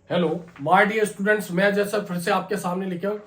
Hello my dear students, मैं जैसा फिर से आपके सामने लेके आऊं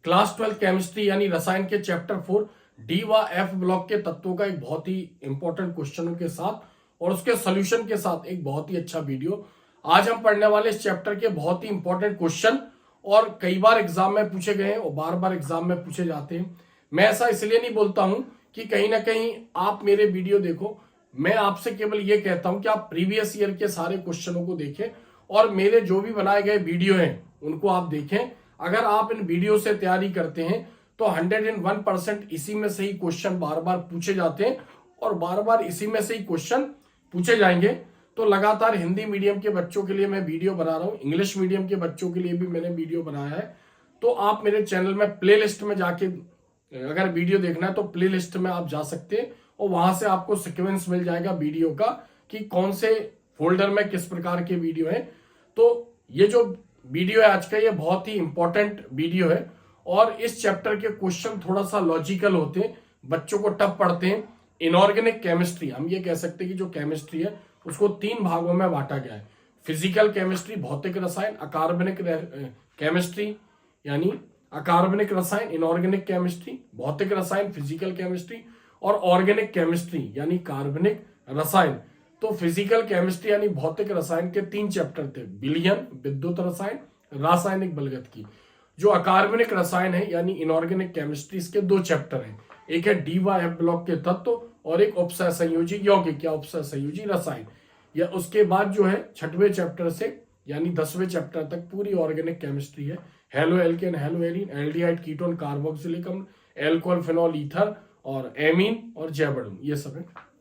क्लास 12 केमिस्ट्री यानी रसायन के चैप्टर 4 डी व एफ ब्लॉक के तत्वों का एक बहुत ही इंपॉर्टेंट क्वेश्चनों के साथ और उसके सॉल्यूशन के साथ एक बहुत ही अच्छा वीडियो। आज हम पढ़ने वाले इस चैप्टर के बहुत ही इंपॉर्टेंट क्वेश्चन और कई बार एग्जाम में पूछे गए हैं और बार बार एग्जाम में पूछे जाते हैं। मैं ऐसा इसलिए नहीं बोलता हूं कि कहीं ना कहीं आप मेरे वीडियो देखो, मैं आपसे केवल ये कहता हूं कि आप प्रीवियस ईयर के सारे क्वेश्चनों को देखें और मेरे जो भी बनाए गए वीडियो हैं उनको आप देखें। अगर आप इन वीडियो से तैयारी करते हैं तो 101% इसी में से ही क्वेश्चन बार बार पूछे जाते हैं और बार बार इसी में से ही क्वेश्चन पूछे जाएंगे। तो लगातार हिंदी मीडियम के बच्चों के लिए मैं वीडियो बना रहा हूं, इंग्लिश मीडियम के बच्चों के लिए भी मैंने वीडियो बनाया है। तो आप मेरे चैनल में प्लेलिस्ट में जाके अगर वीडियो देखना है तो प्लेलिस्ट में आप जा सकते हैं और वहां से आपको सीक्वेंस मिल जाएगा वीडियो का कि कौन से फोल्डर में किस प्रकार के वीडियो है। तो ये जो वीडियो है आज का, ये बहुत ही इंपॉर्टेंट वीडियो है और इस चैप्टर के क्वेश्चन थोड़ा सा लॉजिकल होते हैं, बच्चों को टफ पढ़ते हैं। इनऑर्गेनिक केमिस्ट्री, हम ये कह सकते हैं कि जो केमिस्ट्री है उसको 3 भागों में बांटा गया है। फिजिकल केमिस्ट्री, भौतिक रसायन, अकार्बनिक केमिस्ट्री यानी अकार्बनिक रसायन, इनऑर्गेनिक केमिस्ट्री, भौतिक रसायन, फिजिकल केमिस्ट्री और ऑर्गेनिक केमिस्ट्री यानी कार्बनिक रसायन। तो फिजिकल केमिस्ट्री यानी भौतिक रसायन के 3 चैप्टर थे, विलयन, विद्युत रसायन, रासायनिक बलगत। जो अकार्बनिक रसायन है यानी इनऑर्गेनिक केमिस्ट्री, इसके 2 चैप्टर हैं, एक है डी व एफ ब्लॉक के तत्व और एक उपसह संयोजी यौगिक या उपसह संयोजी रसायन। या उसके बाद जो है 6वें चैप्टर से यानी 10वें चैप्टर तक पूरी ऑर्गेनिक केमिस्ट्री है, halo alkane, hello arene, aldehyde, ketone, carboxylic अम्ल, एल्कोहल, फिनॉल, ईथर और एमीन और जैवडम, ये सब है।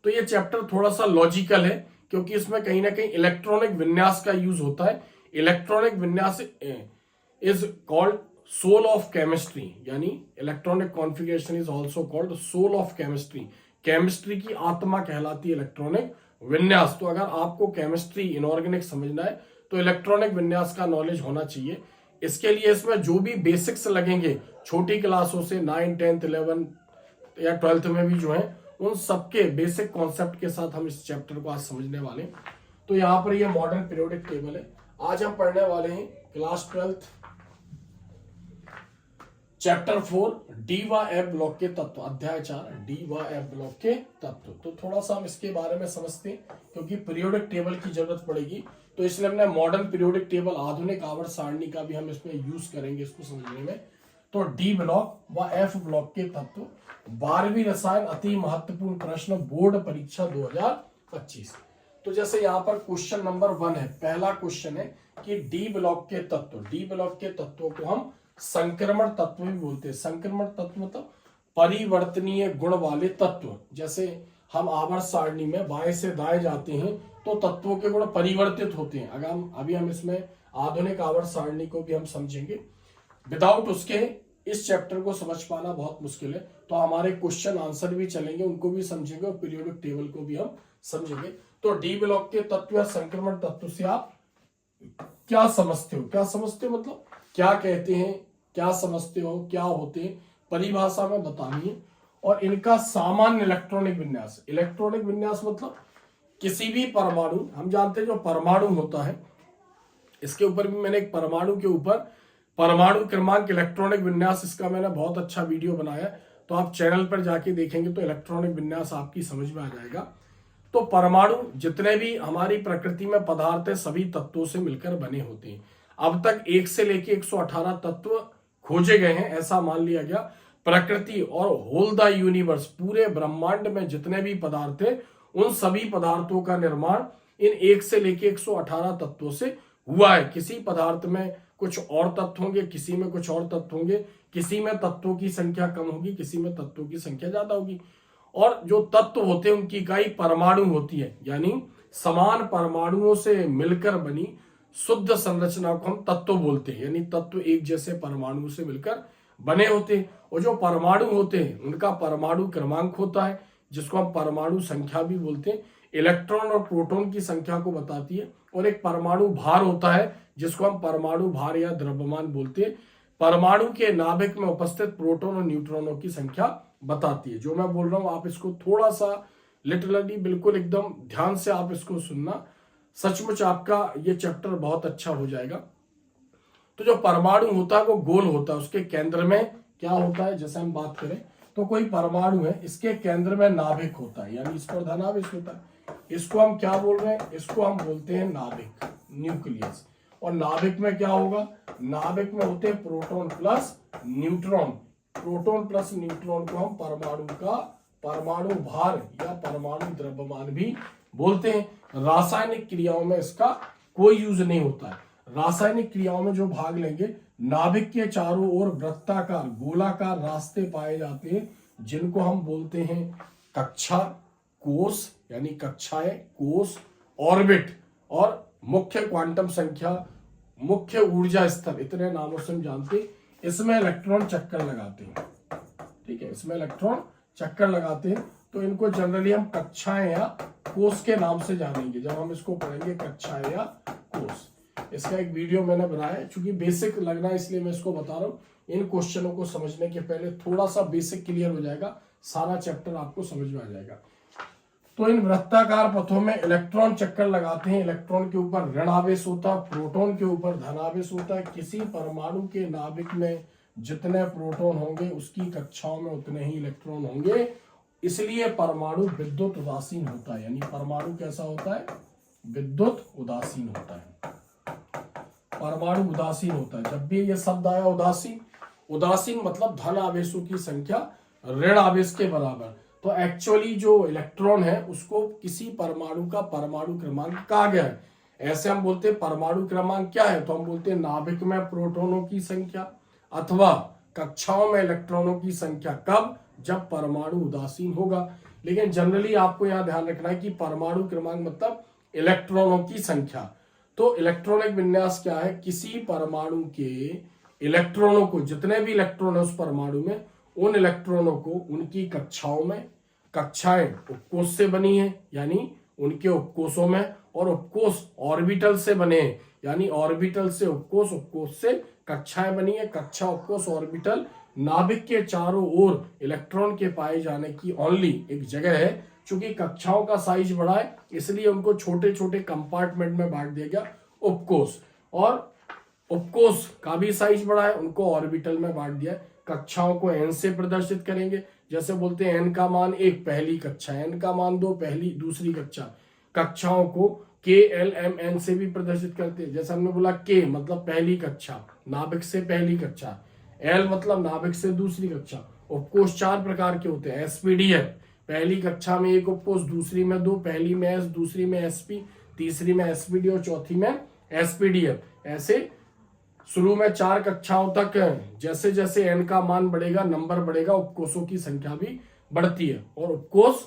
तो ये चैप्टर थोड़ा सा लॉजिकल है क्योंकि इसमें कहीं ना कहीं इलेक्ट्रॉनिक विन्यास का यूज होता है। इलेक्ट्रॉनिक विन्यास is called soul of chemistry यानी electronic configuration is also called soul of chemistry. Chemistry की आत्मा कहलाती है इलेक्ट्रॉनिक विन्यास। तो अगर आपको केमिस्ट्री इनऑर्गेनिक समझना है तो इलेक्ट्रॉनिक विन्यास का नॉलेज होना चाहिए। इसके लिए इसमें जो भी बेसिक्स लगेंगे छोटी क्लासों से 9, 10, 11 या 12th में भी जो है उन सबके बेसिक कॉन्सेप्ट के साथ हम इस चैप्टर को आज समझने वाले हैं। तो यहाँ पर ये मॉडर्न पीरियोडिक टेबल है। आज हम पढ़ने वाले हैं क्लास 12 चैप्टर 4 डी व एफ ब्लॉक के तत्व, अध्याय 4 डी व एफ ब्लॉक के तत्व। तो थोड़ा सा हम इसके बारे में समझते हैं क्योंकि पीरियोडिक टेबल की जरूरत पड़ेगी, तो इसलिए हमने मॉडर्न पीरियोडिक टेबल, आधुनिक आवर्त सारणी का भी हम इसमें यूज करेंगे इसको समझने में। तो डी ब्लॉक व एफ ब्लॉक के तत्व, 12वीं रसायन, अति महत्वपूर्ण प्रश्न, बोर्ड परीक्षा 2025। तो जैसे यहाँ पर क्वेश्चन नंबर 1 है, पहला क्वेश्चन है कि डी ब्लॉक के तत्व, डी ब्लॉक के तत्वों को हम संक्रमण तत्व भी बोलते हैं। संक्रमण तत्व मतलब परिवर्तनीय गुण वाले तत्व। जैसे हम आवर्त सारणी में बाएं से दाएं जाते हैं तो तत्वों के गुण परिवर्तित होते हैं। अभी हम इसमें आधुनिक आवर्त सारणी को भी हम समझेंगे। विदाउट उसके इस चैप्टर को समझ पाना बहुत मुश्किल है। तो हमारे क्वेश्चन आंसर भी चलेंगे, उनको भी समझेंगे और पीरियोडिक टेबल को भी हम समझेंगे। तो डी ब्लॉक के तत्व या संक्रमण तत्व से आप क्या समझते हो? क्या समझते हो मतलब क्या कहते हैं, क्या समझते हो, क्या होते हैं, परिभाषा में बतानी है। और इनका सामान्य इलेक्ट्रॉनिक विन्यास, इलेक्ट्रॉनिक विन्यास मतलब किसी भी परमाणु, हम जानते हैं जो परमाणु होता है, इसके ऊपर भी मैंने एक परमाणु के ऊपर परमाणु क्रमांक इलेक्ट्रॉनिक विन्यास, इसका मैंने बहुत अच्छा वीडियो बनाया, तो आप चैनल पर जाके देखेंगे तो इलेक्ट्रॉनिक विन्यास आपकी समझ में आ जाएगा। तो परमाणु जितने भी हमारी प्रकृति में पदार्थ है सभी तत्वों से मिलकर बने होते हैं। अब तक 1 से लेके 118 तत्व खोजे गए हैं, ऐसा मान लिया गया। प्रकृति और होल द यूनिवर्स, पूरे ब्रह्मांड में जितने भी पदार्थ है उन सभी पदार्थों का निर्माण इन 1 से लेके 118 तत्वों से हुआ है। किसी पदार्थ में कुछ और तत्व होंगे, किसी में कुछ और तत्व होंगे, किसी में तत्वों की संख्या कम होगी, किसी में तत्वों की संख्या ज्यादा होगी। और जो तत्व होते हैं उनकी इकाई परमाणु होती है, यानी समान परमाणुओं से मिलकर बनी शुद्ध संरचना को हम तत्व बोलते हैं। यानी तत्व एक जैसे परमाणु से मिलकर बने होते हैं और जो परमाणु होते हैं उनका परमाणु क्रमांक होता है जिसको हम परमाणु संख्या भी बोलते हैं। इलेक्ट्रॉन और प्रोटॉन की संख्या को बताती है। और एक परमाणु भार होता है जिसको हम परमाणु भार या द्रव्यमान बोलते हैं। परमाणु के नाभिक में उपस्थित प्रोटॉन और न्यूट्रॉनों की संख्या बताती है। जो मैं बोल रहा हूं आप इसको थोड़ा सा लिटरली बिल्कुल एकदम ध्यान से आप इसको सुनना। सचमुच आपका ये चैप्टर बहुत अच्छा हो जाएगा। तो जो परमाणु होता है वो गोल होता है, उसके केंद्र में क्या होता है, जैसे हम बात करें तो कोई परमाणु है, इसके केंद्र में नाभिक होता है, यानी इस पर धनावेश होता है। इसको हम क्या बोल रहे हैं, इसको हम बोलते हैं नाभिक, न्यूक्लियस। और नाभिक में क्या होगा, नाभिक में होते हैं proton plus neutron. Proton plus neutron को हम परमाणु का परमाणु भार या परमाणु द्रव्यमान भी बोलते हैं। रासायनिक क्रियाओं में इसका कोई यूज नहीं होता है। रासायनिक क्रियाओं में जो भाग लेंगे, नाभिक के चारों ओर वृत्ताकार गोलाकार रास्ते पाए जाते हैं, जिनको हम बोलते हैं कक्षा, कोष यानी कक्षाएं, कोष, ऑर्बिट और मुख्य क्वांटम संख्या, मुख्य ऊर्जा स्तर, इतने नामों से हम जानते हैं। इसमें इलेक्ट्रॉन चक्कर लगाते हैं, ठीक है, इसमें इलेक्ट्रॉन चक्कर लगाते हैं। तो इनको जनरली हम कक्षाएं या कोष के नाम से जानेंगे जब हम इसको पढ़ेंगे, कक्षाएं या कोष। इसका एक वीडियो मैंने बनाया है, चूंकि बेसिक लगना है इसलिए मैं इसको बता रहा हूँ। इन क्वेश्चनों को समझने के पहले थोड़ा सा बेसिक क्लियर हो जाएगा, सारा चैप्टर आपको समझ में आ जाएगा। तो इन वृत्ताकार पथों में इलेक्ट्रॉन चक्कर लगाते हैं। इलेक्ट्रॉन के ऊपर ऋण आवेश होता है, प्रोटॉन के ऊपर धन आवेश होता है। किसी परमाणु के नाभिक में जितने प्रोटॉन होंगे उसकी कक्षाओं में उतने ही इलेक्ट्रॉन होंगे, इसलिए परमाणु विद्युत उदासीन होता है। यानी परमाणु कैसा होता है, विद्युत उदासीन होता है, परमाणु उदासीन होता है। जब भी ये शब्द आया उदासीन, उदासीन मतलब धन आवेशों की संख्या ऋण आवेश के बराबर। तो एक्चुअली जो इलेक्ट्रॉन है उसको किसी परमाणु का परमाणु क्रमांक कहा गया है। ऐसे हम बोलते हैं परमाणु क्रमांक क्या है, तो हम बोलते हैं नाभिक में प्रोटॉनों की संख्या अथवा कक्षाओं में इलेक्ट्रॉनों की संख्या। कब, जब परमाणु उदासीन होगा। लेकिन जनरली आपको यहां ध्यान रखना है कि परमाणु क्रमांक मतलब इलेक्ट्रॉनों की संख्या। तो इलेक्ट्रॉनिक विन्यास क्या है, किसी परमाणु के इलेक्ट्रॉनों को, जितने भी इलेक्ट्रॉन है उस परमाणु में, उन इलेक्ट्रॉनों को उनकी कक्षाओं में, कक्षाएं उपकोष से बनी है यानी उनके उपकोषों में, और उपकोष ऑर्बिटल से बने हैं यानी ऑर्बिटल से उपकोष, उपकोष से कक्षाएं बनी है। कक्षा, उपकोष, ऑर्बिटल नाभिक के चारों ओर इलेक्ट्रॉन के पाए जाने की ओनली एक जगह है। चूंकि कक्षाओं का साइज बड़ा है इसलिए उनको छोटे छोटे कंपार्टमेंट में बांट दिया गया, उपकोष, और उपकोष का भी साइज बड़ा है, उनको ऑर्बिटल में बांट दिया। कक्षाओं को एन से प्रदर्शित करेंगे, जैसे बोलते हैं एन का मान 1 पहली कक्षा, एन का मान 2 पहली दूसरी कक्षा। कक्षाओं को के एल एम एन से भी प्रदर्शित करते हैं, जैसे हमने बोला के मतलब पहली कक्षा, नाभिक से पहली कक्षा, एल मतलब नाभिक से दूसरी कक्षा। उपकोष 4 प्रकार के होते हैं, एसपीडीएफ, पहली कक्षा में एक उपकोष, दूसरी में 2, पहली में एस, दूसरी में एसपी, तीसरी में एसपीडी और चौथी में एसपीडीएफ। ऐसे शुरू में 4 कक्षाओं तक जैसे जैसे एन का मान बढ़ेगा, नंबर बढ़ेगा, उपकोषों की संख्या भी बढ़ती है। और उपकोष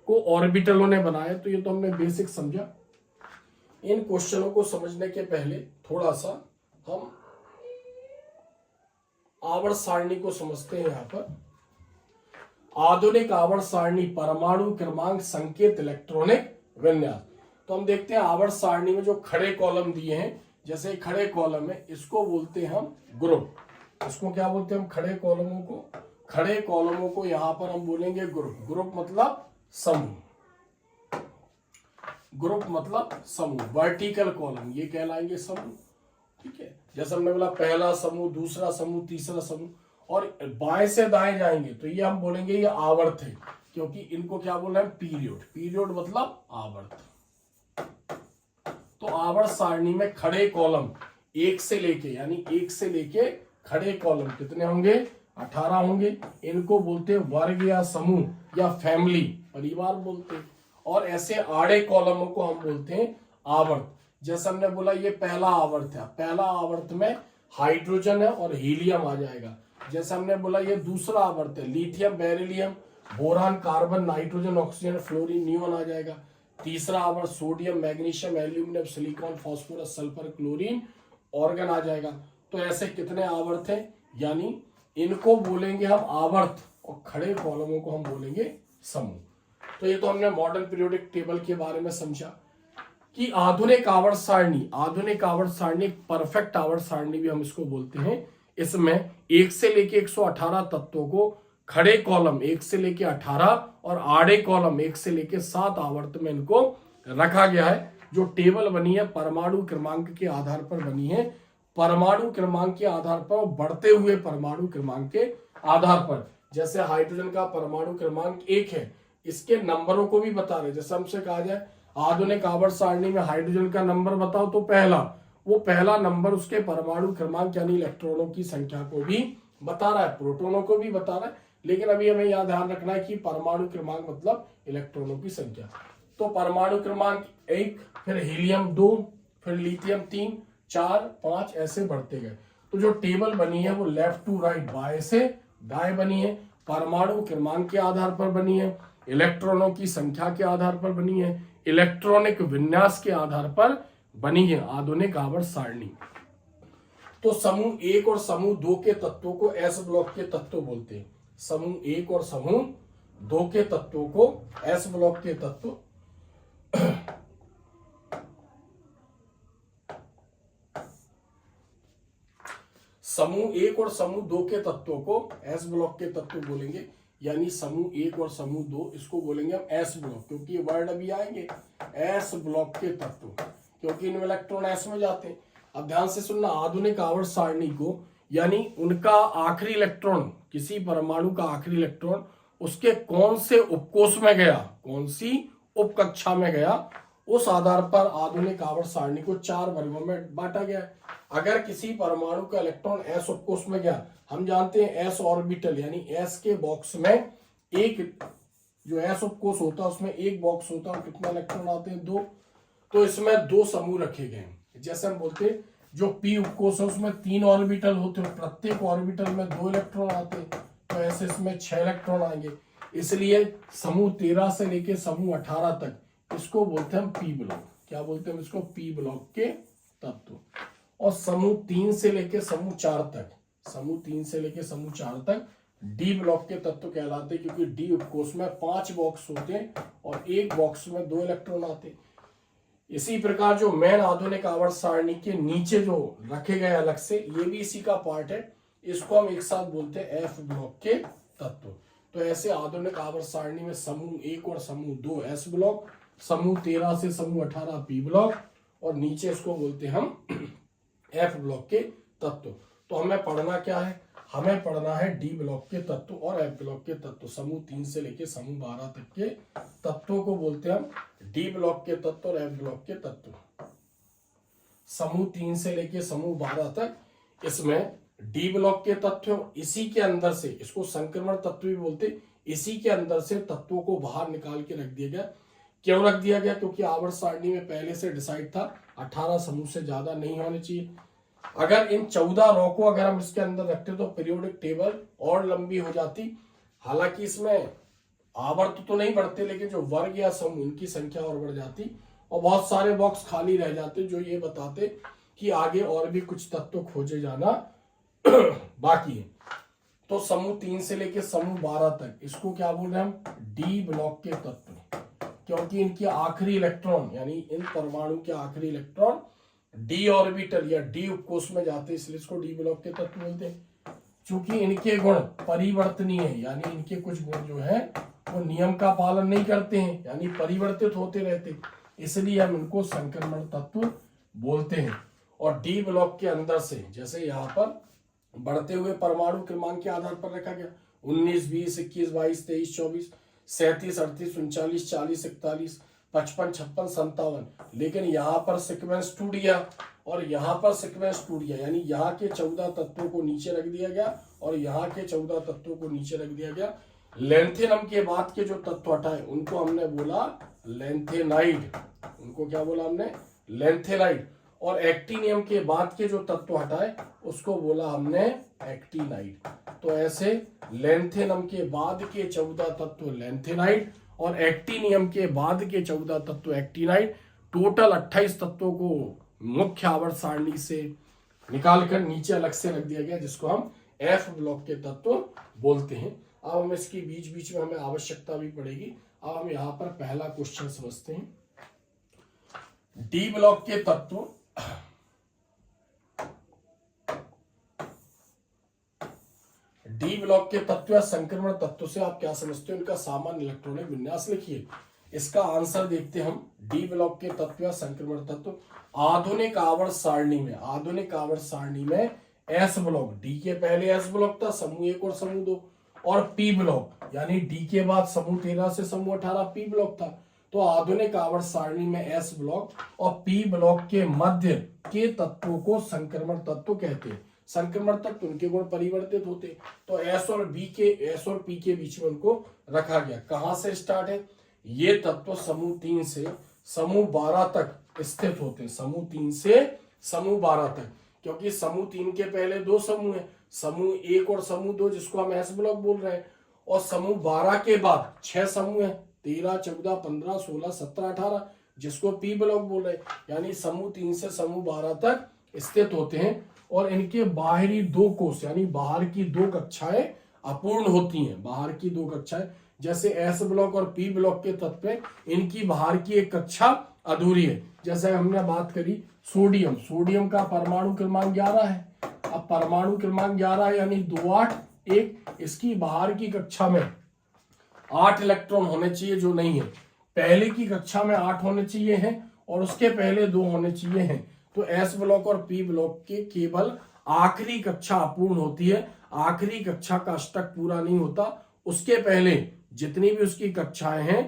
को ऑर्बिटलों ने बनाया। तो ये तो हमने बेसिक समझा। इन क्वेश्चनों को समझने के पहले थोड़ा सा हम आवर्त सारणी को समझते हैं। यहाँ पर आधुनिक आवर्त सारणी, परमाणु क्रमांक, संकेत, इलेक्ट्रॉनिक विन्यास। तो हम देखते हैं आवर्त सारणी में जो खड़े कॉलम दिए हैं, जैसे खड़े कॉलम है, इसको बोलते हैं हम ग्रुप। इसको क्या बोलते हैं हम, खड़े कॉलमों को, खड़े कॉलमों को यहां पर हम बोलेंगे ग्रुप। ग्रुप मतलब समूह, ग्रुप मतलब समूह। वर्टिकल कॉलम ये कहलाएंगे समूह, ठीक है। जैसे हमने बोला पहला समूह, दूसरा समूह, तीसरा समूह। और बाएं से दाएं जाएंगे तो ये हम बोलेंगे ये आवर्त है, क्योंकि इनको क्या बोल रहे हैं, पीरियड। पीरियड मतलब आवर्त। तो आवर्त सारणी में खड़े कॉलम 1 से लेके, यानी 1 से लेके खड़े कॉलम कितने होंगे, 18 होंगे। इनको बोलते हैं वर्ग या समूह या फैमिली, परिवार बोलते हैं। और ऐसे आड़े कॉलमों को हम बोलते हैं आवर्त। जैसे हमने बोला ये पहला आवर्त है, पहला आवर्त में हाइड्रोजन है और हीलियम आ जाएगा। जैसे हमने बोला ये दूसरा आवर्त है, lithium, beryllium, boron, carbon, nitrogen, oxygen, fluorine, neon आ जाएगा। तीसरा आवर्त sodium, magnesium, aluminium, silicon, phosphorus, sulphur, chlorine, argon आ जाएगा। तो ऐसे कितने आवर्त हैं, यानी इनको बोलेंगे हम आवर्त और खड़े कॉलमों को हम बोलेंगे समूह। तो ये तो हमने मॉडर्न पीरियोडिक टेबल के बारे में समझा कि आधुनिक आवर्त सारणी, आधुनिक आवर्त सारणी, परफेक्ट आवर्त सारणी भी हम इसको बोलते हैं। इसमें 1 से लेके 118 तत्वों को खड़े कॉलम 1 से लेके 18 और आड़े कॉलम 1 से लेके 7 आवर्त में इनको रखा गया है। जो टेबल बनी है परमाणु क्रमांक के आधार पर बनी है, परमाणु क्रमांक के आधार पर, बढ़ते हुए परमाणु क्रमांक के आधार पर। जैसे हाइड्रोजन का परमाणु क्रमांक 1 है, इसके नंबरों को भी बता रहे। जैसे हमसे कहा जाए आधुनिक आवर्त सारणी में हाइड्रोजन का नंबर बताओ, तो पहला, वो पहला नंबर उसके परमाणु क्रमांक यानी इलेक्ट्रॉनों की संख्या को भी बता रहा है, प्रोटॉनों को भी बता रहा है। लेकिन अभी हमें यह ध्यान रखना है कि परमाणु क्रमांक मतलब इलेक्ट्रॉनों की संख्या। तो परमाणु क्रमांक 1, फिर हीलियम 2, फिर लिथियम 3, 4, 5 ऐसे बढ़ते गए। तो जो टेबल बनी है वो लेफ्ट टू राइट, बाएं से दाएं बनी है, परमाणु क्रमांक के आधार पर बनी है, इलेक्ट्रॉनों की संख्या के आधार पर बनी है, इलेक्ट्रॉनिक विन्यास के आधार पर बनी है आधुनिक आवर्त सारणी। तो समूह 1 और समूह 2 के तत्वों को एस ब्लॉक के तत्व बोलते हैं। समूह 1 और समूह 2 के तत्वों को एस ब्लॉक के तत्व समूह 1 और समूह 2 के तत्वों को एस ब्लॉक के तत्व बोलेंगे। यानी समूह 1 और समूह 2 इसको बोलेंगे हम एस ब्लॉक, क्योंकि ये वर्ड अभी आएंगे एस ब्लॉक के तत्व, क्योंकि इनमें इलेक्ट्रॉन एस में जाते हैं। अब ध्यान से सुनना, आधुनिक आवर्त सारणी को यानी उनका आखिरी इलेक्ट्रॉन, किसी परमाणु का आखिरी इलेक्ट्रॉन उसके कौन से उपकोष में गया, कौन सी उपकक्षा में गया, उस आधार पर आधुनिक आवर्त सारणी को 4 वर्गों में बांटा गया है। अगर किसी परमाणु का इलेक्ट्रॉन एस उपकोष में गया, हम जानते हैं एस ऑर्बिटल यानी एस के बॉक्स में एक जो एस उपकोष होता है उसमें एक बॉक्स होता है, कितने इलेक्ट्रॉन आते हैं, 2। तो इसमें 2 समूह रखे गए हैं। जैसे हम बोलते हैं जो पी उपकोष है उसमें 3 ऑर्बिटल होते हैं, प्रत्येक ऑर्बिटल में 2 इलेक्ट्रॉन आते हैं, तो ऐसे इसमें 6 इलेक्ट्रॉन आएंगे। इसलिए समूह 13 से लेके समूह 18 तक इसको बोलते हैं हम पी ब्लॉक। क्या बोलते हैं इसको? पी ब्लॉक के तत्व। और समूह 3 से लेके समूह 4 तक, समूह 3 से लेके समूह 4 तक डी ब्लॉक के तत्व कहलाते हैं, क्योंकि डी उपकोष में 5 बॉक्स होते हैं और एक बॉक्स में 2 इलेक्ट्रॉन आते हैं। इसी प्रकार जो मेन आधुनिक आवर्त सारणी के नीचे जो रखे गए अलग से, ये भी इसी का पार्ट है, इसको हम एक साथ बोलते हैं एफ ब्लॉक के तत्व। तो ऐसे आधुनिक आवर्त सारणी में समूह 1 और समूह 2 एस ब्लॉक, समूह 13 से समूह 18 पी ब्लॉक, और नीचे इसको बोलते हैं हम एफ ब्लॉक के तत्व। तो हमें पढ़ना क्या है? हमें पढ़ना है डी ब्लॉक के तत्व और एफ ब्लॉक के तत्व। समूह 3 से लेके समूह 12 तक के तत्वों को बोलते हैं हम डी ब्लॉक के तत्व और एफ ब्लॉक के तत्व। समूह 3 से लेके समूह 12 तक इसमें डी ब्लॉक के तत्व, इसी के अंदर से इसको संक्रमण तत्व भी बोलते, इसी के अंदर से तत्वों को बाहर निकाल के रख दिया गया। क्यों रख दिया गया? क्योंकि आवर्त सारणी में पहले से डिसाइड था 18 समूह से ज्यादा नहीं होने चाहिए। अगर इन 14 रॉ को अगर हम इसके अंदर रखते तो पीरियोडिक टेबल और लंबी हो जाती। हालांकि इसमें आवर्त तो नहीं बढ़ते, लेकिन जो वर्ग या समूह उनकी संख्या और बढ़ जाती और बहुत सारे बॉक्स खाली रह जाते, जो ये बताते कि आगे और भी कुछ तत्व खोजे जाना बाकी है। तो समूह 3 से लेके समूह 12 तक इसको क्या बोल रहे हैं हम? डी ब्लॉक के तत्व, क्योंकि इनकी आखिरी इलेक्ट्रॉन यानी इन परमाणु के आखिरी इलेक्ट्रॉन डी ऑर्बिटल या डी उपकोष में जाते, इसलिए इसको डी ब्लॉक के तत्व बोलते हैं। चूंकि इनके गुण परिवर्तनीय है, यानी इनके कुछ गुण जो है वो नियम का पालन नहीं करते हैं, यानी परिवर्तित होते रहते, इसलिए हम इनको संक्रमण तत्व बोलते हैं। और डी ब्लॉक के अंदर से जैसे यहाँ पर बढ़ते हुए परमाणु क्रमांक के आधार पर रखा गया 19, 20, 21, 22, 23, 24, 37, 38, 39, 40, 41, 55, 56, 57, लेकिन यहाँ पर सीक्वेंस टूट गया और यहाँ पर सीक्वेंस टूट गया, यानी यहाँ के 14 तत्वों को नीचे रख दिया गया और यहाँ के 14 तत्वों को नीचे रख दिया गया। लेंथेनम के बाद के जो तत्व हटाए उनको हमने बोला लेंथेनाइड, उनको क्या बोला हमने? लेंथेनाइड। और एक्टिनियम के बाद के जो तत्व हटाए उसको बोला हमने एक्टिनाइड। तो ऐसे लेंथेनम के बाद के 14 तत्व लेंथेनाइड और एक्टिनियम के बाद के 14 तत्व एक्टिनाइड, टोटल 28 तत्वों को मुख्य आवर्त सारणी से निकालकर नीचे अलग से रख दिया गया, जिसको हम एफ ब्लॉक के तत्व बोलते हैं। अब हम इसकी बीच बीच में हमें आवश्यकता भी पड़ेगी। अब हम यहाँ पर पहला क्वेश्चन समझते हैं। डी ब्लॉक के तत्व डी ब्लॉक के तत्व या संक्रमण तत्व से आप क्या समझते हो? इनका सामान्य इलेक्ट्रॉनिक विन्यास लिखिए। इसका आंसर देखते हैं हम। डी ब्लॉक के तत्व या संक्रमण तत्व आधुनिक आवर्त सारणी में, आधुनिक आवर्त सारणी में एस ब्लॉक, डी के पहले एस ब्लॉक था समूह 1 और समूह 2, और पी ब्लॉक यानी डी के बाद समूह 13 से समूह 18 पी ब्लॉक था। तो आधुनिक आवर्त सारणी में एस ब्लॉक और पी ब्लॉक के मध्य के तत्वों को संक्रमण तत्व कहते हैं। संक्रमण तत्व उनके गुण परिवर्तित होते, तो एस और पी के बीच में उनको रखा गया। कहां से स्टार्ट है? ये तत्व समूह 3 से समूह 12 तक स्थित होते हैं, समूह 3 से समूह 12 तक, क्योंकि समूह 3 के पहले 2 समूह है, समूह 1 और समूह 2 जिसको हम एस ब्लॉक बोल रहे हैं, और समूह 12 के बाद 6 समूह है, 13, 14, 15, 16, 17, 18 जिसको पी ब्लॉक बोल रहे हैं। यानी समूह 3 से समूह 12 तक स्थित होते हैं, और इनके बाहरी 2 कोष यानी बाहर की 2 कक्षाएं अपूर्ण होती हैं। बाहर की 2 कक्षाएं जैसे एस ब्लॉक और पी ब्लॉक के तत्व में इनकी बाहर की एक कक्षा अधूरी है। जैसे हमने बात करी सोडियम, सोडियम का परमाणु क्रमांक 11 है। अब परमाणु क्रमांक 11 यानी 2, 8, 1, इसकी बाहर की कक्षा में 8 इलेक्ट्रॉन होने चाहिए जो नहीं है। पहले की कक्षा में 8 होने चाहिए हैं और उसके पहले 2 होने चाहिए हैं। तो एस ब्लॉक और पी ब्लॉक के केवल आखिरी कक्षा अपूर्ण होती है, आखिरी कक्षा का अष्टक पूरा नहीं होता, उसके पहले जितनी भी उसकी कक्षाएं हैं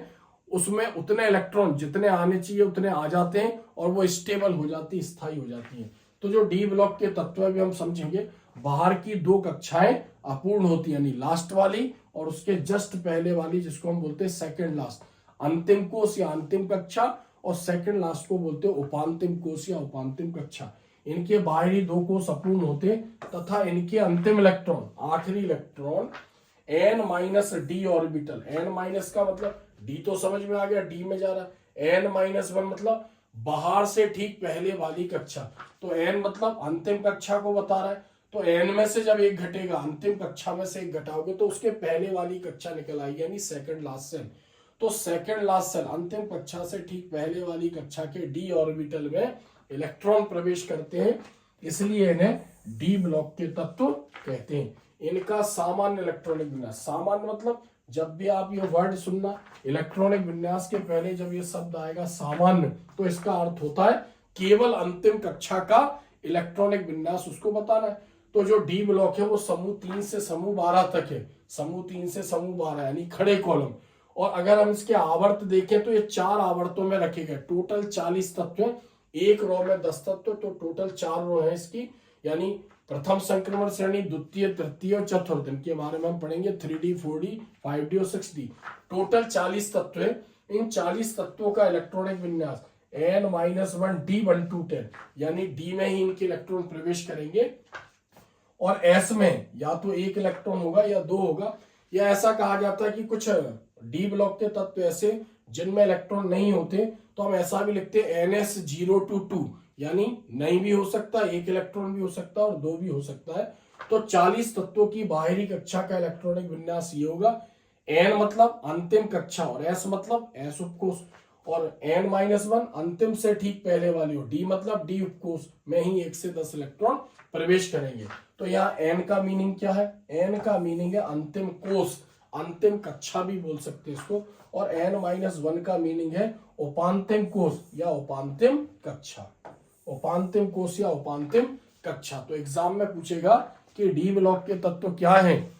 उसमें उतने इलेक्ट्रॉन जितने आने चाहिए उतने आ जाते हैं और वो स्टेबल हो जाती, स्थायी हो जाती है। तो जो डी ब्लॉक के तत्व भी हम समझेंगे, बाहर की 2 कक्षाएं अपूर्ण होती यानी लास्ट वाली और उसके जस्ट पहले वाली जिसको हम बोलते हैं सेकंड लास्ट, अंतिम कोष या अंतिम कक्षा, और सेकंड लास्ट को बोलते हैं उपांतिम कोष या उपांतिम कक्षा। इनके बाहरी 2 कोष अपूर्ण होते तथा इनके अंतिम इलेक्ट्रॉन, आखिरी इलेक्ट्रॉन n-d ऑर्बिटल, n- का मतलब d तो समझ में आ गया, d में जा रहा है, n-1 मतलब बाहर से ठीक पहले वाली कक्षा, तो n मतलब अंतिम कक्षा को बता रहा है। तो n में से जब 1 घटेगा, अंतिम कक्षा में से 1 घटाओगे तो उसके पहले वाली कक्षा निकल आएगी यानी सेकंड लास्ट सेल। तो सेकंड लास्ट सेल अंतिम कक्षा से ठीक पहले वाली कक्षा के डी ऑर्बिटल में इलेक्ट्रॉन प्रवेश करते हैं, इसलिए इन्हें डी ब्लॉक के तत्व कहते हैं। इनका सामान्य इलेक्ट्रॉनिक विन्यास, सामान्य मतलब जब भी आप ये वर्ड सुनना इलेक्ट्रॉनिक विन्यास के पहले जब ये शब्द आएगा सामान्य, तो इसका अर्थ होता है केवल अंतिम कक्षा का इलेक्ट्रॉनिक विन्यास उसको बताना है। तो जो डी ब्लॉक है वो समूह 3 से समूह 12 तक है, समूह 3 से समूह 12 यानी खड़े कॉलम। और अगर हम इसके आवर्त देखें तो ये 4 आवर्तों में रखे गए, टोटल 40 तत्व है, एक रो में 10 तत्व, तो टोटल 4 रो है इसकी, यानी प्रथम संक्रमण श्रेणी, द्वितीय, तृतीय और चतुर्थ, इनके बारे में हम पढ़ेंगे 3D, 4D, 5D और 6D। टोटल 40 तत्व है। इन 40 तत्वों का इलेक्ट्रॉनिक विन्यास n-1 d1-10 यानी डी में ही इनके इलेक्ट्रॉन प्रवेश करेंगे, और एस में या तो 1 इलेक्ट्रॉन होगा या 2 होगा, या ऐसा कहा जाता है कि कुछ डी ब्लॉक के तत्व ऐसे जिनमें इलेक्ट्रॉन नहीं होते, तो हम ऐसा भी लिखते हैं ns0-2 यानी नहीं भी हो सकता, 1 इलेक्ट्रॉन भी हो सकता है और 2 भी हो सकता है। तो 40 तत्वों की बाहरी कक्षा का इलेक्ट्रॉनिक विन्यास ये होगा। n मतलब अंतिम कक्षा और s मतलब s उपकोष, और n-1 अंतिम से ठीक पहले वाली हो, d मतलब d उपकोष में ही 1 से 10 इलेक्ट्रॉन प्रवेश करेंगे। तो यहाँ n का मीनिंग क्या है? n का मीनिंग है अंतिम कोष, अंतिम कक्षा भी बोल सकते हैं इसको, और n-1 का मीनिंग है उपांतिम कोष या उपांतिम कक्षा, उपांतिम कोष या उपांतिम कक्षा। तो एग्जाम में पूछेगा कि डी ब्लॉक के तत्व क्या हैं,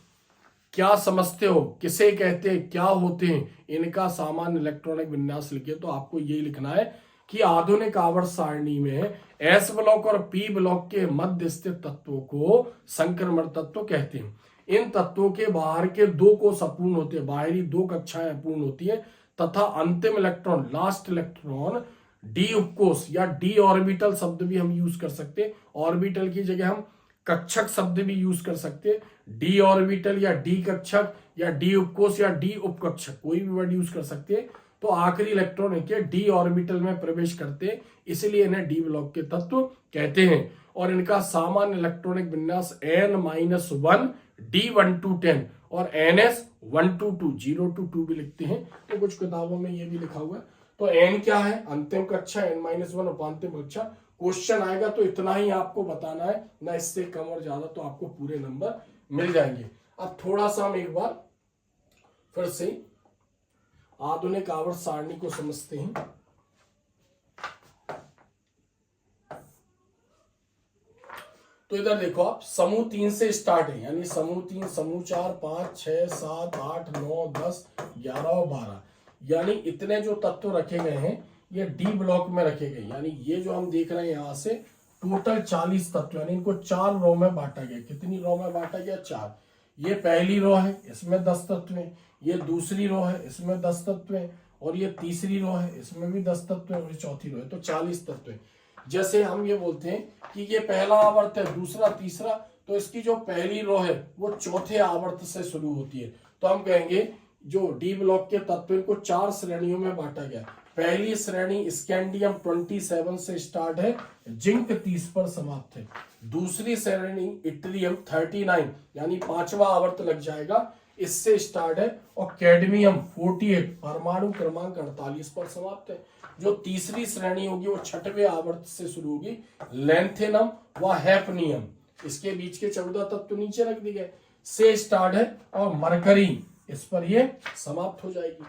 क्या समझते हो, किसे कहते हैं, क्या होते हैं, इनका सामान्य इलेक्ट्रॉनिक विन्यास लिखे। तो आपको ये लिखना है कि आधुनिक आवर्त सारणी में एस ब्लॉक और पी ब्लॉक के मध्य स्थित तत्वों को संक्रमण तत्व कहते हैं। इन तत्वों के बाहर के 2 कोष अपूर्ण होते हैं, बाहरी 2 कक्षाएं अपूर्ण होती है, तथा अंतिम इलेक्ट्रॉन, लास्ट इलेक्ट्रॉन डी उपकोष या डी ऑर्बिटल शब्द भी हम यूज कर सकते हैं, ऑर्बिटल की जगह हम कक्षक शब्द भी यूज कर सकते हैं, डी ऑर्बिटल या डी कक्षक या डी उपकोष या डी उपकक्षक, कोई भी वर्ड यूज कर सकते हैं। तो आखिरी इलेक्ट्रॉन है डी ऑर्बिटल में प्रवेश करते हैं, इसलिए इन्हें डी ब्लॉक के तत्व कहते हैं। और इनका सामान्य इलेक्ट्रॉनिक विन्यास n-1 d1-10 और ns1-2 0-2 भी लिखते हैं, तो कुछ किताबों में ये भी लिखा हुआ है। तो n क्या है? अंतिम कक्षा, n-1 उपांतिम कक्षा। क्वेश्चन आएगा तो इतना ही आपको बताना है, ना इससे कम और ज्यादा, तो आपको पूरे नंबर मिल जाएंगे। अब थोड़ा सा हम एक बार फिर से आधुनिक आवर्त सारणी को समझते हैं। तो इधर देखो आप, समूह 3 से स्टार्ट है, यानी समूह 3, समूह 4, 5, 6, 7, 8, 9, 10, 11 और 12, यानी इतने जो तत्व रखे गए हैं ये डी ब्लॉक में रखे गए। यानी ये जो हम देख रहे हैं यहाँ से टोटल 40 तत्व, यानी इनको 4 रो में बांटा गया। कितनी रो में बांटा गया? 4। ये पहली रो है, इसमें 10 तत्व हैं। ये दूसरी रो है, इसमें 10 तत्व हैं। और ये तीसरी रो है, इसमें भी 10 तत्व है। और ये चौथी रो है, तो 40 तत्व है। जैसे हम ये बोलते हैं कि ये पहला आवर्त है, दूसरा, तीसरा, तो इसकी जो पहली रो है वो चौथे आवर्त से शुरू होती है। तो हम कहेंगे जो डी ब्लॉक के तत्व को 4 श्रेणियों में बांटा गया। पहली श्रेणी स्कैंडियम 27 से स्टार्ट है, जिंक 30 पर समाप्त है। दूसरी श्रेणी इट्रियम 39, यानी 5वां आवर्त लग जाएगा, इससे स्टार्ट है। और कैडमियम 48, परमाणु क्रमांक 48 पर समाप्त है। जो तीसरी श्रेणी होगी वो 6वें आवर्त से शुरू होगी, लैंथेनम व हैफनियम, इसके बीच के 14 तत्व नीचे रख दिए गए, से स्टार्ट है। और मरकरी, इस पर ये समाप्त हो जाएगी।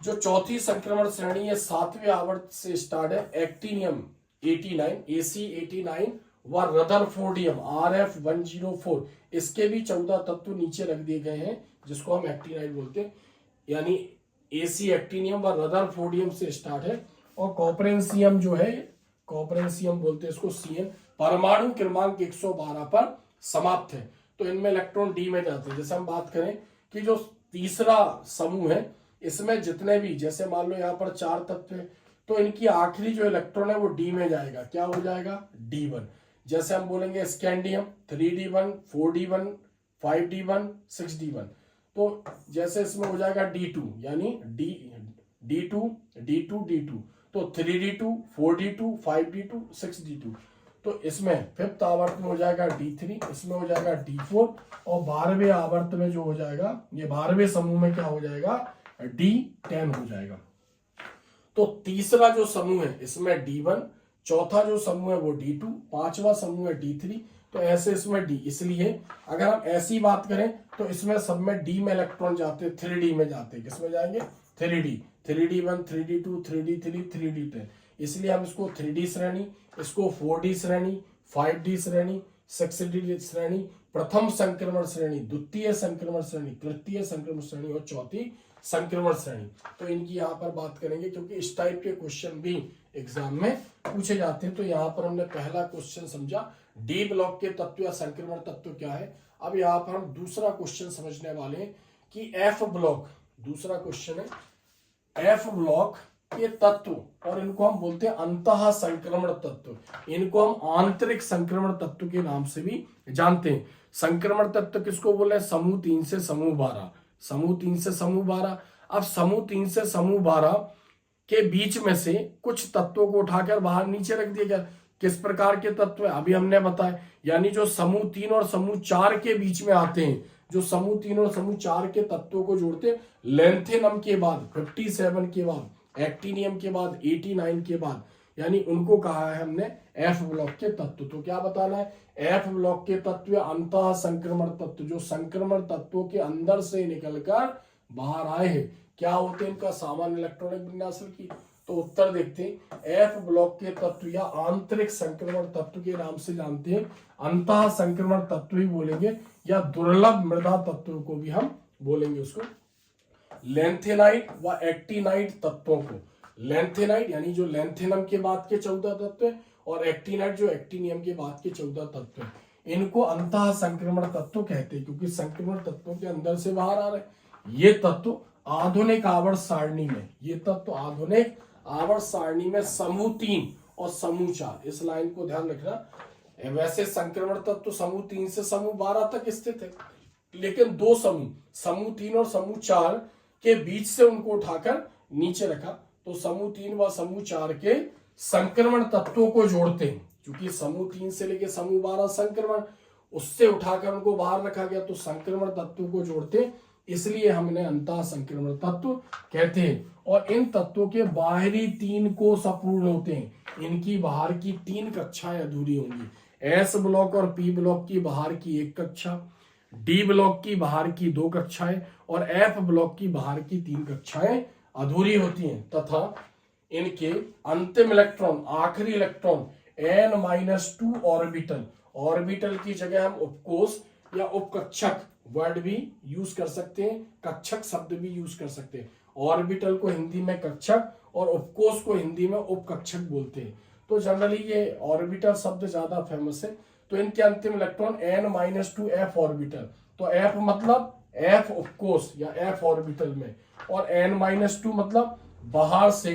जो चौथी संक्रमण श्रेणी है 7वें आवर्त से स्टार्ट है, एक्टिनियम 89, AC89 व रदरफोर्डियम RF104, इसके भी 14 तत्व नीचे रख दिए गए हैं, जिसको हम एक्टिनाइड बोलते हैं। यानी AC एक्टिनियम व रदरफोर्डियम से स्टार्ट है। और कॉपरेंसियम जो है, कॉपरेंसियम बोलते हैं इसको, CN, परमाणु क्रमांक 112 पर समाप्त है। तो इनमें इलेक्ट्रॉन डी में जाते हैं। जैसे हम बात करें कि जो तीसरा समूह है, इसमें जितने भी, जैसे मान लो यहाँ पर 4 तत्व है, तो इनकी आखिरी जो इलेक्ट्रॉन है वो डी में जाएगा। क्या हो जाएगा? D1। जैसे हम बोलेंगे scandium 3D1, 4D1, 5D1, 6D1, तो जैसे इसमें हो जाएगा D2, यानी D2, D2, D2, तो 3D2, 4D2, 5D2, 6D2। तो इसमें 5th आवर्त में हो जाएगा D3, इसमें हो जाएगा D4, और 12वें आवर्त में जो हो जाएगा, ये 12वें समूह में क्या हो जाएगा? D10 हो जाएगा। तो तीसरा जो समूह है इसमें D1, चौथा जो समूह है वो D2, 5वां समूह है D3, तो ऐसे इसमें D। इसलिए अगर हम ऐसी बात करें तो इसमें सब में D में इलेक्ट्रॉन जाते हैं, 3D में जाते हैं। किसमें जाएंगे? 3D, 3D1, 3D2, 3D3, 3D10। इसलिए हम इसको 3D श्रेणी, इसको 4D श्रेणी, 5D श्रेणी, 6D श्रेणी, प्रथम संक्रमण श्रेणी, द्वितीय संक्रमण श्रेणी, तृतीय संक्रमण श्रेणी और चौथी संक्रमण श्रेणी, तो इनकी यहाँ पर बात करेंगे, क्योंकि इस टाइप के क्वेश्चन भी एग्जाम में पूछे जाते हैं। तो यहाँ पर हमने पहला क्वेश्चन समझा, डी ब्लॉक के तत्व या संक्रमण तत्व क्या है। अब यहाँ पर हम दूसरा क्वेश्चन समझने वाले हैं कि एफ ब्लॉक, दूसरा क्वेश्चन है एफ ब्लॉक के तत्व, और इनको हम बोलते हैं अंतः संक्रमण तत्व। इनको हम आंतरिक संक्रमण तत्व के नाम से भी जानते हैं। संक्रमण तत्व किसको बोले? समूह 3 से समूह 12, समूह 3 से समूह 12। अब समूह 3 से समूह 12 के बीच में से कुछ तत्वों को उठाकर बाहर नीचे रख दिया गया। किस प्रकार के तत्व है अभी हमने बताया, यानी जो समूह 3 और समूह 4 के बीच में आते हैं, जो समूह 3 और समूह 4 के तत्वों को जोड़ते हैं, लैंथेनम के बाद 57 के बाद, एक्टिनियम के बाद 89 के बाद, यानी उनको कहा है हमने एफ ब्लॉक के तत्व। तो क्या बताना है? एफ ब्लॉक के तत्व अंतः संक्रमण तत्व, जो संक्रमण तत्वों के अंदर से निकलकर बाहर आए हैं, क्या होते हैं इनका सामान्य इलेक्ट्रॉनिक विन्यास की। तो उत्तर देखते हैं, एफ ब्लॉक के तत्व या आंतरिक संक्रमण तत्व के नाम से जानते हैं, अंतः संक्रमण तत्व ही बोलेंगे, या दुर्लभ मृदा तत्वों को भी हम बोलेंगे उसको। लैंथेनाइट व एक्टिनाइट तत्वों को, लैंथेनाइट यानी जो लैंथेनम के बाद के 14 तत्व है, और एक्टिनाइट जो एक्टिनियम के बाद के 14 तत्व है, इनको अंतः संक्रमण तत्व कहते हैं, क्योंकि संक्रमण तत्वों के अंदर से बाहर आ रहे हैं। ये तत्व आधुनिक आवर्त सारणी में, ये तत्व आधुनिक आवर्त सारणी में समूह 3 और समूह 4, इस लाइन को ध्यान रखना। वैसे संक्रमण तत्व समूह 3 से समूह 12 तक स्थित है, लेकिन दो समूह, समूह 3 और समूह 4 के बीच से उनको उठाकर नीचे रखा। तो समूह 3 व समूह 4 के संक्रमण तत्वों को जोड़ते हैं, क्योंकि समूह 3 से लेकर समूह 12 संक्रमण, उससे उठाकर उनको बाहर रखा गया, तो संक्रमण तत्वों को जोड़ते, इसलिए हमने अंतः संक्रमण तत्व कहते हैं। और इन तत्वों के बाहरी 3 कोष अपूर्ण होते हैं, इनकी बाहर की 3 कक्षाएं अधूरी होंगी। एस ब्लॉक और पी ब्लॉक की बाहर की 1 कक्षा, डी ब्लॉक की बाहर की 2 कक्षाएं और एफ ब्लॉक की बाहर की 3 कक्षाएं अधूरी होती हैं तथा इनके अंतिम इलेक्ट्रॉन, आखिरी इलेक्ट्रॉन n-2 ऑर्बिटल, ऑर्बिटल की जगह हम उपकोष या उपकक्षक वर्ड भी यूज कर सकते हैं, कक्षक शब्द भी यूज कर सकते हैं। ऑर्बिटल को हिंदी में कक्षक और उपकोष को हिंदी में उपकक्षक बोलते हैं। तो जनरली ये ऑर्बिटल शब्द ज्यादा फेमस है। तो इनके अंतिम इलेक्ट्रॉन n-2 f ऑर्बिटल, तो f मतलब f उपकोष या f ऑर्बिटल में, और n-2 मतलब बाहर से,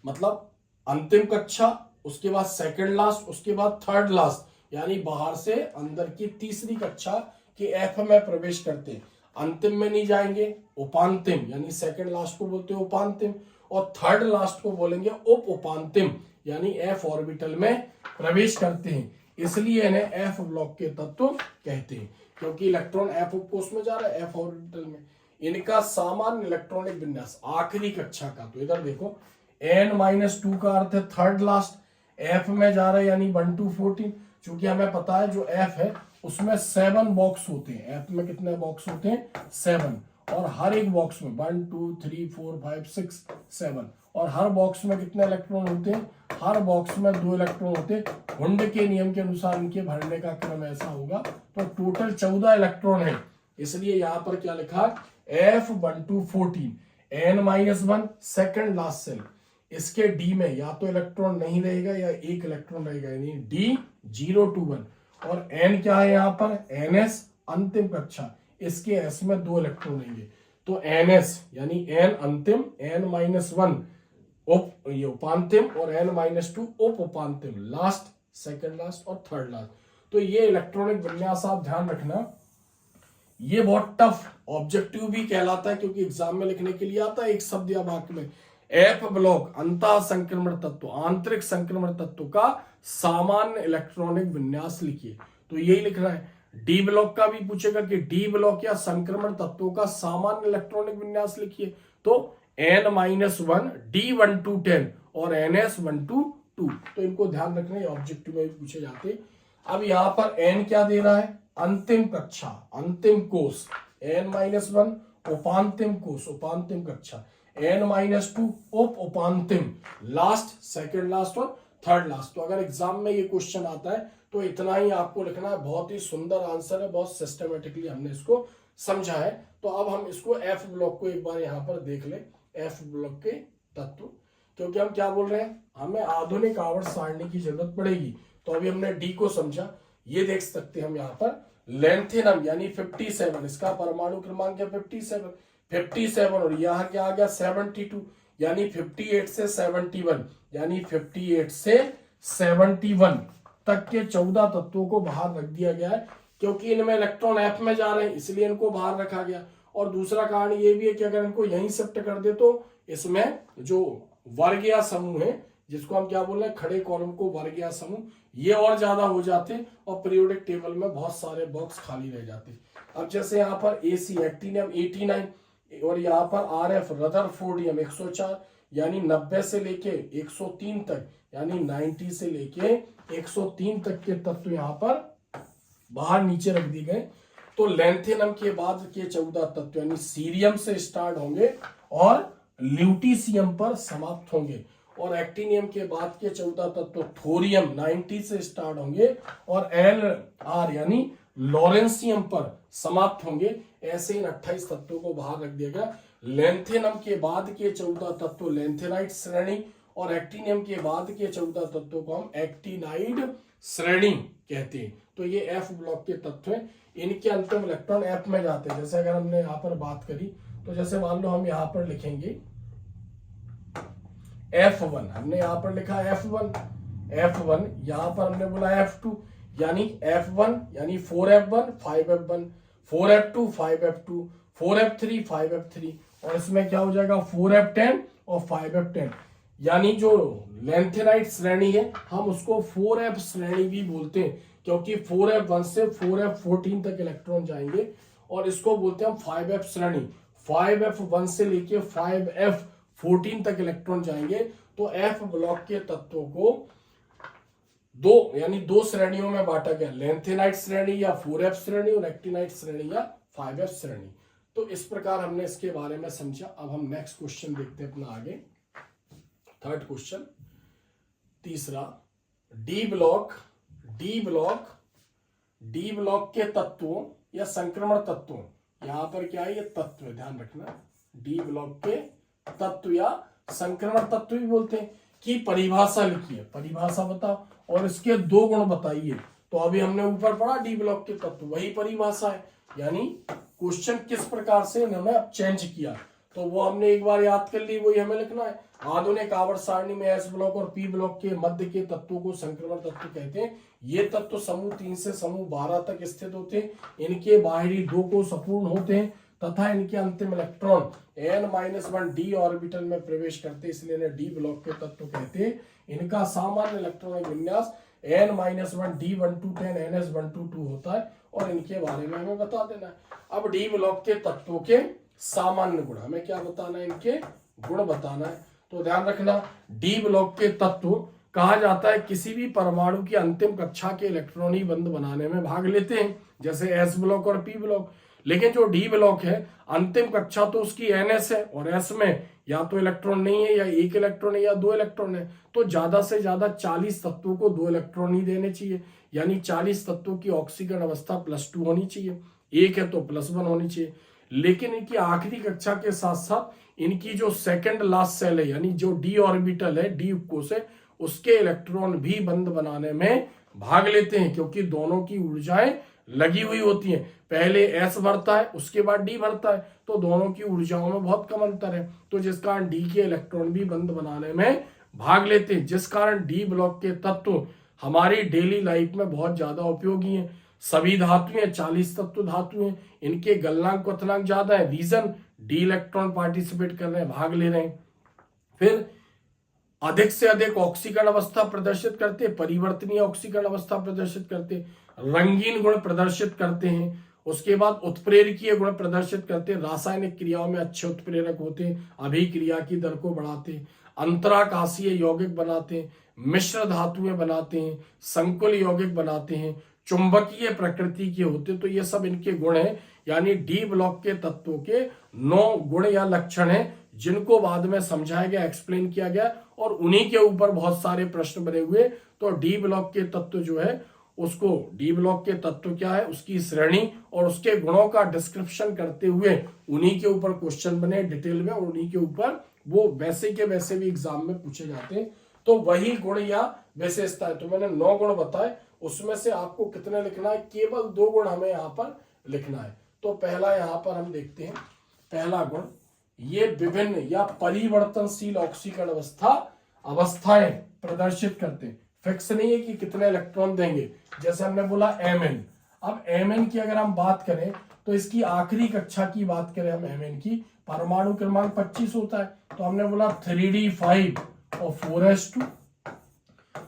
मतलब अंतिम कक्षा, उसके बाद सेकंड लास्ट, उसके बाद थर्ड लास्ट, यानी बाहर से अंदर की तीसरी कक्षा के f में प्रवेश करते हैं। अंतिम में नहीं जाएंगे, उपांतिम यानी सेकंड लास्ट को बोलते हैं उपांतिम, और थर्ड लास्ट को बोलेंगे उप उपांतिम यानी f ऑर्बिटल में प्रवेश करते हैं। इसलिए इन्हें f ब्लॉक के तत्व कहते हैं, क्योंकि इलेक्ट्रॉन f उपकोष में जा रहा है, f ऑर्बिटल में। इनका सामान्य इलेक्ट्रॉनिक विन्यास आखिरी कक्षा का, तो इधर देखो n-2 का अर्थ है थर्ड लास्ट, f में जा रहा है यानी 1 to 14। चूंकि हमें पता है जो f है उसमें 7 बॉक्स होते हैं, f में कितने बॉक्स होते हैं 7, और हर एक बॉक्स में 1 2 3 4 5 6 7, और हर बॉक्स में कितने इलेक्ट्रॉन होते हैं, हर बॉक्स में 2 इलेक्ट्रॉन होते हैं। हुंड के नियम के अनुसार इनके भरने का क्रम ऐसा होगा, तो टोटल 14 इलेक्ट्रॉन है। इसलिए यहां पर क्या लिखा है f1 to 14 n-1 second last cell. इसके डी में या तो इलेक्ट्रॉन नहीं रहेगा या एक इलेक्ट्रॉन रहेगा, यानी डी 0 to 1, और n क्या है यहाँ पर ns अंतिम कक्षा, इसके s में 2 इलेक्ट्रॉन रहेंगे। तो ns यानी n अंतिम, n-1 ये उपांतिम, और n-2 उप उपांतिम, लास्ट, सेकंड लास्ट और थर्ड लास्ट। तो ये इलेक्ट्रॉनिक विन्यास आप ध्यान रखना, ये बहुत टफ ऑब्जेक्टिव भी कहलाता है, क्योंकि एग्जाम में लिखने के लिए आता है एक शब्द या वाक्य में एफ ब्लॉक अंत संक्रमण तत्व, आंतरिक संक्रमण तत्व का सामान्य इलेक्ट्रॉनिक विन्यास लिखिए, तो यही लिखना है। डी ब्लॉक का भी पूछेगा कि डी ब्लॉक या संक्रमण तत्वों का सामान्य इलेक्ट्रॉनिक विन्यास लिखिए, तो n-1 d1 to 10 और ns1 to 2। तो इनको ध्यान रखना है, ऑब्जेक्टिव में भी पूछे जाते हैं। अब यहाँ पर n क्या दे रहा है, अंतिम कक्षा, अंतिम कोष, n-1 उपांतिम कोष, उपांतिम कक्षा, n-2 उप उपांतिम, लास्ट, सेकंड लास्ट और थर्ड लास्ट। तो अगर एग्जाम में ये क्वेश्चन आता है तो इतना ही आपको लिखना है। बहुत ही सुंदर आंसर है, बहुत सिस्टमेटिकली हमने इसको समझा है। तो अब हम इसको एफ ब्लॉक को एक बार यहाँ पर देख लें, एफ ब्लॉक के तत्व, क्योंकि हम क्या बोल रहे हैं, हमें आधुनिक आवर्त सारणी की जरूरत पड़ेगी। तो अभी हमने डी को समझा, ये देख सकते हैं हम यहाँ पर लेंथेनम यानी 57, इसका परमाणु क्रमांक है 57, और यहाँ क्या आ गया 72, यानी 58 से 71, यानी 58 से 71 तक के 14 तत्वों को बाहर रख दिया गया है, क्योंकि इनमें इलेक्ट्रॉन एफ में जा रहे हैं इसलिए इनको बाहर रखा गया। और दूसरा कारण ये भी है कि अगर इनको यहीं शिफ्ट कर दे तो इसमें जो वर्ग या समूह है, जिसको हम क्या बोल रहे हैं, खड़े कॉलम को वर्ग या समूह, ये और ज्यादा हो जाते हैं और पीरियोडिक टेबल में बहुत सारे बॉक्स खाली रह जाते हैं। अब जैसे यहाँ पर AC एक्टिनियम 89 और यहाँ पर RF रदरफोर्डियम 104, यानी 90 से लेके 103 तक, यानी 90 से लेके 103 तक के तत्व यहाँ पर बाहर नीचे रख दिए गए। तो लेंथेनम के बाद के 14 तत्व यानी सीरियम से स्टार्ट होंगे और ल्यूटीशियम पर समाप्त होंगे, और एक्टिनियम के बाद के 14 तत्व थोरियम 90 से स्टार्ट होंगे और LR यानी लॉरेंसियम पर समाप्त होंगे। ऐसे इन 28 तत्वों को बाहर रख दिया गया। लेंथेनम के बाद के 14 तत्व लेंथेनाइड श्रेणी, और एक्टिनियम के बाद के 14 तत्वों को हम एक्टिनाइड श्रेणी कहते हैं। तो ये एफ ब्लॉक के तत्व हैं, इनके अंतिम इलेक्ट्रॉन एफ में जाते हैं। जैसे अगर हमने यहाँ पर बात करी तो जैसे मान लो हम यहाँ पर लिखेंगे F1, हमने यहाँ पर लिखा F1, यहाँ पर हमने बोला F2, यानी F1 यानी 4F1 5F1, 4F2 5F2, 4F3 5F3, और इसमें क्या हो जाएगा 4F10 और 5F10, यानी जो लेंथेनाइड श्रेणी है हम उसको 4F श्रेणी भी बोलते हैं, क्योंकि 4F1 से 4F14 तक इलेक्ट्रॉन जाएंगे, और इसको बोलते हैं हम 5F श्रेणी। 5F1 से लेके 5F14 तक इलेक्ट्रॉन जाएंगे। तो F ब्लॉक के तत्वों को दो श्रेणियों में बांटा गया, लेंथेनाइट श्रेणी या 4f श्रेणी और एक्टिनाइट श्रेणी या 5f श्रेणी। तो इस प्रकार हमने इसके बारे में समझा। अब हम नेक्स्ट क्वेश्चन देखते हैं अपना आगे, थर्ड क्वेश्चन, तीसरा, डी ब्लॉक के तत्वों या संक्रमण तत्वों, यहां पर क्या है, ये तत्व है, ध्यान रखना, डी ब्लॉक के तत्व या संक्रमण तत्व भी बोलते हैं, की परिभाषा लिखिए, परिभाषा बताओ और इसके दो गुण बताइए। तो अभी हमने ऊपर पढ़ा डी ब्लॉक के तत्व, वही परिभाषा है, यानी क्वेश्चन किस प्रकार से इन्होंने अब चेंज किया तो वो हमने एक बार याद कर ली, वही हमें लिखना है। आधुनिक आवर्त सारणी में एस ब्लॉक और पी ब्लॉक के मध्य के तत्वों को संक्रमण तत्व कहते हैं। ये तत्व समूह 3 से समूह 12 तक स्थित होते हैं। इनके बाहरी 2 कोष अपूर्ण होते हैं तथा इनके अंतिम इलेक्ट्रॉन n-1 d ऑर्बिटल में प्रवेश करते हैं, इसलिए इन्हें डी ब्लॉक के तत्व कहते हैं। इनका सामान्य इलेक्ट्रॉनिक विन्यास n-1 d1210 ns122 होता है और इनके बारे में हमें बता देना है। अब डी ब्लॉक के तत्वों के सामान्य गुण, हमें क्या बताना है, इनके गुण बताना है। तो ध्यान रखना, डी ब्लॉक के तत्व कहा जाता है किसी भी परमाणु की अंतिम कक्षा के इलेक्ट्रॉनिक बंध बनाने में भाग लेते हैं, जैसे एस ब्लॉक और पी ब्लॉक। लेकिन जो डी ब्लॉक है, अंतिम कक्षा तो उसकी एनएस है और एस में या तो इलेक्ट्रॉन नहीं है, या 1 इलेक्ट्रॉन है, या 2 इलेक्ट्रॉन है। तो ज्यादा से ज्यादा 40 तत्वों को 2 इलेक्ट्रॉन ही देने चाहिए, यानी 40 तत्वों की ऑक्सीकरण अवस्था +2 होनी चाहिए, 1 है तो +1 होनी चाहिए। लेकिन इनकी आखिरी कक्षा के साथ साथ इनकी जो सेकंड लास्ट सेल है, यानी जो डी ऑर्बिटल है, डी उपकोष है, उसके इलेक्ट्रॉन भी बंध बनाने में भाग लेते हैं, क्योंकि दोनों की ऊर्जाएं लगी हुई होती हैं। पहले एस भरता है, उसके बाद डी भरता है, तो दोनों की ऊर्जाओं में बहुत कम अंतर है, तो जिस कारण डी के इलेक्ट्रॉन भी बंध बनाने में भाग लेते हैं, जिस कारण डी ब्लॉक के तत्व हमारी डेली लाइफ में बहुत ज्यादा उपयोगी हैं। सभी धातु हैं, 40 तत्व धातु हैं, इनके गलनांक क्वथनांक ज्यादा है, रीजन डी इलेक्ट्रॉन पार्टिसिपेट कर रहे हैं, भाग ले रहे हैं। फिर अधिक से अधिक ऑक्सीकरण अवस्था प्रदर्शित करते, परिवर्तनीय ऑक्सीकरण अवस्था प्रदर्शित करते, रंगीन गुण प्रदर्शित करते हैं। उसके बाद उत्प्रेरकीय गुण प्रदर्शित करते, रासायनिक क्रियाओं में अच्छे उत्प्रेरक होते हैं, अभिक्रिया की दर को बढ़ाते, अंतराकाशीय यौगिक बनाते, मिश्र धातुएं बनाते हैं, संकुल यौगिक बनाते हैं, चुंबकीय प्रकृति के होते। तो ये सब इनके गुण हैं, यानी डी ब्लॉक के तत्वों के 9 गुण या लक्षण हैं, जिनको बाद में समझाया गया, एक्सप्लेन किया गया और उन्हीं के ऊपर बहुत सारे प्रश्न बने हुए। तो डी ब्लॉक के तत्व जो है, उसको डी ब्लॉक के तत्व क्या है, उसकी श्रेणी और उसके गुणों का डिस्क्रिप्शन करते हुए उन्हीं के ऊपर क्वेश्चन बने डिटेल में, और उन्हीं के ऊपर वो वैसे के वैसे भी एग्जाम में पूछे जाते हैं। तो वही गुण या विशेषता है। तो मैंने 9 गुण बताए, उसमें से आपको कितने लिखना है, केवल 2 गुण हमें यहाँ पर लिखना है। तो पहला यहाँ पर हम देखते हैं, पहला गुण, ये विभिन्न या परिवर्तनशील ऑक्सीकरण अवस्थाएं प्रदर्शित करते हैं। फिक्स नहीं है कि कितने इलेक्ट्रॉन देंगे, जैसे हमने बोला Mn। अब Mn की अगर हम बात करें तो इसकी आखिरी कक्षा की बात करें हम, Mn की परमाणु क्रमांक 25 होता है, तो हमने बोला 3d5 और 4s2,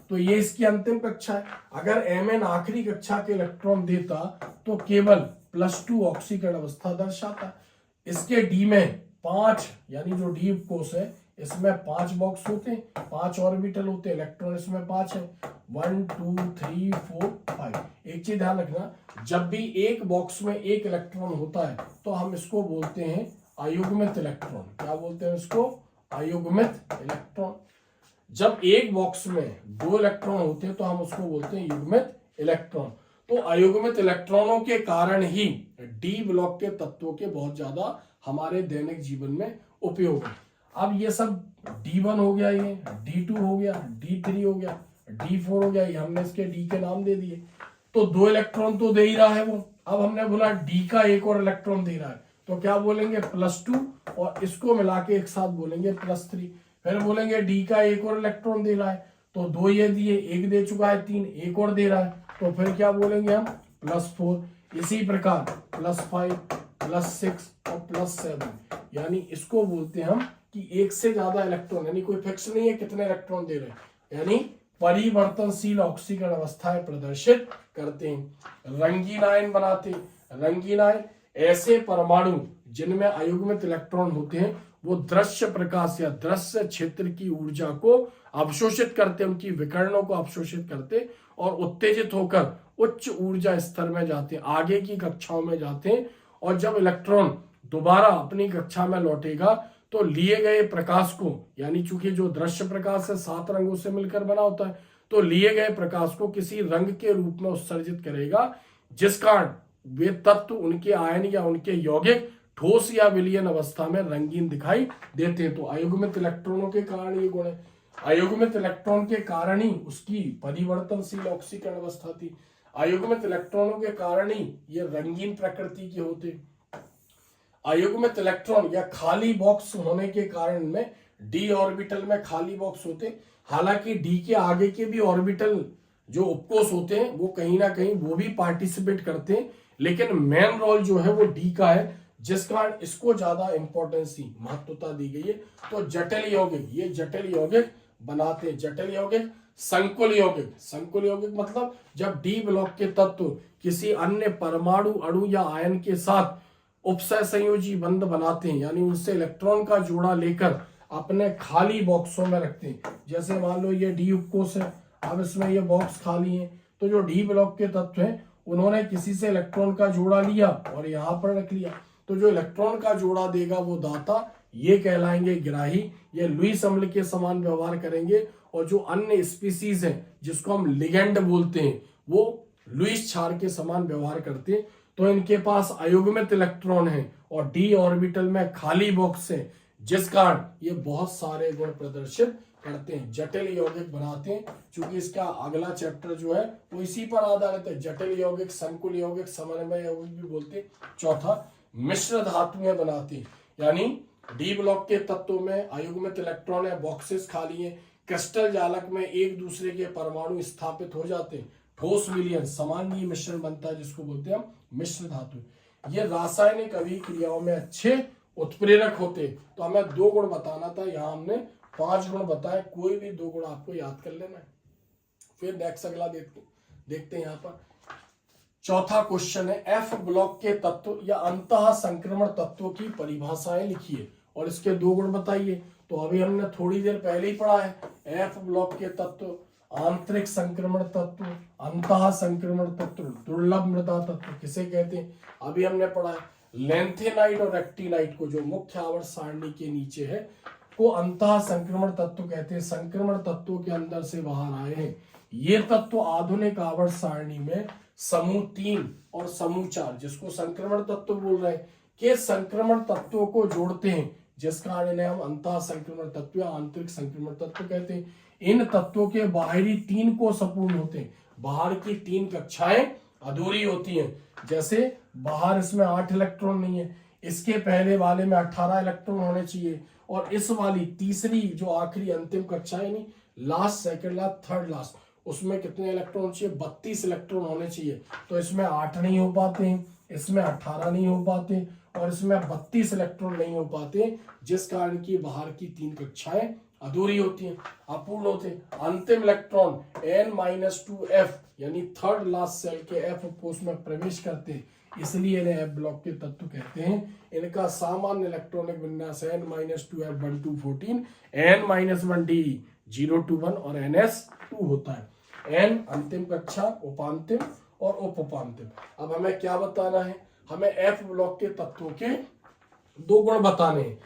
तो ये इसकी अंतिम कक्षा है। अगर Mn आखिरी कक्षा के इलेक्ट्रॉन देता तो केवल +2 ऑक्सीकरण अवस्था दर्शाता। इसके डी में 5, यानी जो डी उपकोष है, इसमें 5 बॉक्स होते हैं, 5 ऑर्बिटल होते हैं, इलेक्ट्रॉन इसमें 5 है, 1 2 3 4 5। एक चीज ध्यान रखना, जब भी एक बॉक्स में एक इलेक्ट्रॉन होता है तो हम इसको बोलते हैं अयुग्मित इलेक्ट्रॉन। क्या बोलते हैं इसको, अयुग्मित इलेक्ट्रॉन। जब एक बॉक्स में 2 इलेक्ट्रॉन होते हैं तो हम उसको बोलते हैं युग्मित इलेक्ट्रॉन। तो अयुग्मित इलेक्ट्रॉनों के कारण ही डी ब्लॉक के तत्वों के बहुत ज्यादा हमारे दैनिक जीवन में उपयोग है। अब ये सब D1 हो गया, ये D2 हो गया, D3 हो गया, D4 हो गया, ये हमने इसके D के नाम दे दिए। तो 2 इलेक्ट्रॉन तो दे ही रहा है वो। अब हमने बोला D का एक और इलेक्ट्रॉन दे रहा है, तो क्या बोलेंगे, +2, और इसको मिला के एक साथ बोलेंगे +3। फिर बोलेंगे D का एक और इलेक्ट्रॉन दे रहा है, तो 2 ये दिए, 1 दे चुका है, 3, एक और दे रहा है, तो फिर क्या बोलेंगे हम, +4। इसी प्रकार +5, +6 और +7, यानी इसको बोलते हैं हम कि एक से ज्यादा इलेक्ट्रॉन, यानी कोई फिक्स नहीं है कितने इलेक्ट्रॉन दे रहे हैं, यानी परिवर्तनशील ऑक्सीकरण अवस्थाएं प्रदर्शित करते हैं। रंगीन आयन बनाते, रंगीन आयन ऐसे परमाणु जिनमें अयुग्मित इलेक्ट्रॉन होते हैं, वो दृश्य प्रकाश या दृश्य क्षेत्र की ऊर्जा को अवशोषित करते, उनकी विकर्णों को अवशोषित करते और उत्तेजित होकर उच्च ऊर्जा स्तर में जाते, आगे की कक्षाओं में जाते। और जब इलेक्ट्रॉन दोबारा अपनी कक्षा में लौटेगा तो लिए गए प्रकाश को, यानी चूंकि जो दृश्य प्रकाश है 7 रंगों से मिलकर बना होता है, तो लिए गए प्रकाश को किसी रंग के रूप में उत्सर्जित करेगा, जिस कारण वे तत्व उनके आयन या उनके यौगिक ठोस या विलयन अवस्था में रंगीन दिखाई देते हैं। तो अयुग्मित इलेक्ट्रॉनों के कारण ये गुण है। अयुग्मित इलेक्ट्रॉन के कारण ही उसकी परिवर्तनशील ऑक्सीकरण अवस्था थी। अयुग्मित इलेक्ट्रॉनों के कारण ही ये रंगीन प्रकृति के होते। अयुग्मित इलेक्ट्रॉन या खाली बॉक्स होने के कारण में डी ऑर्बिटल में खाली बॉक्स होते। हालांकि डी के आगे के भी ऑर्बिटल जो उपकोष होते हैं वो कहीं ना कहीं वो भी पार्टिसिपेट करते हैं, लेकिन मेन रोल जो है वो डी का है, जिस कारण इसको ज्यादा इंपॉर्टेंस दी, महत्वता दी गई है। तो जटिल यौगिक, ये जटिल यौगिक बनाते हैं। जटिल यौगिक, संकुल यौगिक। संकुल यौगिक मतलब जब डी ब्लॉक के तत्व किसी अन्य परमाणु, अणु या आयन के साथ उपसह संयोजी बंध बनाते हैं, यानी उनसे इलेक्ट्रॉन का जोड़ा लेकर अपने खाली बॉक्सों में रखते हैं। जैसे मान लो ये डी उपकोष है, अब इसमें ये बॉक्स खाली है, तो जो डी ब्लॉक के तत्व हैं उन्होंने किसी से इलेक्ट्रॉन का जोड़ा लिया और यहाँ पर रख लिया। तो जो इलेक्ट्रॉन का जोड़ा देगा वो दाता, ये कहलाएंगे ग्राही। ये लुईस अम्ल के समान व्यवहार करेंगे। और जो अन्य स्पीसीज है जिसको हम लिगेंड बोलते हैं, वो लुईस क्षार के समान व्यवहार करते हैं। तो इनके पास अयुग्मित इलेक्ट्रॉन है और डी ऑर्बिटल में खाली बॉक्स है, जिस कारण ये बहुत सारे गुण प्रदर्शित करते हैं, जटिल यौगिक बनाते हैं। क्योंकि इसका अगला चैप्टर जो है वो इसी पर आधारित है। जटिल यौगिक, संकुल यौगिक, समन्वय यौगिक भी बोलते हैं। चौथा, मिश्र धातुएं बनाती हैं, यानी डी ब्लॉक के तत्वों में अयुग्मित इलेक्ट्रॉन है, बॉक्सेस खाली है, क्रिस्टल जालक में एक दूसरे के परमाणु स्थापित हो जाते हैं, ठोस विलयन सामान्य मिश्रण बनता है, जिसको बोलते हैं हम मिश्र धातु। ये रासायनिक अभिक्रियाओं में अच्छे उत्प्रेरक होते। तो हमें 2 गुण बताना था, यहाँ हमने 5 गुण बताए, कोई भी 2 गुण आपको याद कर लेना है। फिर नेक्स्ट अगला देखते हैं। यहाँ पर चौथा क्वेश्चन है, एफ ब्लॉक के तत्व या अंतः संक्रमण तत्वों की परिभाषाएं लिखिए और इसके 2 गुण बताइए। तो अभी हमने थोड़ी देर पहले ही पढ़ा है, एफ ब्लॉक के तत्व, आंतरिक संक्रमण तत्व, अंतः संक्रमण तत्व, दुर्लभ मृदा तत्व किसे कहते हैं, अभी हमने पढ़ा है। लेंथेनाइट और एक्टिनाइट को, जो मुख्य आवर्त सारणी के नीचे है, को अंतः संक्रमण तत्व कहते हैं। संक्रमण तत्वों के अंदर से बाहर आए हैं। ये तत्व आधुनिक आवर्त सारणी में समूह 3 और समूह 4, जिसको संक्रमण तत्व बोल रहे हैं, के संक्रमण तत्वों को जोड़ते हैं, जिस कारण इन्हें हम अंतः संक्रमण तत्व या आंतरिक संक्रमण तत्व कहते हैं। इन तत्वों के बाहरी 3 कोष अपूर्ण होते हैं। बाहर की 3 कक्षाएं अधूरी होती हैं। जैसे बाहर इसमें 8 इलेक्ट्रॉन नहीं है, इसके पहले वाले में 18 इलेक्ट्रॉन होने चाहिए, और इस वाली तीसरी जो आखिरी अंतिम कक्षा है, नहीं last, second last, third last, उसमें कितने इलेक्ट्रॉन चाहिए, 32 इलेक्ट्रॉन होने चाहिए। तो इसमें 8 नहीं हो पाते हैं, इसमें 18 नहीं हो पाते, और इसमें 32 इलेक्ट्रॉन नहीं हो पाते, जिस कारण की बाहर की 3 कक्षाएं अधूरी होती हैं, अपूर्ण होते हैं। अंतिम इलेक्ट्रॉन n-2f यानी थर्ड लास्ट सेल के एफ कोष में प्रवेश करते हैं, इसलिए इन्हें एफ ब्लॉक के तत्व कहते हैं। इनका सामान्य इलेक्ट्रॉनिक विन्यास n-2f1,2,14, n-1d 0-1 और ns2 होता है। n अंतिम कक्षा, उपांतिम और उप उपांतिम। अब हमें क्या बताना है, हमें एफ ब्लॉक के तत्वों के 2 गुण बताने हैं।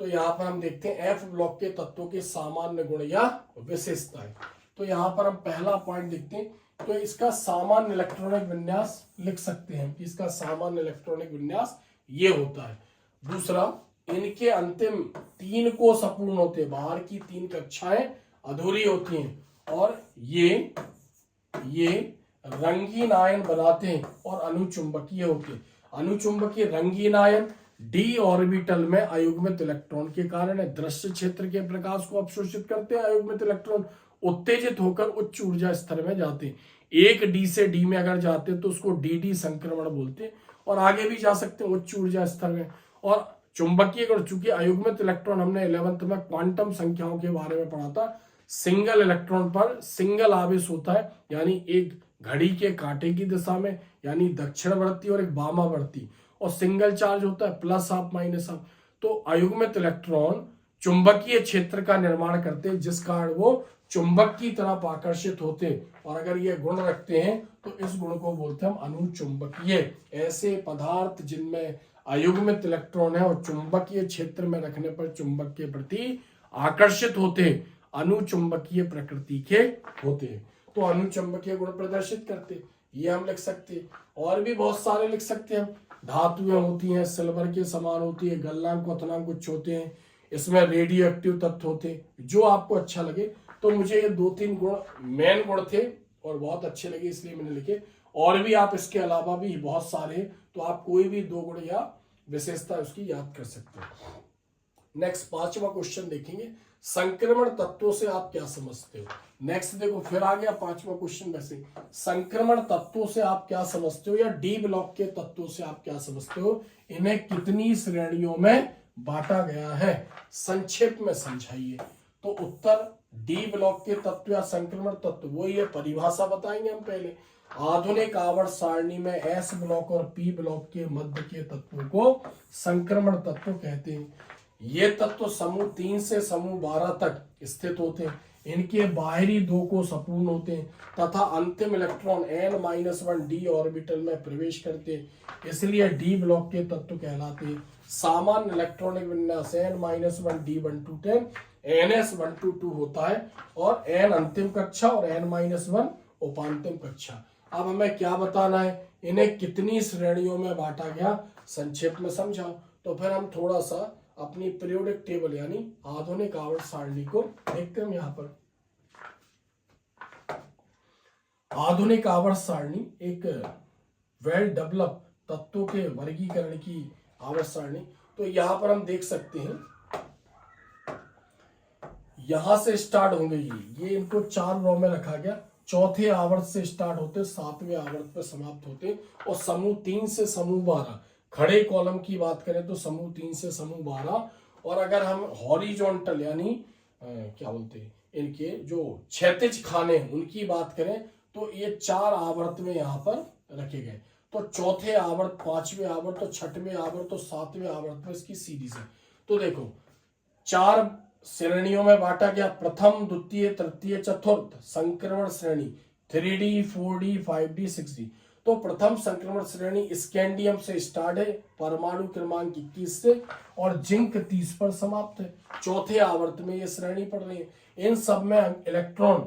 तो यहाँ पर हम देखते हैं एफ ब्लॉक के तत्वों के सामान्य गुण या विशेषताएं। तो यहाँ पर हम पहला पॉइंट देखते हैं। तो इसका सामान्य इलेक्ट्रॉनिक विन्यास लिख सकते हैं कि इसका सामान्य इलेक्ट्रॉनिक विन्यास ये होता है। दूसरा, इनके अंतिम 3 कोष अपूर्ण होते हैं, बाहर की 3 कक्षाएं अधूरी होती हैं, और ये रंगीन आयन बनाते हैं और अनुचुंबकीय होते हैं। अनुचुंबकीय रंगीन आयन डी ऑर्बिटल में अयुग्मित इलेक्ट्रॉन के कारण है, दृश्य क्षेत्र के प्रकाश को अवशोषित करते हैं। अयुग्मित इलेक्ट्रॉन उत्तेजित होकर उच्च ऊर्जा स्तर में जाते हैं। एक डी से डी में अगर जाते हैं तो उसको डी संक्रमण बोलते हैं, और आगे भी जा सकते हैं उच्च ऊर्जा स्तर में। और चुंबकीय गुण, चूंकि अयुग्मित इलेक्ट्रॉन हमने 11th में क्वांटम संख्याओं के बारे में पढ़ा था, सिंगल इलेक्ट्रॉन पर सिंगल आवेश होता है, यानी एक घड़ी के कांटे की दिशा में, यानी दक्षिणवर्ती और एक वामावर्ती, और सिंगल चार्ज होता है, प्लस हाफ माइनस हाफ। तो अयुग्मित इलेक्ट्रॉन चुंबकीय क्षेत्र का निर्माण करते हैं, जिस कारण वो चुंबक की तरफ आकर्षित होते हैं। और अगर ये गुण रखते हैं तो इस गुण को बोलते हैं हम अनुचुंबकीय। ऐसे पदार्थ जिनमें अयुग्मित इलेक्ट्रॉन है और चुंबकीय क्षेत्र में रखने पर चुंबक के प्रति आकर्षित होते हैं, अनुचुंबकीय प्रकृति के होते हैं। तो अनुचुंबकीय गुण प्रदर्शित करते, ये हम लिख सकते हैं। और भी बहुत सारे लिख सकते हैं हम। धातुएं होती हैं, सिल्वर के समान होती है, गलनांक क्वथनांक कुछ होते हैं, इसमें रेडियो एक्टिव तत्व होते हैं, जो आपको अच्छा लगे। तो मुझे ये 2-3 गुण मेन गुण थे और बहुत अच्छे लगे, इसलिए मैंने लिखे। और भी आप इसके अलावा भी बहुत सारे, तो आप कोई भी 2 गुण या विशेषता उसकी याद कर सकते हो। नेक्स्ट 5वां क्वेश्चन देखेंगे, संक्रमण तत्वों से आप क्या समझते हो। नेक्स्ट देखो, फिर आ गया 5वां क्वेश्चन। वैसे संक्रमण तत्वों से आप क्या समझते हो, या डी ब्लॉक के तत्वों से आप क्या समझते हो, इन्हें कितनी श्रेणियों में बांटा गया है, संक्षेप में समझाइए। तो उत्तर डी ब्लॉक के तत्व या संक्रमण तत्व, वो ये परिभाषा बताएंगे हम पहले। आधुनिक आवर्त सारणी में एस ब्लॉक और पी ब्लॉक के मध्य के तत्वों को संक्रमण तत्व कहते हैं। ये तत्व समूह 3 से समूह 12 तक स्थित होते हैं। इनके बाहरी 2 कोश अपूर्ण होते हैं तथा अंतिम इलेक्ट्रॉन n-1 d ऑर्बिटल में प्रवेश करते हैं, इसलिए डी ब्लॉक के तत्व कहलाते हैं। सामान्य इलेक्ट्रॉनिक विन्यास n-1 d1-10 ns1-2 होता है, और n अंतिम कक्षा और n-1 उपांतिम कक्षा। अब हमें क्या बताना है, इन्हें कितनी श्रेणियों में बांटा गया, संक्षेप में समझाओ। तो फिर हम थोड़ा सा अपनी पीरियोडिक टेबल यानी आधुनिक आवर्त सारणी को देखते हैं। यहाँ पर आधुनिक आवर्त सारणी एक वेल डेवलप तत्वों के वर्गीकरण की आवर्त सारणी। तो यहाँ पर हम देख सकते हैं, यहां से स्टार्ट होंगे ये इनको 4 रो में रखा गया। चौथे आवर्त से स्टार्ट होते, 7वें आवर्त पर समाप्त होते, और समूह 3 से समूह 12, खड़े कॉलम की बात करें तो समूह 3 से समूह 12। और अगर हम हॉरिजॉन्टल यानी क्या बोलते हैं, इनके जो क्षैतिज खाने उनकी बात करें तो ये 4 आवर्त में यहाँ पर रखे गए। तो चौथे आवर्त, 5वें आवर्त, तो 6वें आवर्त, तो 7वें आवर्त में इसकी सीरीज है। तो देखो 4 श्रेणियों में बांटा गया। प्रथम, द्वितीय, तृतीय, चतुर्थ संक्रमण श्रेणी 3D, 4D, 5D, 6D। तो प्रथम संक्रमण श्रेणी स्कैंडियम से स्टार्ट है, परमाणु क्रमांक 21 से, और जिंक 30 पर समाप्त है। चौथे आवर्त में ये श्रेणी पड़ रही है। इन सब में इलेक्ट्रॉन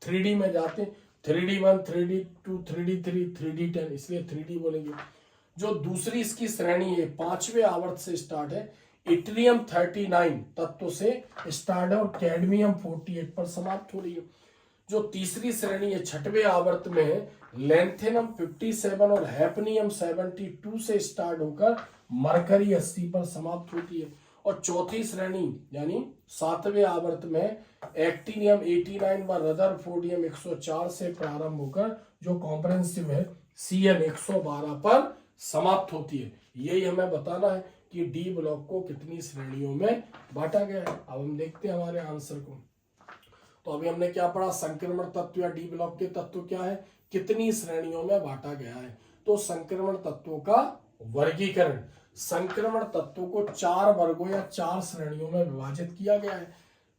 3D में जाते हैं, 3D1, 3D2, 3D3, 3D10, इसलिए 3D बोलेंगे। जो दूसरी इसकी श्रेणी है 5वें आवर्त से स्टार्ट है, इट्रियम 39 तत्व से स्टार्ट है और कैडमियम 48 पर समाप्त हो रही है। जो तीसरी श्रेणी है 6वें आवर्त में है, लेंथेनम 57 और हैपनियम 72 से स्टार्ट होकर मरकरी 80 पर समाप्त होती है। और चौथी श्रेणी यानी 7वें आवर्त में एक्टिनियम 89 व रदरफोर्डियम 104 से प्रारंभ होकर जो कॉम्प्रिहेंसिव है Cn 112 पर समाप्त होती है। यही हमें बताना है कि डी ब्लॉक को कितनी श्रेणियों में बांटा गया है। अब हम देखते हैं हमारे आंसर को। तो अभी हमने क्या पढ़ा, संक्रमण तत्व या डी ब्लॉक के तत्व क्या है, कितनी श्रेणियों में बांटा गया है। तो संक्रमण तत्वों का वर्गीकरण, संक्रमण तत्वों को 4 वर्गों या 4 श्रेणियों में विभाजित किया गया है।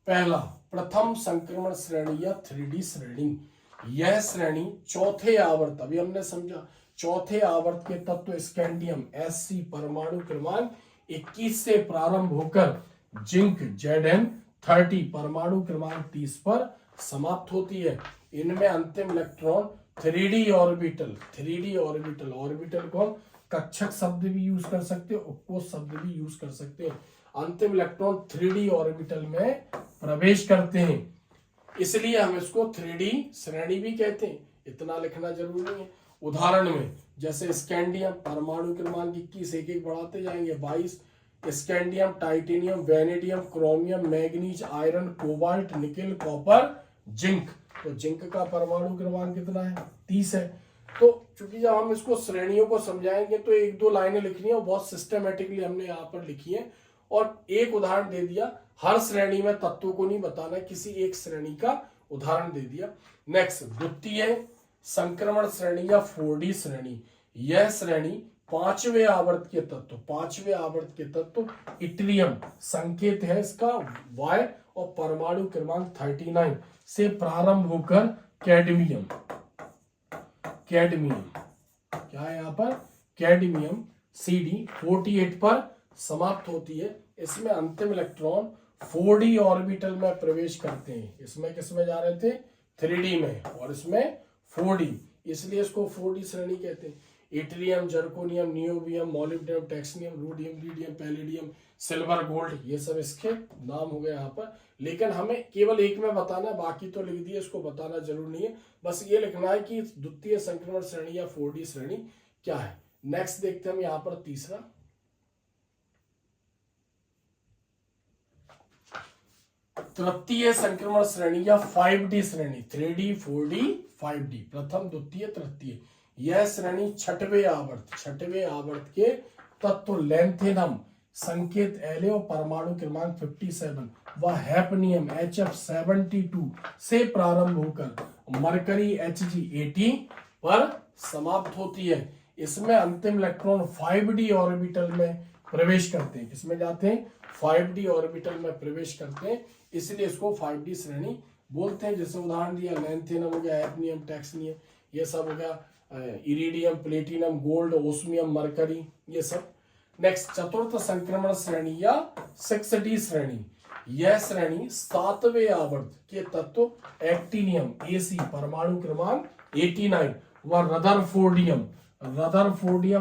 पहला, प्रथम संक्रमण श्रेणी या 3D श्रेणी। यह श्रेणी चौथे आवर्त, अभी हमने समझा, चौथे आवर्त के तत्व स्कैंडियम Sc परमाणु क्रमांक 21 से प्रारंभ होकर जिंक Zn30 परमाणु क्रमांक 30 पर समाप्त होती है। इनमें अंतिम electron 3D orbital, 3D orbital, orbital को हम कक्षक शब्द भी यूज कर सकते हैं, उपकोष शब्द भी यूज कर सकते हैं। अंतिम इलेक्ट्रॉन 3D ऑर्बिटल में प्रवेश करते हैं, इसलिए हम इसको 3D श्रेणी भी कहते हैं। इतना लिखना जरूरी नहीं है। उदाहरण में जैसे स्कैंडियम परमाणु क्रमांक 21, एक बढ़ाते जाएंगे 22, scandium, titanium, vanadium, chromium, manganese, iron, cobalt, nickel, copper, zinc. तो जिंक का परमाणु क्रमांक कितना है, 30 है। तो चूंकि जब हम इसको श्रेणियों को समझाएंगे तो 1-2 लाइनें लिखनी है, और बहुत सिस्टमेटिकली हमने यहाँ पर लिखी है और एक उदाहरण दे दिया। हर श्रेणी में तत्वों को नहीं बताना, किसी एक श्रेणी का उदाहरण दे दिया। नेक्स्ट, द्वितीय संक्रमण श्रेणी या 4D श्रेणी। यह श्रेणी पांचवें आवर्त के तत्व, पांचवें आवर्त के तत्व इट्रियम, संकेत है इसका Y, और परमाणु क्रमांक 39 से प्रारंभ होकर कैडमियम, कैडमियम क्या है यहाँ पर, कैडमियम CD48 पर समाप्त होती है। इसमें अंतिम इलेक्ट्रॉन 4d ऑर्बिटल में प्रवेश करते हैं। इसमें किसमें जा रहे थे, 3d में, और इसमें 4d, इसलिए इसको 4d श्रेणी कहते हैं। इट्रियम, जर्कोनियम, नियोबियम, मोलिब्डेनम, टेक्सनियम, ruthenium, rhodium, palladium, silver, gold, ये सब इसके नाम हो गए यहाँ पर। लेकिन हमें केवल एक में बताना है, बाकी तो लिख दिए, इसको बताना जरूर नहीं है, बस ये लिखना है कि द्वितीय संक्रमण श्रेणी या 4d श्रेणी क्या है। नेक्स्ट देखते हैं हम यहाँ पर तीसरा, तृतीय संक्रमण श्रेणी या 5d श्रेणी, 3d, 4d, 5d, प्रथम, द्वितीय, तृतीय। यह श्रेणी छठवें आवर्त के तत्व लैंथेनम, संकेत La, और परमाणु क्रमांक 57 व हैफनियम HF72 से प्रारंभ होकर मरकरी Hg80 पर समाप्त होती है। इसमें अंतिम इलेक्ट्रॉन 5d ऑर्बिटल में प्रवेश करते हैं। किसमें जाते हैं, 5d ऑर्बिटल में प्रवेश करते हैं, इसलिए इसको 5d श्रेणी बोलते हैं। जैसे उदाहरण दिया, लैंथेनम हो गया, हैफनियम, टेक्सनियम, ये सब हो गया, iridium, platinum, gold, osmium, mercury, ये सब। नेक्स्ट, चतुर्थ संक्रमण श्रेणी या 6d श्रेणी, यह श्रेणी सातवें आवर्त के तत्व एक्टिनियम AC, परमाणु क्रमांक 89 व रदरफोर्डियम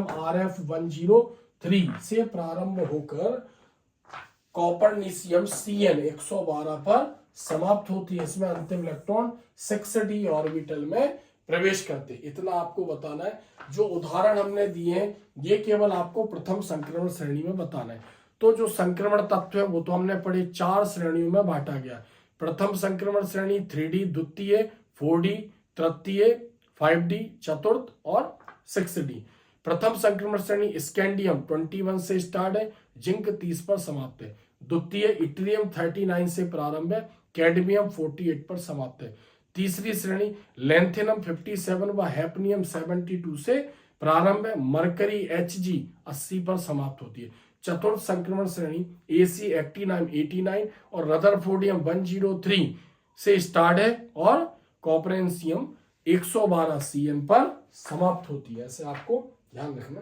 RF103 से प्रारंभ होकर कॉपरनिशियम CN 112 पर समाप्त होती है। इसमें अंतिम इलेक्ट्रॉन 6d ऑर्बिटल में प्रवेश करते। इतना आपको बताना है। जो उदाहरण हमने दिए हैं ये केवल आपको प्रथम संक्रमण श्रेणी में बताना है। तो जो संक्रमण तत्व है वो तो हमने पढ़े, 4 श्रेणियों में बांटा गया। प्रथम संक्रमण श्रेणी 3d, द्वितीय 4d, तृतीय 5d, चतुर्थ और 6d। प्रथम संक्रमण श्रेणी स्कैंडियम 21 से स्टार्ट है, जिंक 30 पर समाप्त है। द्वितीय इट्रियम 39 से प्रारंभ है, कैडमियम 48 पर समाप्त है। तीसरी श्रेणी लैंथेनम 57 व हैफनियम 72 से प्रारंभ है, मरकरी Hg 80 पर समाप्त होती है। चतुर्थ संक्रमण श्रेणी AC 89 और रदरफोर्डियम 103 से स्टार्ट है और कॉपरेंशियम 112 CN पर समाप्त होती है। ऐसे आपको ध्यान रखना।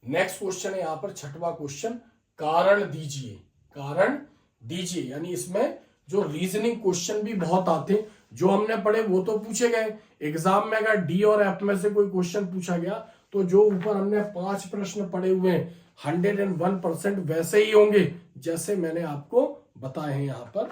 नेक्स्ट क्वेश्चन है यहाँ पर छठवां क्वेश्चन, कारण दीजिए, कारण दीजिए। यानी इसमें जो रीजनिंग क्वेश्चन भी बहुत आते हैं, जो हमने पढ़े वो तो पूछे गए। एग्जाम में अगर D और F में से कोई क्वेश्चन पूछा गया तो जो ऊपर हमने 5 प्रश्न पढ़े हुए हैं 101% वैसे ही होंगे जैसे मैंने आपको बताए हैं यहाँ पर।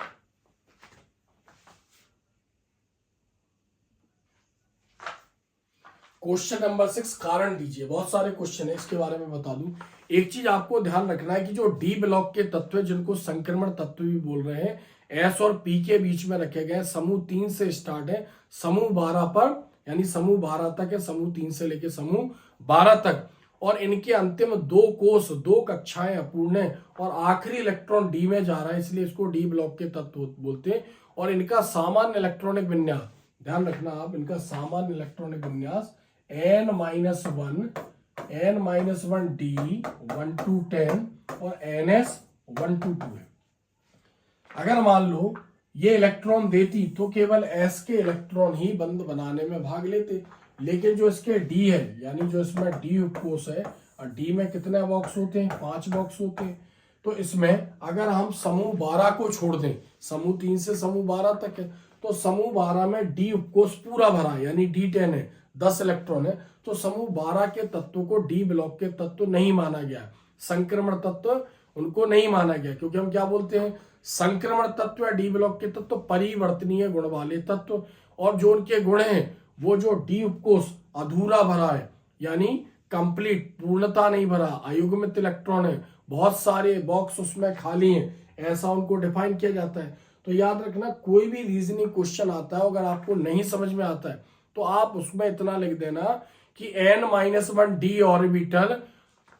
क्वेश्चन नंबर 6, कारण दीजिए। बहुत सारे क्वेश्चन है, इसके बारे में बता दूं। एक चीज आपको ध्यान रखना है कि जो D ब्लॉक के तत्व है, जिनको संक्रमण तत्व भी बोल रहे हैं, S और P के बीच में रखे गए। समूह 3 से स्टार्ट है, समूह 12 पर, यानी समूह 12 तक है, समूह 3 से लेके समूह 12 तक। और इनके अंतिम 2 कोष, 2 कक्षाएं अपूर्ण है और आखिरी इलेक्ट्रॉन D में जा रहा है, इसलिए इसको D ब्लॉक के तत्व बोलते हैं। और इनका सामान्य इलेक्ट्रॉनिक विन्यास, ध्यान रखना आप, इनका सामान्य इलेक्ट्रॉनिक विन्यास n-1 D 1 to 10 और ns 1 to 2 है। अगर मान लो ये इलेक्ट्रॉन देती तो केवल s के इलेक्ट्रॉन ही बंद बनाने में भाग लेते, लेकिन जो इसके D है, यानी जो इसमें D उपकोष है, और D में कितने बॉक्स होते हैं, 5 बॉक्स होते हैं। तो इसमें अगर हम समूह 12 को छोड़ दें, समूह 3 से समूह 12 तक है, तो समूह 12 में D उपकोष पूरा भरा है, यानी D10 है, 10 इलेक्ट्रॉन है। तो समूह 12 के तत्वों को D ब्लॉक के तत्व नहीं माना गया, संक्रमण तत्व उनको नहीं माना गया, क्योंकि हम क्या बोलते हैं, संक्रमण तत्व या D ब्लॉक के तत्व परिवर्तनीय गुण वाले तत्व, और जो उनके गुण हैं वो जो D उपकोष अधूरा भरा है, यानी कंप्लीट, पूर्णता नहीं भरा, अयुग्मित इलेक्ट्रॉन है, बहुत सारे बॉक्स उसमें खाली हैं, ऐसा उनको डिफाइन किया जाता है। तो याद रखना, कोई भी रीजनिंग क्वेश्चन आता है, अगर आपको नहीं समझ में आता है तो आप उसमें इतना लिख देना कि n-1 D ऑर्बिटल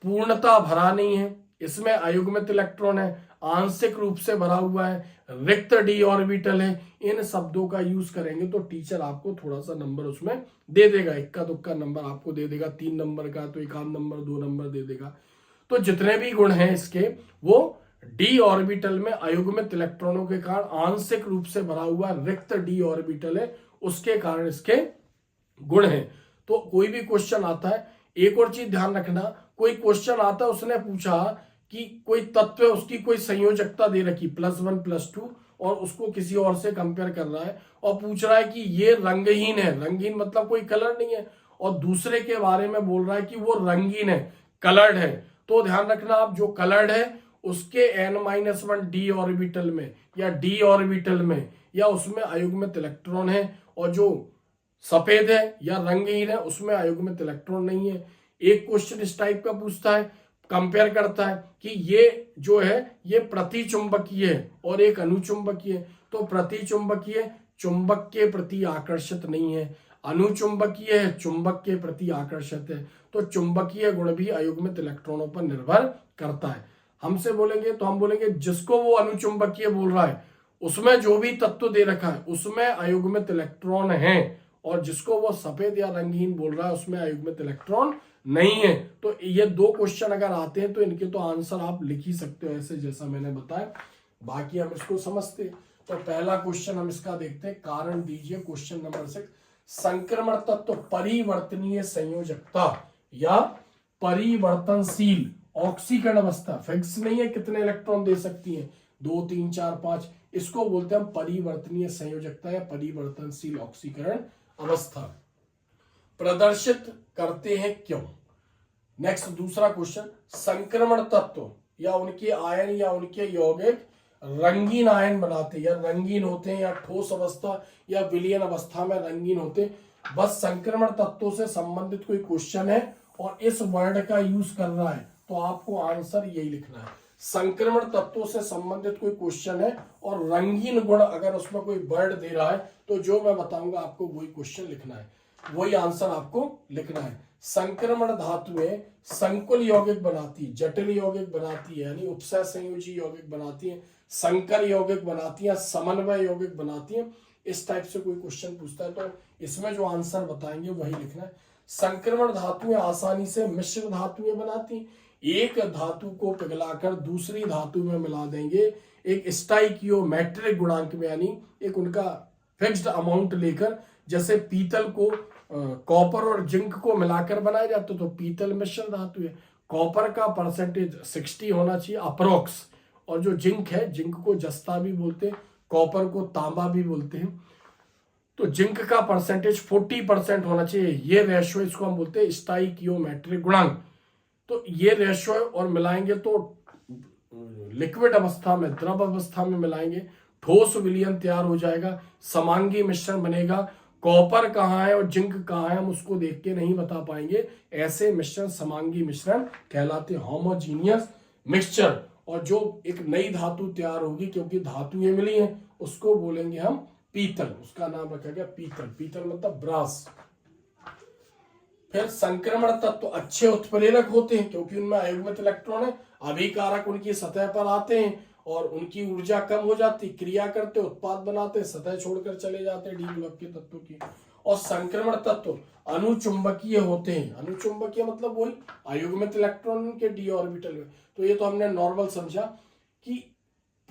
पूर्णता भरा नहीं है, इसमें अयुग्मित इलेक्ट्रॉन है, आंशिक रूप से भरा हुआ है, रिक्त डी ऑर्बिटल है, इन शब्दों का यूज करेंगे तो टीचर आपको थोड़ा सा नंबर उसमें दे देगा, इक्का दुक्का नंबर आपको दे देगा, 3 नंबर का तो 1 आध नंबर 2 नंबर दे देगा। तो जितने भी गुण हैं इसके वो डी ऑर्बिटल में अयुग्मित इलेक्ट्रॉनों के कारण आंशिक रूप से भरा हुआ रिक्त डी ऑर्बिटल है, उसके कारण इसके गुण हैं। तो कोई भी क्वेश्चन आता है, एक और चीज ध्यान रखना, कोई क्वेश्चन आता है उसने पूछा कि कोई तत्व है उसकी कोई संयोजकता दे रखी +1 +2 और उसको किसी और से कंपेयर कर रहा है और पूछ रहा है कि ये रंगहीन है, रंगीन मतलब कोई कलर नहीं है, और दूसरे के बारे में बोल रहा है कि वो रंगीन है, कलर्ड है। तो ध्यान रखना आप, जो कलर्ड है उसके n-1 डी ऑर्बिटल में या डी ऑर्बिटल में या उसमें अयुग्मित इलेक्ट्रॉन है, और जो सफेद है या रंगहीन है उसमें अयुग्मित इलेक्ट्रॉन नहीं है। एक क्वेश्चन इस टाइप का पूछता है, कंपेयर करता है कि ये जो है ये प्रतिचुंबकीय है और एक अनुचुंबकीय है, तो प्रतिचुंबकीय चुंबक के प्रति आकर्षित नहीं है, अनुचुंबकीय है चुंबक के प्रति आकर्षित है। तो चुंबकीय गुण भी अयुग्मित इलेक्ट्रॉनों पर निर्भर करता है। हमसे बोलेंगे तो हम बोलेंगे जिसको वो अनुचुंबकीय बोल रहा है उसमें जो भी तत्व दे रखा है उसमें अयुग्मित इलेक्ट्रॉन है, और जिसको वो सफेद या रंगहीन बोल रहा है उसमें अयुग्मित इलेक्ट्रॉन नहीं है। तो ये 2 क्वेश्चन अगर आते हैं तो इनके तो आंसर आप लिख ही सकते हो ऐसे, जैसा मैंने बताया। बाकी हम इसको समझते हैं। तो पहला क्वेश्चन हम इसका देखते हैं, कारण दीजिए। क्वेश्चन नंबर 6, संक्रमण तत्व परिवर्तनीय संयोजकता या परिवर्तनशील ऑक्सीकरण अवस्था, फिक्स नहीं है कितने इलेक्ट्रॉन दे सकती है, 2 3 4 5, इसको बोलते हैं परिवर्तनीय संयोजकता या परिवर्तनशील ऑक्सीकरण अवस्था। प्रदर्शित करते हैं क्यों? नेक्स्ट दूसरा क्वेश्चन, संक्रमण तत्व या उनके आयन या उनके यौगिक रंगीन आयन बनाते हैं या रंगीन होते हैं या ठोस अवस्था या विलयन अवस्था में रंगीन होते हैं। बस संक्रमण तत्वों से संबंधित कोई क्वेश्चन है और इस वर्ड का यूज कर रहा है तो आपको आंसर यही लिखना है। संक्रमण तत्वों से संबंधित कोई क्वेश्चन है और रंगीन गुण अगर उसमें कोई वर्ड दे रहा है तो जो मैं बताऊंगा आपको वही क्वेश्चन लिखना है, वही आंसर आपको लिखना है। संक्रमण धातुएं संकुल यौगिक बनाती, जटिल यौगिक बनाती है यानी उपसह संयोजी यौगिक बनाती है, संकर यौगिक बनाती है, समन्वय यौगिक बनाती है। इस टाइप से कोई क्वेश्चन पूछता है तो इसमें जो आंसर बताएंगे वही लिखना है। संक्रमण धातुएं आसानी से मिश्र धातुएं बनाती, एक धातु को पिघलाकर दूसरी धातु में मिला देंगे एक स्टाइकियोमेट्रिक गुणांक में, यानी एक उनका फिक्स्ड अमाउंट लेकर, जैसे पीतल को कॉपर और जिंक को मिलाकर बनाया जाता तो पीतल मिश्र धातु है। कॉपर का परसेंटेज 60 होना चाहिए अप्रोक्स, और जो जिंक है, जिंक को जस्ता भी बोलते हैं, कॉपर को तांबा भी बोलते हैं, तो जिंक का परसेंटेज 40% होना चाहिए। ये रेशो इसको हम बोलते हैं स्टाइकियोमेट्रिक गुणांक। तो ये रेशो है और मिलाएंगे तो लिक्विड अवस्था में, द्रव अवस्था में मिलाएंगे, ठोस विलयन तैयार हो जाएगा, समांगी मिश्रण बनेगा। कॉपर कहाँ है और जिंक कहाँ है हम उसको देख के नहीं बता पाएंगे, ऐसे मिश्रण समांगी मिश्रण कहलाते हैं, होमोजीनियस मिक्सचर। और जो एक नई धातु तैयार होगी क्योंकि धातुएं मिली हैं उसको बोलेंगे हम पीतल, उसका नाम रखा गया पीतल। पीतल मतलब ब्रास। फिर संक्रमण तत्व अच्छे उत्प्रेरक होते हैं क्योंकि उनमें अयुग्मित इलेक्ट्रॉन है, अभिकारक उनकी सतह पर आते हैं और उनकी ऊर्जा कम हो जाती, क्रिया करते, उत्पाद बनाते, सतह छोड़कर चले जाते हैं डी ब्लॉक के तत्वों की। और संक्रमण तत्व अनुचुंबकीय होते हैं, अनुचुंबकीय मतलब वही अयुग्मित इलेक्ट्रॉन के डी ऑर्बिटल में। तो ये तो हमने नॉर्मल समझा कि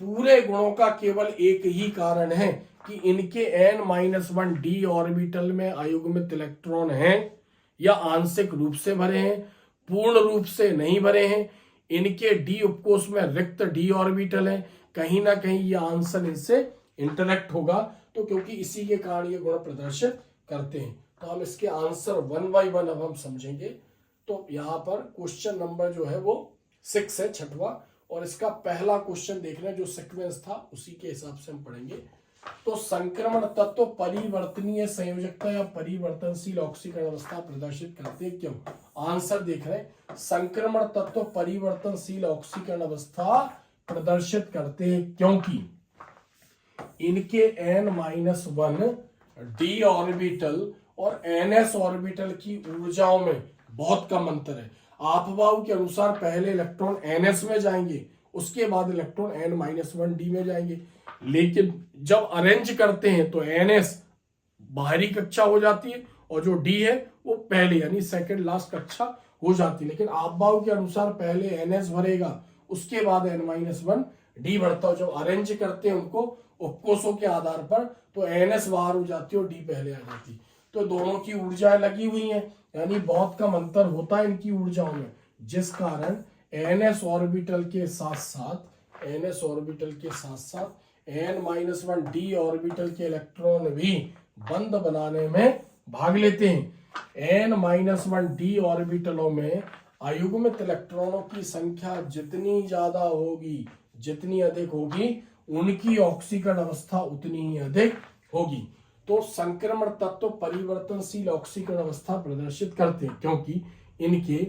पूरे गुणों का केवल एक ही कारण है कि इनके n-1 डी ऑर्बिटल में अयुग्मित इलेक्ट्रॉन हैं या आंशिक रूप से भरे हैं, पूर्ण रूप से नहीं भरे हैं, इनके डी उपकोष में रिक्त डी ऑर्बिटल है, कहीं ना कहीं ये आंसर इनसे इंटरेक्ट होगा। तो क्योंकि इसी के कारण ये गुण प्रदर्शित करते हैं तो हम इसके आंसर 1 by 1 अब हम समझेंगे। तो यहाँ पर क्वेश्चन नंबर जो है वो 6 है, 6वां, और इसका पहला क्वेश्चन देखना जो सीक्वेंस था उसी के हिसाब से हम पढ़ेंगे। तो संक्रमण तत्व परिवर्तनीय संयोजकता या परिवर्तनशील ऑक्सीकरण अवस्था प्रदर्शित करते हैं क्यों? आंसर देख रहे हैं, संक्रमण तत्व परिवर्तनशील ऑक्सीकरण अवस्था प्रदर्शित करते हैं क्योंकि इनके n-1 डी ऑर्बिटल और ns ऑर्बिटल की ऊर्जाओं में बहुत कम अंतर है। आपबाऊ के अनुसार पहले इलेक्ट्रॉन ns में जाएंगे उसके बाद इलेक्ट्रॉन n-1d में जाएंगे। लेकिन जब अरेंज करते हैं तो ns बाहरी कक्षा हो जाती है और जो d है वो पहले यानी सेकंड लास्ट कक्षा हो जाती है। लेकिन आपबाऊ के अनुसार पहले ns भरेगा, उसके बाद n-1d भरता है। जब अरेंज करते हैं उनको उपकोषों के आधार पर तो ns बाहर हो जाती है और d पहले आ जाती है। तो दोनों की ऊर्जाएं लगी हुई हैं, यानी बहुत कम अंतर होता है इनकी ऊर्जाओं में, जिस कारण ns ऑर्बिटल के साथ साथ n-1d ऑर्बिटल के इलेक्ट्रॉन भी बंद बनाने में भाग लेते हैं। n-1d ऑर्बिटलों में अयुग्मित इलेक्ट्रॉनों की संख्या जितनी ज्यादा होगी, जितनी अधिक होगी, उनकी ऑक्सीकरण अवस्था उतनी ही अधिक होगी। तो संक्रमण तत्व परिवर्तनशील ऑक्सीकरण अवस्था प्रदर्शित करते हैं, क्योंकि इनके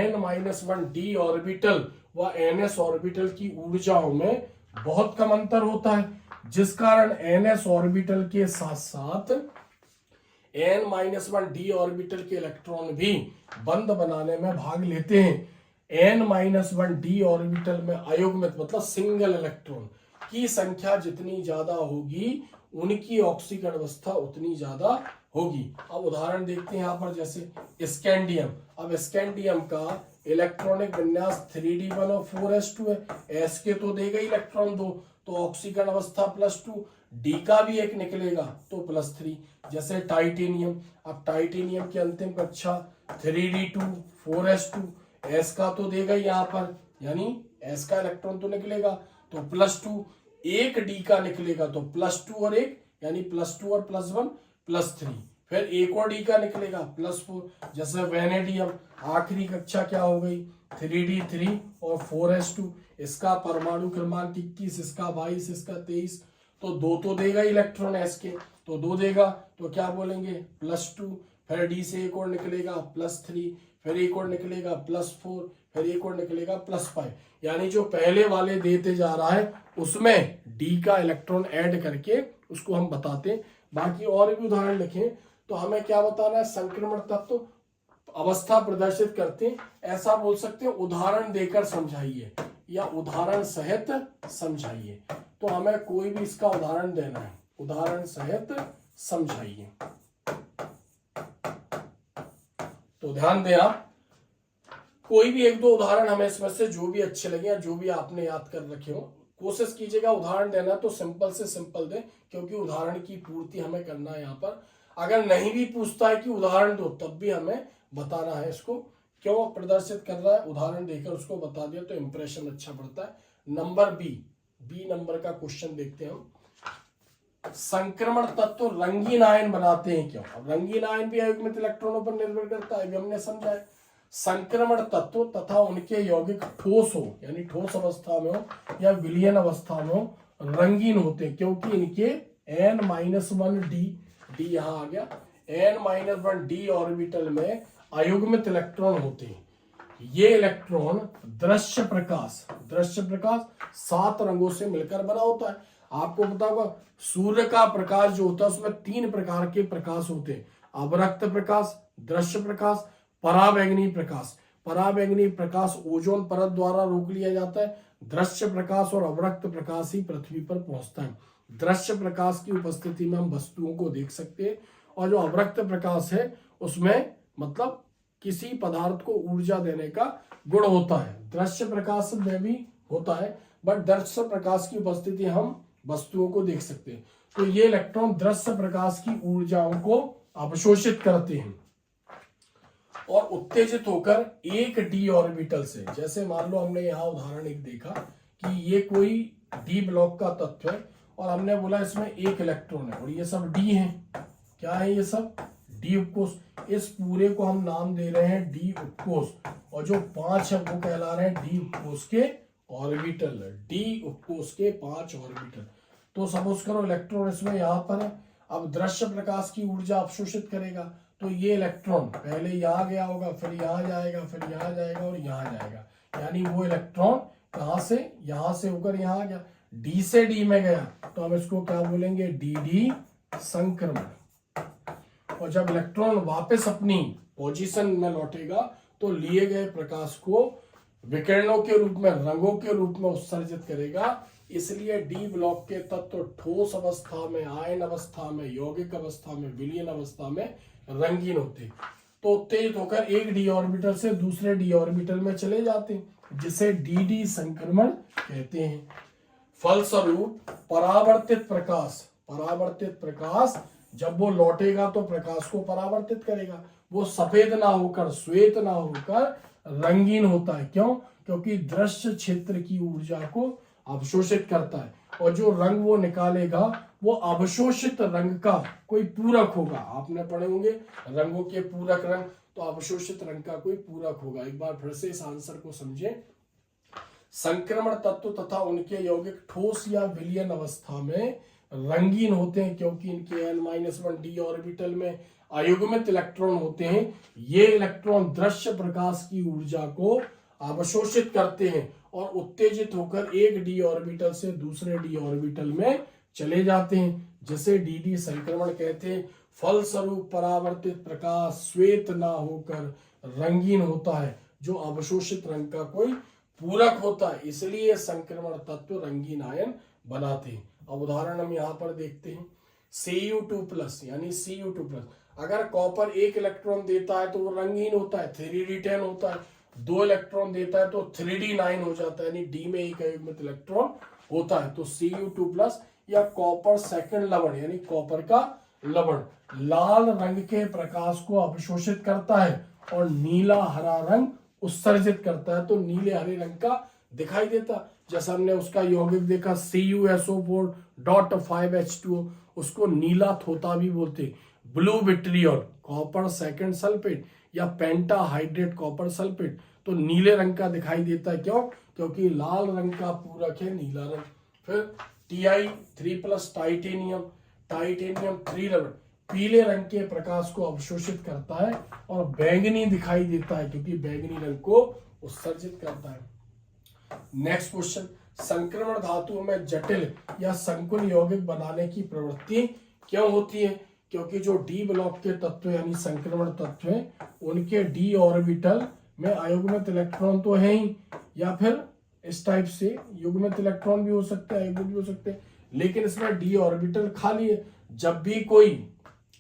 n-1d ऑर्बिटल व ns ऑर्बिटल की ऊर्जाओं में बहुत कम अंतर होता है, जिस कारण ns ऑर्बिटल के साथ साथ n-1d ऑर्बिटल के इलेक्ट्रॉन भी बंद बनाने में भाग लेते हैं। n-1d ऑर्बिटल में अयुग्मित मतलब सिंगल इलेक्ट्रॉन की संख्या जितनी ज्यादा होगी, उनकी ऑक्सीकरण अवस्था उतनी ज्यादा होगी। अब उदाहरण देखते हैं यहाँ पर, जैसे स्कैंडियम। अब स्कैंडियम का इलेक्ट्रॉनिक विन्यास 3d1 और 4s2 है। s के तो देगा इलेक्ट्रॉन 2, तो ऑक्सीकरण अवस्था +2, d का भी एक निकलेगा तो +3। जैसे टाइटेनियम, अब टाइटेनियम की अंतिम कक्षा 3d2 4s2, s का तो देगा यहाँ पर, यानी s का इलेक्ट्रॉन तो निकलेगा तो +2, एक d का निकलेगा तो +2 और 1, यानी +2 और +1 +3, फिर एक और d का निकलेगा +4। जैसे वेनेडियम, आखिरी कक्षा क्या हो गई 3d3 और 4s2, इसका परमाणु क्रमांक 21, इसका 22, इसका 23, तो 2 तो देगा इलेक्ट्रॉन s के, तो 2 देगा तो क्या बोलेंगे +2, फिर d से एक और निकलेगा +3, फिर एक और निकलेगा +4, फिर एक और निकलेगा +5। यानी जो पहले वाले देते जा रहा है उसमें d का इलेक्ट्रॉन ऐड करके उसको हम बताते हैं। बाकी और भी उदाहरण लिखें तो हमें क्या बताना है, संक्रमण तत्व अवस्था प्रदर्शित करते हैं, ऐसा बोल सकते हैं उदाहरण देकर समझाइए या उदाहरण सहित समझाइए। तो हमें कोई भी इसका उदाहरण देना है, उदाहरण सहित समझाइए। तो ध्यान दें आप, कोई भी 1-2 उदाहरण हमें इसमें से जो भी अच्छे लगे या जो भी आपने याद कर रखे हो, कोशिश कीजिएगा उदाहरण देना तो सिंपल से सिंपल दें, क्योंकि उदाहरण की पूर्ति हमें करना है यहाँ पर। अगर नहीं भी पूछता है कि उदाहरण दो, तब भी हमें बताना है इसको क्यों प्रदर्शित कर रहा है, उदाहरण देकर उसको बता दिया तो इंप्रेशन अच्छा पड़ता है। नंबर बी नंबर का क्वेश्चन देखते हैं हम। संक्रमण तत्व रंगीन आयन बनाते हैं क्यों? अब रंगीन आयन भी अयुग्मित इलेक्ट्रॉनों पर निर्भर करता है, अभी हमने समझा है। संक्रमण तत्व तथा उनके यौगिक ठोस हो, यानी ठोस अवस्था में हो या विलयन अवस्था में हो, रंगीन होते हैं क्योंकि इनके n-1d यहां आ गया, n-1d ऑर्बिटल में अयुग्मित इलेक्ट्रॉन होते हैं। ये इलेक्ट्रॉन दृश्य प्रकाश 7 रंगों से मिलकर बना होता है। आपको पता होगा सूर्य का प्रकाश जो होता है उसमें 3 प्रकार के प्रकाश होते हैं, अवरक्त प्रकाश, दृश्य प्रकाश, पराबैंगनी प्रकाश। पराबैंगनी प्रकाश ओजोन परत द्वारा रोक लिया जाता है, दृश्य प्रकाश और अवरक्त प्रकाश ही पृथ्वी पर पहुंचता है। दृश्य प्रकाश की उपस्थिति में हम वस्तुओं को देख सकते हैं, और जो अवरक्त प्रकाश है उसमें मतलब किसी पदार्थ को ऊर्जा देने का गुण होता है। दृश्य प्रकाश में भी होता है, बट दृश्य प्रकाश की उपस्थिति हम वस्तुओं को देख सकते हैं। तो ये इलेक्ट्रॉन दृश्य प्रकाश की ऊर्जाओं को अवशोषित करते हैं और उत्तेजित होकर एक d ऑर्बिटल से, जैसे मान लो हमने यहाँ उदाहरण एक देखा कि ये कोई d ब्लॉक का तत्व है और हमने बोला इसमें एक इलेक्ट्रॉन है और ये सब d है। क्या है ये सब? d उपकोष। इस पूरे को हम नाम दे रहे हैं d उपकोष, और जो 5 है वो कहला रहे हैं d उपकोष के ऑर्बिटल। d उपकोष के 5 ऑर्बिटल। तो सपोज करो इलेक्ट्रॉन इसमें यहाँ पर है, अब दृश्य प्रकाश की ऊर्जा अवशोषित करेगा, तो ये इलेक्ट्रॉन पहले यहाँ गया होगा, फिर यहाँ जाएगा, फिर यहाँ जाएगा और यहाँ जाएगा, यानी वो इलेक्ट्रॉन कहाँ से, यहाँ से होकर यहाँ आ गया, d से d में गया, तो हम इसको क्या बोलेंगे, dd संक्रमण। और जब इलेक्ट्रॉन वापस अपनी पोजीशन में लौटेगा तो लिए गए प्रकाश को विकिरणों के रूप में, रंगों के रूप में उत्सर्जित करेगा। इसलिए डी ब्लॉक के तत्व ठोस अवस्था में, आयन अवस्था में, यौगिक अवस्था में, विलयन अवस्था में रंगीन होते, तो उत्तेजित होकर एक डी ऑर्बिटल से दूसरे डी ऑर्बिटल में चले जाते हैं, जिसे डी डी संक्रमण कहते हैं। फलस्वरूप परावर्तित प्रकाश जब वो लौटेगा तो प्रकाश को परावर्तित करेगा, वो सफेद ना होकर, श्वेत ना होकर रंगीन होता है। क्यों? क्योंकि दृश्य क्षेत्र की ऊर्जा को अवशोषित करता है, और जो रंग वो निकालेगा वो अवशोषित रंग का कोई पूरक होगा। आपने पढ़े होंगे रंगों के पूरक रंग, तो अवशोषित रंग का कोई पूरक होगा। एक बार फिर से इस आंसर को समझें। संक्रमण तत्व तथा उनके यौगिक ठोस या विलयन अवस्था में रंगीन होते हैं, क्योंकि इनके n-1 d ऑर्बिटल में अयुग्मित इलेक्ट्रॉन होते हैं। ये इलेक्ट्रॉन दृश्य प्रकाश की ऊर्जा को अवशोषित करते हैं और उत्तेजित होकर एक डी ऑर्बिटल से दूसरे डी ऑर्बिटल में चले जाते हैं, जिसे डी डी संक्रमण कहते हैं। फलस्वरूप परावर्तित प्रकाश श्वेत ना होकर रंगीन होता है, जो अवशोषित रंग का कोई पूरक होता है, इसलिए संक्रमण तत्व रंगीन आयन बनाते हैं। अब उदाहरण हम यहाँ पर देखते हैं। Cu2+ यानी Cu2+, अगर कॉपर एक इलेक्ट्रॉन देता है तो वो रंगीन होता है, 3d10 होता है। 2 इलेक्ट्रॉन देता है तो 3d9 हो जाता है, यानी डी में एक अयुग्मित इलेक्ट्रॉन होता है। तो Cu2+ या कॉपर सेकंड लवण यानी कॉपर का लवण लाल रंग के प्रकाश को अवशोषित करता है और नीला हरा रंग उत्सर्जित करता है, तो नीले हरे रंग का दिखाई देता। जैसा हमने उसका यौगिक देखा CuSO4.5H2O, उसको नीला थोता भी बोलते। Blue vitriol copper second sulphate या पेंटाहाइड्रेट कॉपर सल्फेट, तो नीले रंग का दिखाई देता है। क्यों? क्योंकि लाल रंग का पूरक है नीला रंग। फिर Ti3+ टाइटेनियम 3 लवण पीले रंग के प्रकाश को अवशोषित करता है और बैंगनी दिखाई देता है, क्योंकि बैंगनी रंग को उत्सर्जित करता है। नेक्स्ट क्वेश्चन, संक्रमण धातुओं में जटिल या संकुल यौगिक बनाने की प्रवृत्ति क्यों होती है? क्योंकि जो डी ब्लॉक के तत्व यानी संक्रमण तत्व हैं, उनके डी ऑर्बिटल में अयुग्मित इलेक्ट्रॉन तो है ही, या फिर इस टाइप से युग्मित इलेक्ट्रॉन भी हो सकते हैं, अयुग्मित भी हो सकते हैं, लेकिन इसमें डी ऑर्बिटल खाली है। जब भी कोई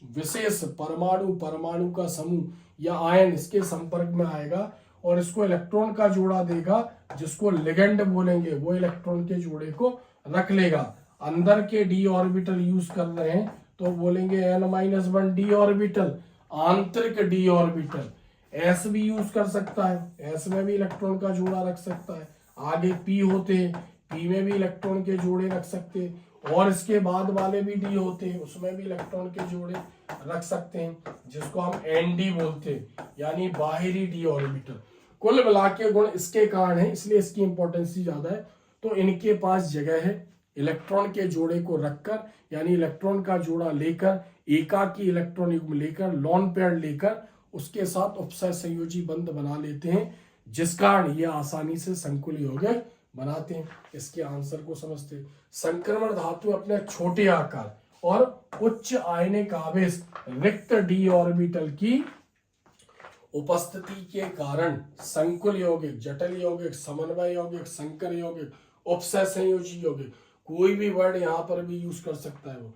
विशेष परमाणु का समूह या आयन इसके संपर्क में आएगा और इसको इलेक्ट्रॉन का जोड़ा देगा, जिसको लिगेंड बोलेंगे, वो इलेक्ट्रॉन के जोड़े को रख लेगा। अंदर के डी ऑर्बिटल यूज कर रहे हैं तो बोलेंगे n-1 डी ऑर्बिटल, आंतरिक डी ऑर्बिटल। s भी यूज कर सकता है, s में भी इलेक्ट्रॉन का जोड़ा रख सकता है। आगे p होते हैं, p में भी इलेक्ट्रॉन के जोड़े रख सकते हैं, और इसके बाद वाले भी डी होते हैं, उसमें भी इलेक्ट्रॉन के जोड़े रख सकते हैं, जिसको हम nd बोलते हैं, यानी बाहरी डी ऑर्बिटल। कुल मिला के गुण इसके कारण है, इसलिए इसकी इंपॉर्टेंस ज्यादा है। तो इनके पास जगह है इलेक्ट्रॉन के जोड़े को रखकर, यानी इलेक्ट्रॉन का जोड़ा लेकर, एकाकी इलेक्ट्रॉन युग्म लेकर, लॉन पेयर लेकर उसके साथ उपसय संयोजी बंध बना लेते हैं, जिस कारण ये आसानी से संकुल यौगिक बनाते हैं। इसके आंसर को समझते हैं। संक्रमण धातु अपने छोटे आकार और उच्च आयनिक आवेश रिक्त डी ऑर्बिटल की उपस्थिति के कारण संकुल यौगिक, जटिल यौगिक, समन्वय यौगिक, संकर यौगिक, उपसय संयोजी यौगिक, कोई भी वर्ड यहाँ पर भी यूज कर सकता है, वो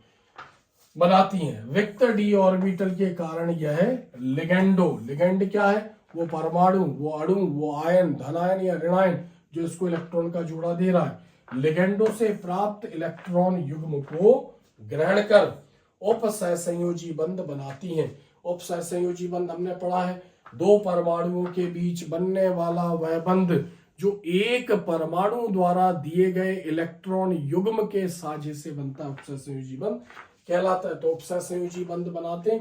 बनाती हैं। रिक्त डी ऑर्बिटल के कारण यह लिगेंडो, लिगेंड क्या है? वो परमाणु, वो अणु, वो आयन, धनायन या ऋणायन जो इसको इलेक्ट्रॉन का जोड़ा दे रहा है, लिगेंडो से प्राप्त इलेक्ट्रॉन युग्म को ग्रहण कर उपसय संयोजी बंध बनाती हैं। उपसय संयोजी बंध हमने पढ़ा है, दो परमाणुओं के बीच बनने वाला वह बंध जो एक परमाणु द्वारा दिए गए इलेक्ट्रॉन युग्म के साझे से बनता है, उपसय संयोजी बंध कहलाता है। तो उपसय संयोजी बंध बनाते हैं।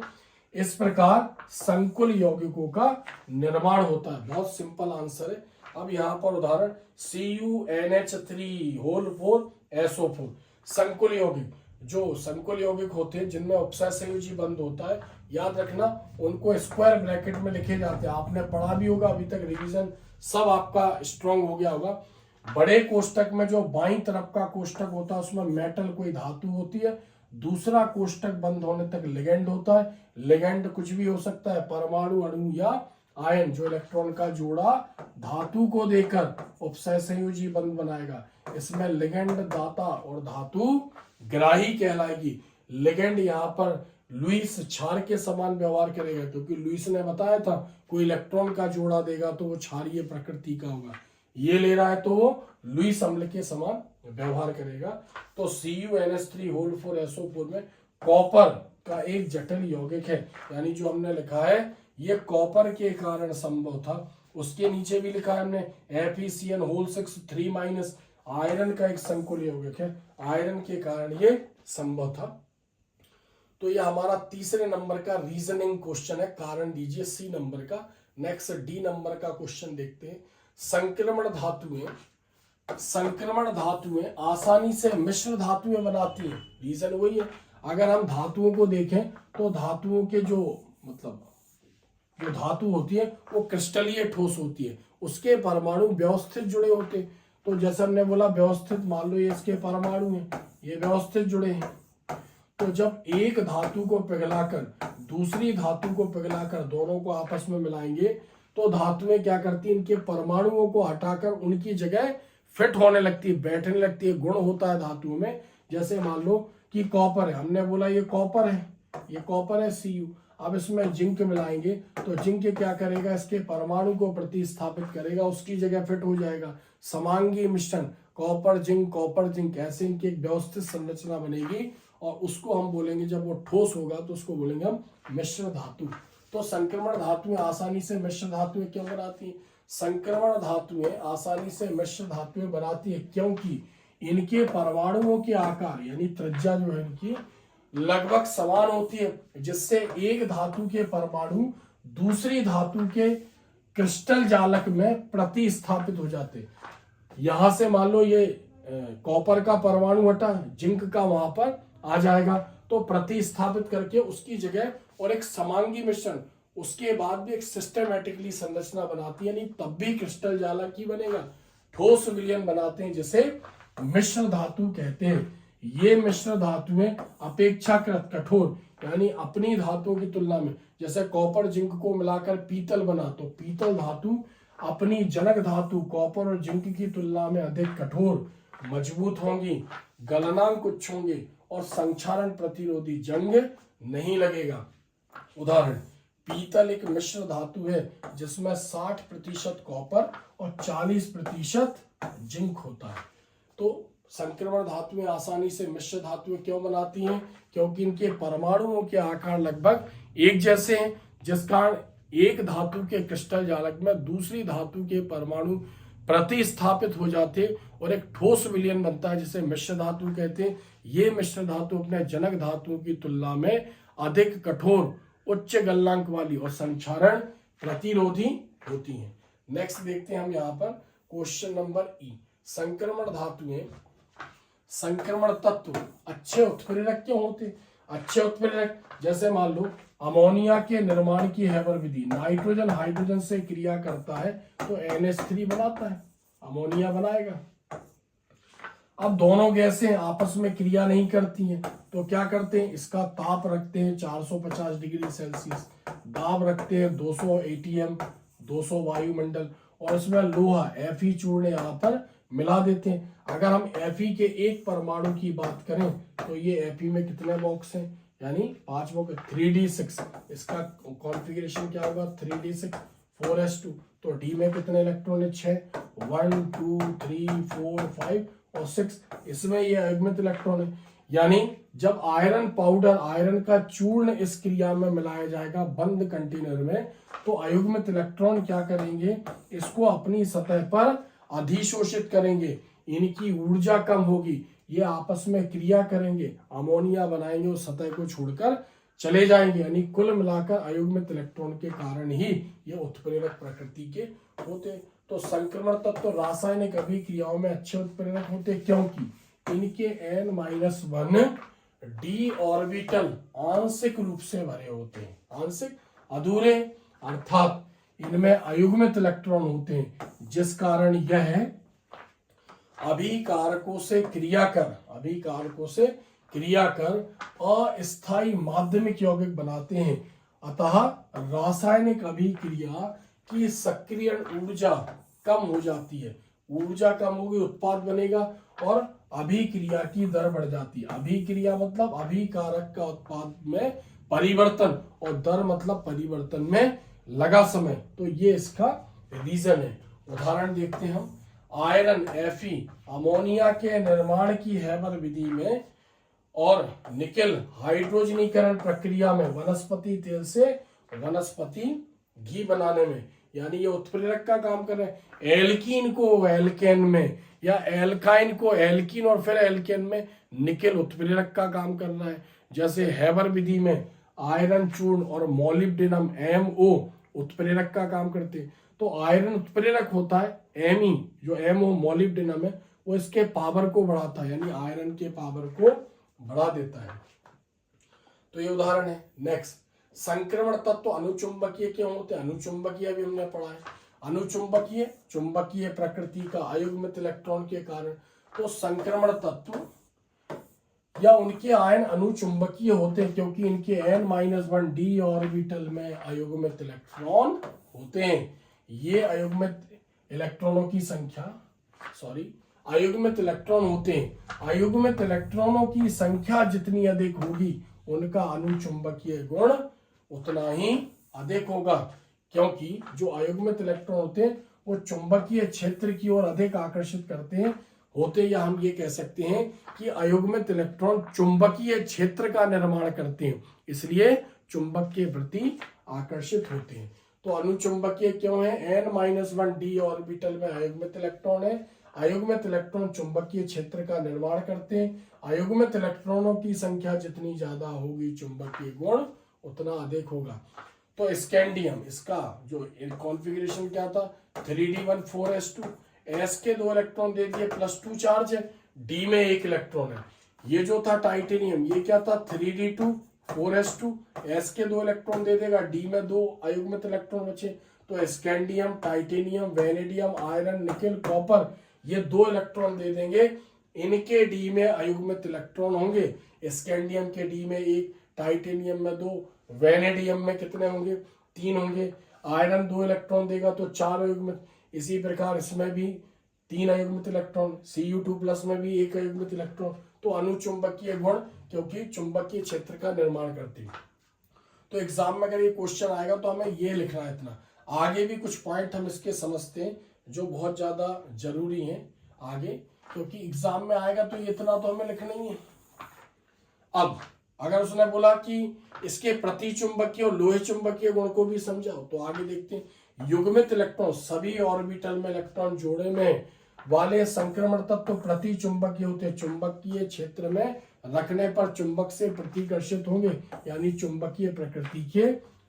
इस प्रकार संकुल यौगिकों का निर्माण होता है। बहुत सिंपल आंसर है। अब यहाँ पर उदाहरण CuNH3 संकुल यौगिक, जो संकुल यौगिक होते हैं जिनमें उपसय संयोजी बंध होता है, याद रखना उनको स्क्वायर ब्रैकेट में लिखे जाते हैं। आपने पढ़ा भी होगा, अभी तक रिवीजन सब आपका स्ट्रॉन्ग हो गया होगा। बड़े कोष्टक में जो बाईं तरफ का कोष्टक होता है उसमें मेटल कोई धातु होती है, दूसरा कोष्टक बंद होने तक लिगेंड होता है। लिगेंड कुछ भी हो सकता है, परमाणु, अणु या आयन जो इलेक्ट्रॉन का जोड़ा धातु को देकर उपसय संयोजी बंध बनाएगा, इसमें लिगेंड दाता और धातु ग्राही कहलाएगी। लिगेंड यहाँ पर लुईस क्षार के समान व्यवहार करेगा, क्योंकि लुईस ने बताया था कोई इलेक्ट्रॉन का जोड़ा देगा तो वो क्षारीय प्रकृति का होगा। ये ले रहा है तो वो लुईस अम्ल के समान व्यवहार करेगा। तो CuNH3 में कॉपर का एक जटिल यौगिक है, यानी जो हमने लिखा है ये कॉपर के कारण संभव था। उसके नीचे भी लिखा है हमने FeCN6 आयरन का एक संकुल यौगिक है, आयरन के कारण ये संभव था। तो ये हमारा तीसरे नंबर का रीजनिंग क्वेश्चन है, कारण दीजिए C नंबर का। नेक्स्ट D नंबर का क्वेश्चन देखते हैं। संक्रमण धातुएं आसानी से मिश्र धातुएं बनाती हैं। रीजन वही है, अगर हम धातुओं को देखें तो धातुओं के जो धातु होती है वो क्रिस्टलीय ठोस होती है, उसके परमाणु व्यवस्थित जुड़े होते हैं। तो जैसे हमने बोला व्यवस्थित, मान लो ये इसके परमाणु हैं, ये व्यवस्थित जुड़े हैं। तो जब एक धातु को पिघलाकर दूसरी धातु को पिघलाकर दोनों को आपस में मिलाएंगे तो धातुएं क्या करती हैं, इनके परमाणुओं को हटाकर उनकी जगह फिट होने लगती है, बैठने लगती है। गुण होता है धातुओं में, जैसे मान लो कि कॉपर है, हमने बोला ये कॉपर है, ये कॉपर है Cu। अब इसमें जिंक मिलाएंगे तो जिंक क्या करेगा, इसके परमाणु को प्रतिस्थापित करेगा, उसकी जगह फिट हो जाएगा। समांगी मिश्रण कॉपर जिंक ऐसे इनकी एक व्यवस्थित संरचना बनेगी और उसको हम बोलेंगे, जब वो ठोस होगा तो उसको बोलेंगे हम मिश्र धातु। तो संक्रमण धातुएं आसानी से मिश्र धातुएं क्यों बनाती हैं? संक्रमण धातुएं आसानी से मिश्र धातुएं बनाती है क्योंकि इनके परमाणुओं के आकार यानी त्रिज्या जो है इनकी लगभग समान होती है, जिससे एक धातु के परमाणु दूसरी धातु के क्रिस्टल जालक में प्रतिस्थापित हो जाते। यहां से मान लो ये कॉपर का परमाणु हटा, जिंक का वहां पर आ जाएगा, तो प्रतिस्थापित करके उसकी जगह और एक समांगी मिश्रण, उसके बाद भी एक सिस्टमैटिकली संरचना बनाती है, यानी तब भी क्रिस्टल जालक ही बनेगा। ठोस विलयन बनाते हैं जिसे मिश्र धातु कहते हैं। ये मिश्र धातुएं अपेक्षाकृत कठोर, यानी अपनी धातुओं की तुलना में, जैसे कॉपर जिंक को मिलाकर पीतल बना, तो पीतल धातु अपनी जनक धातु कॉपर और जिंक की तुलना में अधिक कठोर, मजबूत होंगी, गलनांक उच्च होंगे और संक्षारण प्रतिरोधी, जंग नहीं लगेगा। उदाहरण, पीतल एक मिश्र धातु है जिसमें 60% कॉपर और 40% जिंक होता है। तो संक्रमण धातुएं आसानी से मिश्र धातुएं क्यों बनाती हैं? क्योंकि इनके परमाणुओं के आकार लगभग एक जैसे हैं, जिस कारण एक धातु के क्रिस्टल जालक में दूसरी धातु के परमाणु प्रतिस्थापित हो जाते और एक ठोस विलयन बनता है जिसे मिश्र धातु कहते हैं। ये मिश्र धातु अपने जनक धातुओं की तुलना में अधिक कठोर, उच्च गलनांक वाली और संक्षारण प्रतिरोधी होती हैं। नेक्स्ट देखते हैं हम यहाँ पर क्वेश्चन नंबर ई। संक्रमण धातुएं, संक्रमण तत्व अच्छे उत्प्रेरक क्यों होते? अच्छे उत्प्रेरक जैसे मान लो अमोनिया के निर्माण की हैबर विधि, नाइट्रोजन हाइड्रोजन से क्रिया करता है तो NH3 बनाता है, अमोनिया बनाएगा। अब दोनों गैसें आपस में क्रिया नहीं करती हैं तो क्या करते हैं, इसका ताप रखते हैं 450 डिग्री सेल्सियस, दाब रखते हैं 200 ATM 200 वायुमंडल, और इसमें लोहा Fe चूर्ण यहाँ पर मिला देते हैं। अगर हम Fe के एक परमाणु की बात करें तो ये Fe में कितने बॉक्स हैं, यानी 5 बॉक्स, 3d6। इसका कॉन्फ़िगरेशन क्या होगा, 3d6 4s2। तो D में कितने इलेक्ट्रॉन है, 6, 1 2 3 4 5 और 6। इसमें ये अयुग्मित इलेक्ट्रॉन है, यानी जब आयरन पाउडर, आयरन का चूर्ण इस क्रिया में मिलाया जाएगा बंद कंटेनर में, तो अयुग्मित इलेक्ट्रॉन क्या करेंगे, इसको अपनी सतह पर अधिशोषित करेंगे, इनकी ऊर्जा कम होगी, ये आपस में क्रिया करेंगे, अमोनिया बनाएंगे और सतह को छोड़कर चले जाएंगे। यानी कुल मिलाकर अयुग्मित इलेक्ट्रॉन के कारण ही ये उत्प्रेरक प्रकृति के होते। तो संक्रमण तत्व रासायनिक अभिक्रियाओं में अच्छे उत्प्रेरक होते क्योंकि इनके N-1 d ऑर्बिटल आंशिक रूप से भरे होते हैं, आंशिक अधूरे, अर्थात इनमें अयुग्मित इलेक्ट्रॉन होते हैं, जिस कारण यह अभिकारकों से क्रिया कर अस्थायी माध्यमिक यौगिक बनाते हैं। अतः रासायनिक अभिक्रिया कि सक्रियण ऊर्जा कम हो जाती है, ऊर्जा कम होगी, उत्पाद बनेगा और अभिक्रिया की दर बढ़ जाती है। अभिक्रिया मतलब अभिकारक का उत्पाद में परिवर्तन और दर मतलब परिवर्तन में लगा समय। तो ये इसका रीजन है। उदाहरण देखते हैं हम। आयरन Fe अमोनिया के निर्माण की हैबर विधि में और निकेल हाइड्रोजनीकरण प्रक्रिया में वनस्पति तेल से वनस्पति घी बनाने में, यानी ये उत्प्रेरक का काम कर रहे हैं। एल्कीन को एल्केन में या एल्काइन को एल्कीन और फिर एल्केन में निकेल उत्प्रेरक का काम कर रहा है। जैसे हैबर विधि में आयरन चूर्ण और मोलिब्डेनम MO उत्प्रेरक का काम करते हैं। तो आयरन उत्प्रेरक होता है, Me जो MO मोलिब्डेनम है वो इसके पावर को बढ़ाता है, यानी आयरन के पावर को बढ़ा देता है। तो ये उदाहरण है। नेक्स्ट, संक्रमण तत्व अनुचुंबकीय क्यों होते हैं? अनुचुंबकीय भी हमने पढ़ा है। अनुचुंबकीय चुंबकीय प्रकृति का अयुग्मित इलेक्ट्रॉन के कारण। तो संक्रमण तत्व या उनके आयन अनुचुंबकीय होते हैं क्योंकि इनके N-1 d ऑर्बिटल में अयुग्मित इलेक्ट्रॉन होते हैं। ये अयुग्मित इलेक्ट्रॉनों की संख्या अयुग्मित इलेक्ट्रॉन होते हैं। अयुग्मित इलेक्ट्रॉनों की संख्या जितनी अधिक होगी उनका अनुचुंबकीय गुण उतना ही अधिक होगा, क्योंकि जो अयुग्मित इलेक्ट्रॉन होते हैं वो चुंबकीय क्षेत्र की ओर अधिक आकर्षित करते हैं होते, या हम ये कह सकते हैं कि अयुग्मित इलेक्ट्रॉन चुंबकीय क्षेत्र का निर्माण करते हैं, इसलिए चुंबक के प्रति आकर्षित होते हैं। तो अनुचुंबकीय क्यों है? N-1 d ऑर्बिटल में अयुग्मित इलेक्ट्रॉन है। अयुग्मित इलेक्ट्रॉन चुंबकीय क्षेत्र का निर्माण करते हैं। अयुग्मित इलेक्ट्रॉनों की संख्या जितनी ज्यादा होगी चुंबकीय गुण उतना अधिक होगा। तो स्कैंडियम, इसका जो कॉन्फ़िगरेशन क्या था? 3d14s2, S के 2 इलेक्ट्रॉन दे दिए, +2 चार्ज है, D में 1 इलेक्ट्रॉन है। ये जो था टाइटेनियम, ये क्या था? 3d2 4s2, S के 2 इलेक्ट्रॉन दे देगा, D में 2 अयुग्मित इलेक्ट्रॉन बचे। तो scandium, titanium, vanadium, iron, nickel, copper, ये 2 इलेक्ट्रॉन दे देंगे। इनके D में अयुग्मित इलेक्ट्रॉन होंगे। स्कैंडियम के D में 1, टाइटेनियम में 2, वेनेडियम में कितने होंगे? 3 होंगे। आयरन 2 इलेक्ट्रॉन देगा तो 4 अयुग्मित। इसी प्रकार इसमें भी 3 अयुग्मित इलेक्ट्रॉन, Cu2+ में भी 1 अयुग्मित इलेक्ट्रॉन। तो अनुचुंबकीय गुण क्योंकि चुंबकीय क्षेत्र का निर्माण करती है। तो एग्जाम में अगर ये क्वेश्चन आएगा तो हमें ये लिखना है इतना। आगे भी कुछ पॉइंट हम इसके समझते हैं जो बहुत ज्यादा जरूरी हैं आगे, क्योंकि एग्जाम में आएगा तो ये इतना तो हमें लिखना ही है। अब अगर उसने बोला कि इसके प्रति चुंबकीय और लोहे चुंबकीय गुण को भी समझाओ, तो आगे देखते हैं। युग्मित इलेक्ट्रॉन, सभी ऑर्बिटल में इलेक्ट्रॉन जोड़े में वाले संक्रमण तत्व प्रति चुंबकीय होते हैं। चुंबकीय क्षेत्र में रखने पर चुंबक से प्रतिकर्षित होंगे, यानी चुंबकीय प्रकृति के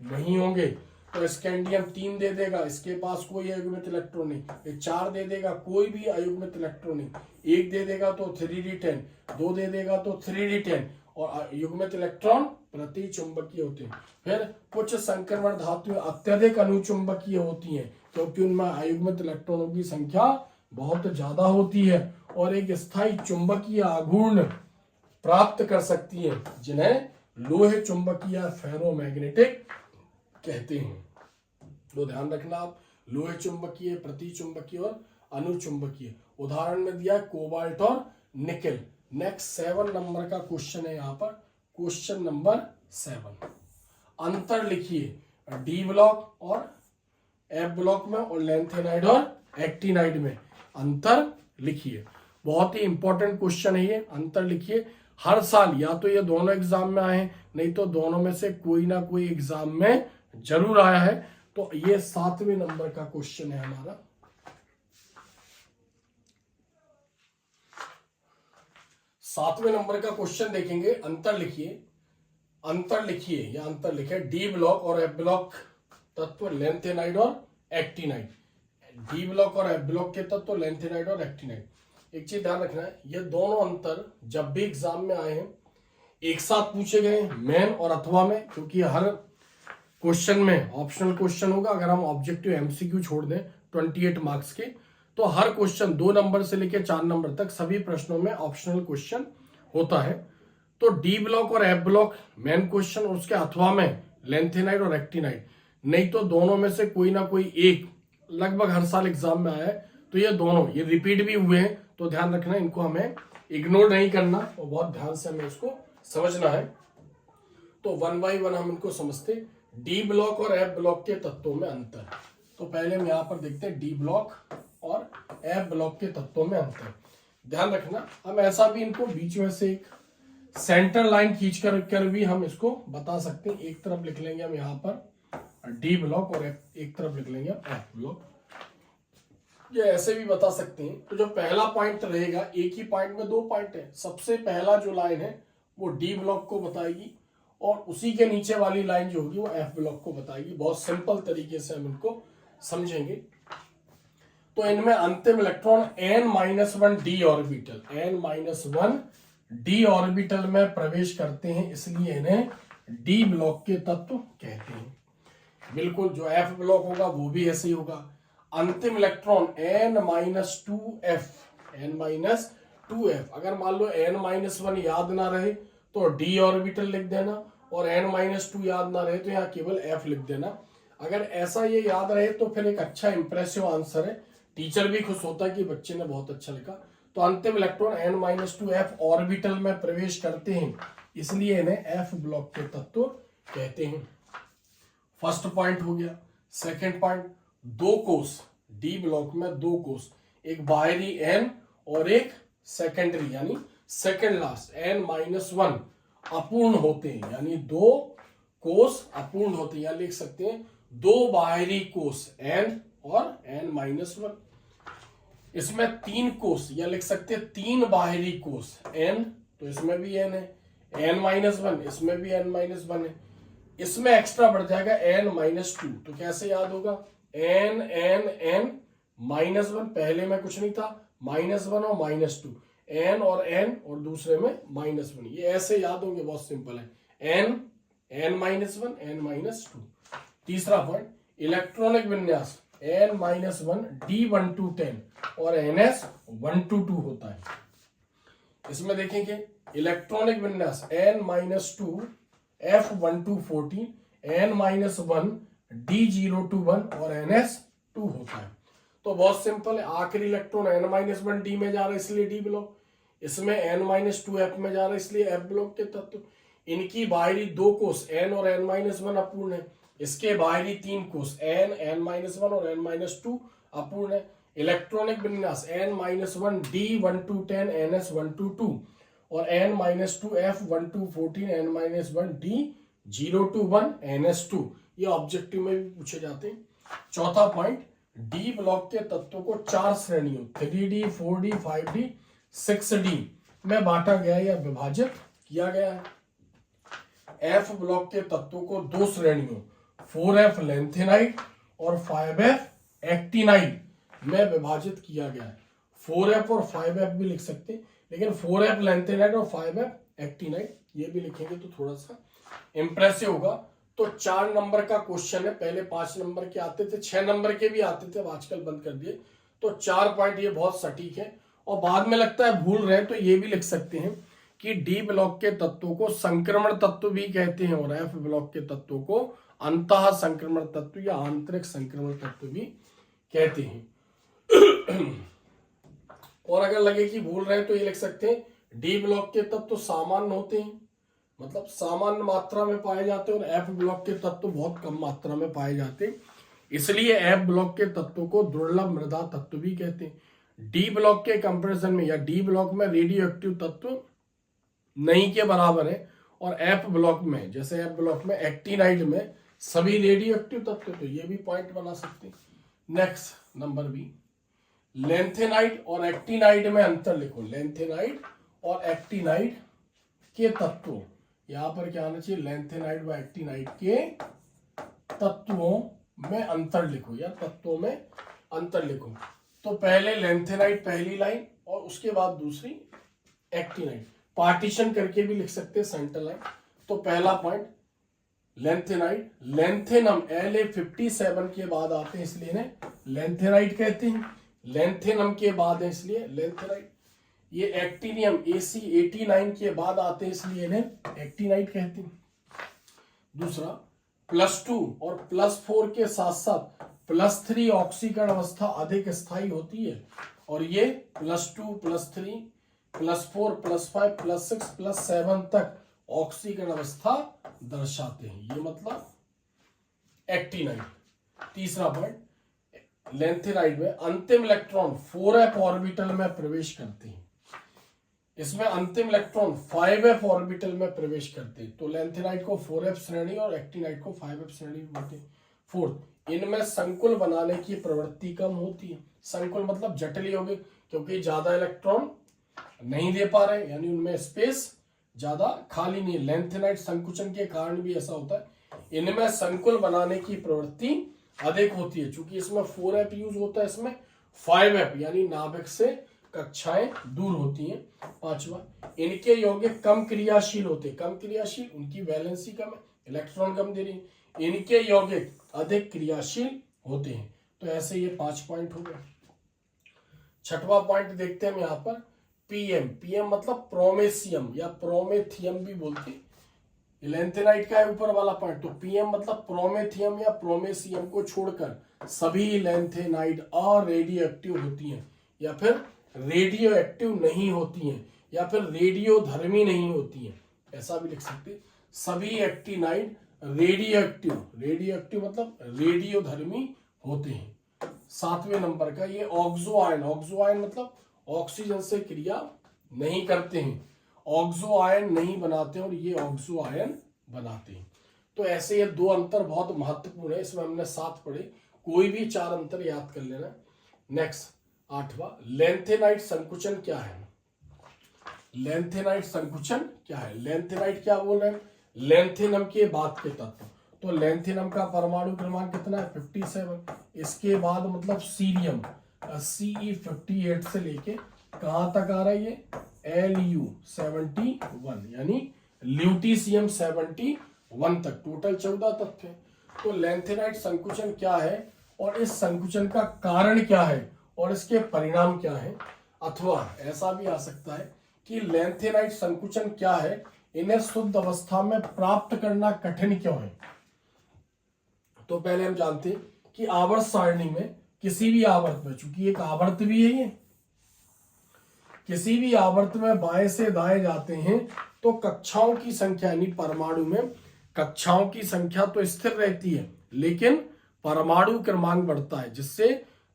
नहीं होंगे। तो स्कैंडियम 3 दे देगा, इसके पास कोई अयुग्मित इलेक्ट्रॉन नहीं। ये 4 दे देगा, कोई भी अयुग्मित इलेक्ट्रॉन नहीं। 1 दे देगा तो 3d10, 2 दे देगा तो 3d10, और युग्मित इलेक्ट्रॉन प्रति चुंबकीय होते हैं। फिर कुछ संक्रमण धातुएं अत्यधिक अनुचुंबकीय होती हैं क्योंकि उनमें अयुग्मित इलेक्ट्रॉनों की संख्या बहुत ज्यादा होती है और एक स्थायी चुंबकीय आघूर्ण प्राप्त कर सकती है, जिन्हें लोहे चुंबकीय फेरोमैग्नेटिक कहते हैं। तो ध्यान रखना आप, लोहे चुंबकीय, प्रति चुंबकीय और अनुचुंबकीय। उदाहरण में दिया कोबाल्ट और निकेल। नेक्स्ट 7 नंबर का क्वेश्चन है यहाँ पर, क्वेश्चन नंबर 7। अंतर लिखिए डी ब्लॉक और एफ ब्लॉक में और लैंथेनाइड और एक्टिनाइड में अंतर लिखिए। बहुत ही इंपॉर्टेंट क्वेश्चन है ये, अंतर लिखिए। हर साल या तो ये दोनों एग्जाम में आए हैं, नहीं तो दोनों में से कोई ना कोई एग्जाम में जरूर आया है। तो ये 7वें नंबर का क्वेश्चन है हमारा। 7वें नंबर का क्वेश्चन देखेंगे। अंतर लिखिए, अंतर लिखिए या अंतर लिखे डी ब्लॉक और एफ ब्लॉक तत्व लैंथेनाइड और एक्टिनाइड। डी ब्लॉक और एफ ब्लॉक के तत्व लैंथेनाइड और एक्टिनाइड। एक चीज ध्यान रखना है, ये दोनों अंतर जब भी एग्जाम में आए हैं एक साथ पूछे गए मेन और अथवा में, क्योंकि हर क्वेश्चन में ऑप्शनल क्वेश्चन होगा। अगर हम ऑब्जेक्टिव एमसीक्यू छोड़ दें 28 मार्क्स के, तो हर क्वेश्चन 2 नंबर से लेकर 4 नंबर तक सभी प्रश्नों में ऑप्शनल क्वेश्चन होता है। तो डी ब्लॉक और एफ ब्लॉक मेन क्वेश्चन, और उसके अथवा में लैंथेनाइड और एक्टिनाइड। नहीं तो दोनों में से कोई ना कोई एक लगभग हर साल एग्जाम में आया है। तो ये दोनों ये रिपीट भी हुए हैं, तो ध्यान रखना, इनको हमें इग्नोर नहीं करना और बहुत ध्यान से हमें इसको समझना है। तो वन बाई वन हम इनको समझते। डी ब्लॉक और एफ ब्लॉक के तत्वों में अंतर। तो पहले हम यहाँ पर देखते हैं डी ब्लॉक और एफ ब्लॉक के तत्वों में अंतर। ध्यान रखना, हम ऐसा भी इनको बीच में से एक सेंटर लाइन खींच कर भी हम इसको बता सकते हैं। एक तरफ लिख लेंगे हम यहाँ पर डी ब्लॉक और एक तरफ लिख लेंगे एफ ब्लॉक, ये ऐसे भी बता सकते हैं। तो जो पहला पॉइंट रहेगा, एक ही पॉइंट में दो पॉइंट है, सबसे पहला जो लाइन है वो डी ब्लॉक को बताएगी और उसी के नीचे वाली लाइन जो होगी वो एफ ब्लॉक को बताएगी। बहुत सिंपल तरीके से हम इनको समझेंगे। तो इनमें अंतिम electron n-1 D orbital n-1 D orbital में प्रवेश करते हैं, इसलिए इन्हें डी ब्लॉक के तत्व कहते हैं। बिल्कुल जो एफ ब्लॉक होगा वो भी ऐसे ही होगा। अंतिम इलेक्ट्रॉन n-2f, अगर मान लो n-1 याद ना रहे तो डी ऑर्बिटल लिख देना, और n-2 याद ना रहे तो यहाँ केवल f लिख देना। अगर ऐसा ये याद रहे तो फिर एक अच्छा इंप्रेसिव आंसर है, टीचर भी खुश होता है कि बच्चे ने बहुत अच्छा लिखा। तो अंतिम इलेक्ट्रॉन n-2f ऑर्बिटल में प्रवेश करते हैं, इसलिए इन्हें एफ ब्लॉक के तत्व कहते हैं। फर्स्ट पॉइंट हो गया। सेकंड पॉइंट, दो कोष, डी ब्लॉक में दो कोष, एक बाहरी n और एक सेकेंडरी यानी सेकेंड लास्ट n-1 अपूर्ण होते हैं, यानी दो कोष अपूर्ण होते हैं। या लिख सकते हैं दो बाहरी कोष n और n-1। इसमें तीन कोष, या लिख सकते हैं तीन बाहरी कोष n, तो इसमें भी n है, n-1 इसमें भी n-1 है, इसमें एक्स्ट्रा बढ़ जाएगा n-2। तो कैसे याद होगा, n-1 पहले में कुछ नहीं था, -1 और -2, n और n और दूसरे में -1, ये ऐसे याद होंगे, बहुत सिंपल है, n-1 n-2। तीसरा पॉइंट, इलेक्ट्रॉनिक विन्यास n-1 d1-10 और ns1-2 होता है। इसमें देखेंगे इलेक्ट्रॉनिक विन्यास n-2 f1-14 n-1 d0-1 और ns2 होता है। तो बहुत सिंपल है, आखिरी इलेक्ट्रॉन n-1 d में जा रहा है इसलिए डी ब्लॉक, इसमें n-2 f में जा रहा है इसलिए एफ ब्लॉक के तत्व। इनकी बाहरी दो कोष n और n-1 अपूर्ण है, इसके बाहरी तीन कोष n, n-1 और n-2 अपूर्ण है। इलेक्ट्रॉनिक विन्यास n-1 d1-10 ns1-2 और n-2 f1-14 n-1 d0-1 ns2, ये ऑब्जेक्टिव में भी पूछे जाते हैं। चौथा पॉइंट, डी ब्लॉक के तत्वों को चार श्रेणियों 3D, 4D, 5D, 6D में बांटा गया या विभाजित किया गया है। एफ ब्लॉक के तत्वों को दो श्रेणियों 4F लेंथेनाइट और 5F एक्टिनाइट में विभाजित किया गया है। 4F और 5F भी लिख सकते हैं, लेकिन 4F लेंथेनाइट और 5F एक्टिनाइट ये भी लिखेंगे तो थोड़ा सा इंप्रेसिव होगा। तो 4 नंबर का क्वेश्चन है, पहले 5 नंबर के आते थे, 6 नंबर के भी आते थे, अब आजकल बंद कर दिए। तो 4 पॉइंट ये बहुत सटीक है, और बाद में लगता है भूल रहे तो ये भी लिख सकते हैं कि डी ब्लॉक के तत्वों को संक्रमण तत्व भी कहते हैं और एफ ब्लॉक के तत्वों को अंतः संक्रमण तत्व या आंतरिक संक्रमण तत्व भी कहते हैं। और अगर लगे कि भूल रहे तो ये लिख सकते हैं डी ब्लॉक के तत्व सामान्य होते हैं, मतलब सामान्य मात्रा में पाए जाते हैं, और एफ ब्लॉक के तत्व बहुत कम मात्रा में पाए जाते हैं, इसलिए एफ ब्लॉक के तत्वों को दुर्लभ मृदा तत्व भी कहते हैं। डी ब्लॉक के कंपैरिजन में या डी ब्लॉक में रेडियो एक्टिव तत्व नहीं के बराबर है, और एफ ब्लॉक में, जैसे एफ ब्लॉक में एक्टिनाइड में सभी रेडियो एक्टिव तत्व, तो ये भी पॉइंट बना सकते हैं। नेक्स्ट नंबर बी, लेंथेनाइड और एक्टिनाइड में अंतर लिखो। लेंथेनाइड और एक्टिनाइड के तत्वों, यहां पर क्या आना चाहिए, लेंथेनाइड व एक्टिनाइड के तत्वों में अंतर लिखो या तत्वों में अंतर लिखो। तो पहले लेंथेनाइड पहली लाइन और उसके बाद दूसरी एक्टिनाइड, पार्टीशन करके भी लिख सकते हैं सेंटर लाइन। तो पहला पॉइंट लेंथेनाइड, लेंथेनम La57 के बाद आते हैं इसलिए इन्हें लेंथेनाइड कहते हैं, लेंथेनम के बाद है इसलिए लेंथेनाइड। ये एक्टिनियम Ac89 के बाद आते हैं इसलिए इन्हें एक्टिनाइड कहते हैं। दूसरा +2 और +4 के साथ साथ +3 ऑक्सीकरण अवस्था अधिक स्थायी होती है, और ये +2 +3 +4 +5 +6 +7 तक ऑक्सीकरण अवस्था दर्शाते हैं। ये मतलब एक्टिनाइड। तीसरा पॉइंट, लेंथेनाइड में अंतिम इलेक्ट्रॉन 4f ऑर्बिटल में प्रवेश करते हैं। इसमें अंतिम इलेक्ट्रॉन 5f ऑर्बिटल में प्रवेश करते हैं। तो लेंथेनाइड को 4f श्रेणी और एक्टिनाइड को 5f श्रेणी में बांटे। फोर्थ, इनमें संकुल बनाने की प्रवृत्ति कम होती है। संकुल मतलब जटिल यौगिक, क्योंकि ज्यादा इलेक्ट्रॉन नहीं दे पा रहे, यानी उनमें स्पेस ज्यादा खाली नहीं है। लेंथेनाइड संकुचन के कारण भी ऐसा होता है, इनमें संकुल बनाने की प्रवृत्ति अधिक होती है। चूंकि इसमें 4f यूज होता है, इसमें 5f यानी नाभिक से कक्षाएं दूर होती हैं। पांचवा, इनके यौगिक कम क्रियाशील होते हैं। कम क्रियाशील, उनकी वैलेंसी कम है, इलेक्ट्रॉन कम दे रही है। इनके यौगिक अधिक क्रियाशील होते हैं। तो ऐसे ये 5 पॉइंट हो गए। छठवां पॉइंट देखते हैं हम यहाँ पर, पीएम। पीएम मतलब प्रोमेशियम या प्रोमेथियम भी बोलते हैं। लेंथेनाइड का है ऊपर वाला पॉइंट। तो पीएम मतलब प्रोमेथियम या प्रोमेशियम को छोड़कर सभी लेंथेनाइड अरेडियो एक्टिव होती हैं, या फिर रेडियो एक्टिव नहीं होती हैं, या फिर रेडियो धर्मी नहीं होती हैं, ऐसा भी लिख सकते हैं। सभी एक्टिनाइड रेडियो एक्टिव मतलब रेडियो धर्मी होते हैं। 7वें नंबर का ये ऑक्सो आयन। ऑक्सो आयन मतलब ऑक्सीजन से क्रिया नहीं करते हैं, ऑक्सो आयन नहीं बनाते और ये ऑक्सो आयन बनाते हैं। तो ऐसे ये 2 अंतर बहुत महत्वपूर्ण है। इसमें हमने 7 पढ़े, कोई भी 4 अंतर याद कर लेना। नेक्स्ट 8वां, लेंथेनाइड संकुचन क्या है। लेंथेनाइड संकुचन क्या है। लेंथेनाइड क्या बोल रहे हैं, लेंथेनम के बाद के तत्व। तो लेंथेनम का परमाणु क्रमांक कितना है, 57। इसके बाद मतलब सीरियम Ce58 से लेके कहां तक आ रहा है, ये Lu71 यानी ल्यूटीशियम 71 तक, टोटल 14 तत्व है। तो लेंथेनाइड संकुचन क्या है और इस संकुचन का कारण क्या है और इसके परिणाम क्या है। अथवा ऐसा भी आ सकता है कि लेंथेनाइड संकुचन क्या है, इन्हें शुद्ध अवस्था में प्राप्त करना कठिन क्यों है। तो पहले हम जानते हैं कि आवर्त सारणी में किसी भी आवर्त में, चूंकि एक आवर्त भी है ये, किसी भी आवर्त में बाएं से दाएं जाते हैं तो कक्षाओं की संख्या यानी परमाणु में कक्षाओं की संख्या तो स्थिर रहती है, लेकिन परमाणु क्रमांक बढ़ता है, जिससे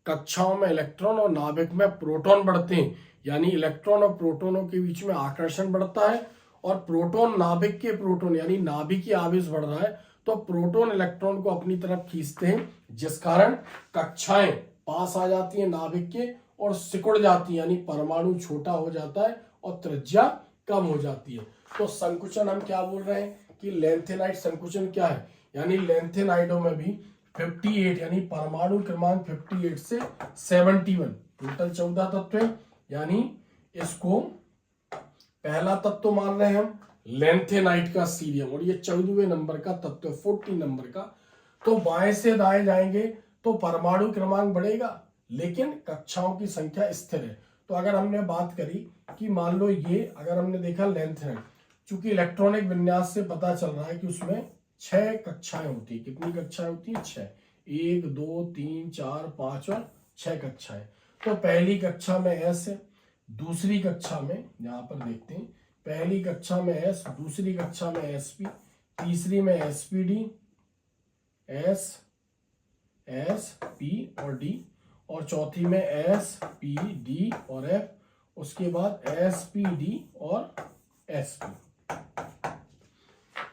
कक्षाओं में इलेक्ट्रॉन और नाभिक में प्रोटॉन बढ़ते हैं। यानी इलेक्ट्रॉन और प्रोटोनों के बीच में आकर्षण बढ़ता है, और प्रोटॉन नाभिक के प्रोटॉन यानी नाभिकीय आवेश बढ़ रहा है, तो प्रोटॉन इलेक्ट्रॉन को अपनी तरफ खींचते हैं, जिस कारण कक्षाएं पास आ जाती हैं नाभिक के और सिकुड़ जाती है, यानी परमाणु छोटा हो जाता है और त्रिज्या कम हो जाती है। तो संकुचन हम क्या बोल रहे हैं कि लेंथेनाइड संकुचन क्या है, यानी लेंथेनाइडों में भी 58 यानी परमाणु क्रमांक 58 से 71 टोटल 14 तत्व है। यानी इसको पहला तत्व मान रहे हैं हम लेंथेनाइड का सीरियम, और ये 14वें नंबर का तत्व है, 40 नंबर का। तो बाएं से दाएं जाएंगे तो परमाणु क्रमांक बढ़ेगा, लेकिन कक्षाओं की संख्या स्थिर है। तो अगर हमने बात करी कि मान लो ये, अगर हमने देखा लेंथेनाइड, चूंकि इलेक्ट्रॉनिक विन्यास से पता चल रहा है कि उसमें 6 कक्षाएं होती है। कितनी कक्षाएं होती है, 6, 1 2 3 4 5 और 6 कक्षाएं। तो पहली कक्षा में एस है, दूसरी कक्षा में यहां पर देखते हैं, पहली कक्षा में एस, दूसरी कक्षा में एसपी, तीसरी में एसपीडी, एस एस पी और डी, और चौथी में एस पी डी और एफ, उसके बाद एस पी डी और एस पी।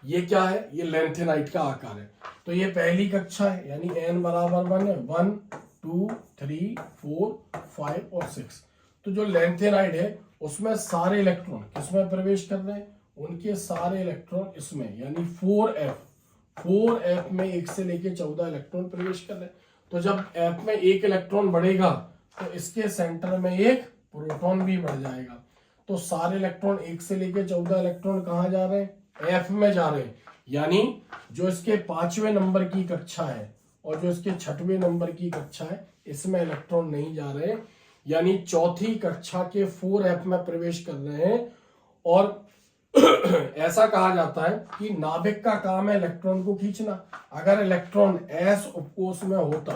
ये क्या है, ये लेंथेनाइड का आकार है। तो ये पहली कक्षा है, यानी n बराबर 1 है, 1 2 3 4 5 और 6। तो जो लेंथेनाइड है उसमें सारे इलेक्ट्रॉन किसमें प्रवेश कर रहे हैं, उनके सारे इलेक्ट्रॉन इसमें, यानी 4f में 1 से लेके 14 इलेक्ट्रॉन प्रवेश कर रहे हैं। तो जब f में 1 इलेक्ट्रॉन बढ़ेगा तो इसके सेंटर में एक प्रोटॉन भी बढ़ जाएगा। तो सारे इलेक्ट्रॉन 1 से लेके 14 इलेक्ट्रॉन कहाँ जा रहे हैं, f में जा रहे हैं। यानी जो इसके 5वें नंबर की कक्षा है और जो इसके 6वें नंबर की कक्षा है, इसमें इलेक्ट्रॉन नहीं जा रहे, यानी चौथी कक्षा के 4f में प्रवेश कर रहे हैं। और ऐसा कहा जाता है कि नाभिक का काम है इलेक्ट्रॉन को खींचना। अगर इलेक्ट्रॉन एस उपकोष में होता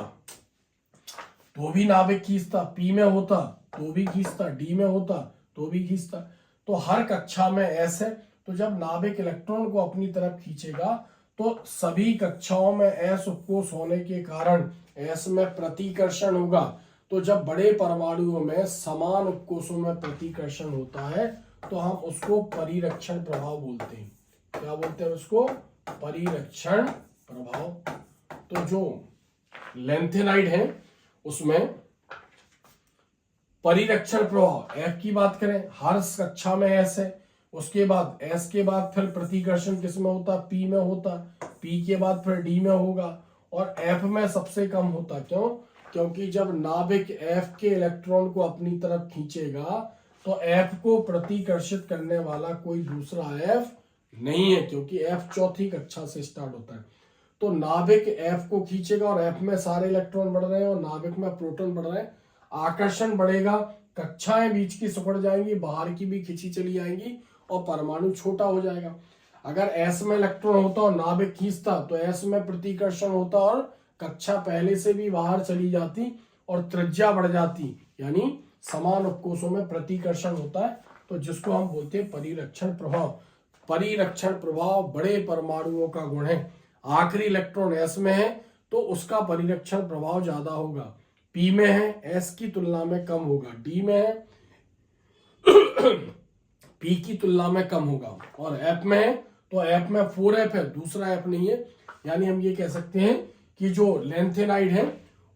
तो भी नाभिक खींचता, पी में होता तो भी खींचता, डी में होता तो भी खींचता। तो हर कक्षा में एस है, तो जब नाभिक इलेक्ट्रॉन को अपनी तरफ खींचेगा तो सभी कक्षाओं में एस उपकोष होने के कारण एस में प्रतिकर्षण होगा। तो जब बड़े परमाणुओं में समान उपकोषों में प्रतिकर्षण होता है तो हम उसको परिरक्षण प्रभाव बोलते हैं। क्या बोलते हैं उसको? परिरक्षण प्रभाव। तो जो लेंथेनाइड है उसमें परिरक्षण प्रभाव एफ की बात करें, हर कक्षा में एस है। उसके बाद एस के बाद फिर प्रतिकर्षण किस में होता? पी में होता। पी के बाद फिर डी में होगा और एफ में सबसे कम होता। क्यों? क्योंकि जब नाभिक एफ के इलेक्ट्रॉन को अपनी तरफ खींचेगा तो एफ को प्रतिकर्षित करने वाला कोई दूसरा एफ नहीं है, क्योंकि एफ चौथी कक्षा से स्टार्ट होता है। तो नाभिक एफ को खींचेगा और एफ में सारे इलेक्ट्रॉन बढ़ रहे हैं और नाभिक में प्रोटॉन बढ़ रहे हैं, आकर्षण बढ़ेगा, कक्षाएं बीच की सिकुड़ जाएंगी, बाहर की भी खींची चली जाएंगी और परमाणु छोटा हो जाएगा। अगर एस में इलेक्ट्रॉन होता और नाभिक खींचता तो एस में प्रतिकर्षण होता और कक्षा पहले से भी बाहर चली जाती और त्रिज्या बढ़ जाती, यानी समान उपकोषों में प्रतिकर्षण होता है, तो जिसको हम बोलते हैं परिरक्षण प्रभाव। परिरक्षण प्रभाव बड़े परमाणुओं का गुण है। आखिरी इलेक्ट्रॉन एस में है तो उसका परिरक्षण प्रभाव ज्यादा होगा, पी में है एस की तुलना में कम होगा, डी में है पी की तुलना में कम होगा, और एफ में है तो एफ में 4f है, दूसरा एफ नहीं है। यानी हम ये कह सकते हैं कि जो लेंथेनाइड है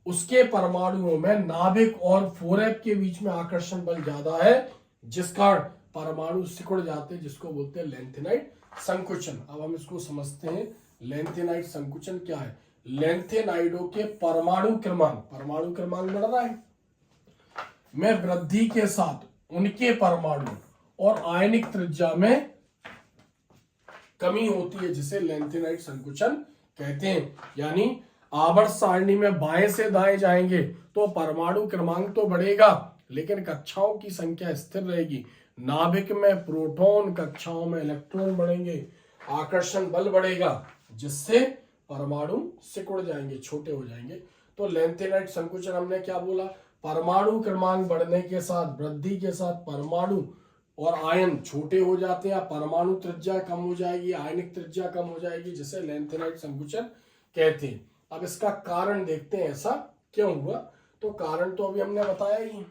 उसके परमाणुओं में नाभिक और 4f के बीच में आकर्षण बल ज्यादा है, जिस कारण परमाणु सिकुड़ जाते हैं, जिसको बोलते हैं लेंथेनाइड संकुचन। अब हम इसको समझते हैं, लेंथेनाइड संकुचन क्या है। लेंथेनाइडों के परमाणु क्रमांक बढ़ रहा है में वृद्धि के साथ उनके परमाणु और आयनिक त्रिज्या में कमी होती है, जिसे लेंथेनाइड संकुचन कहते हैं। यानी आवर्त सारणी में बाएं से दाएं जाएंगे तो परमाणु क्रमांक तो बढ़ेगा लेकिन कक्षाओं की संख्या स्थिर रहेगी। नाभिक में प्रोटॉन, कक्षाओं में इलेक्ट्रॉन बढ़ेंगे, आकर्षण बल बढ़ेगा, जिससे परमाणु सिकुड़ जाएंगे, छोटे हो जाएंगे। तो लेंथेनाइड संकुचन हमने क्या बोला? परमाणु क्रमांक बढ़ने के साथ, वृद्धि के साथ परमाणु और आयन छोटे हो जाते हैं, परमाणु त्रिज्या कम हो जाएगी, आयनिक त्रिज्या कम हो जाएगी, जिसे लेंथेनाइड संकुचन कहते हैं। अब इसका कारण देखते हैं ऐसा क्यों हुआ। तो कारण तो अभी हमने बताया ही,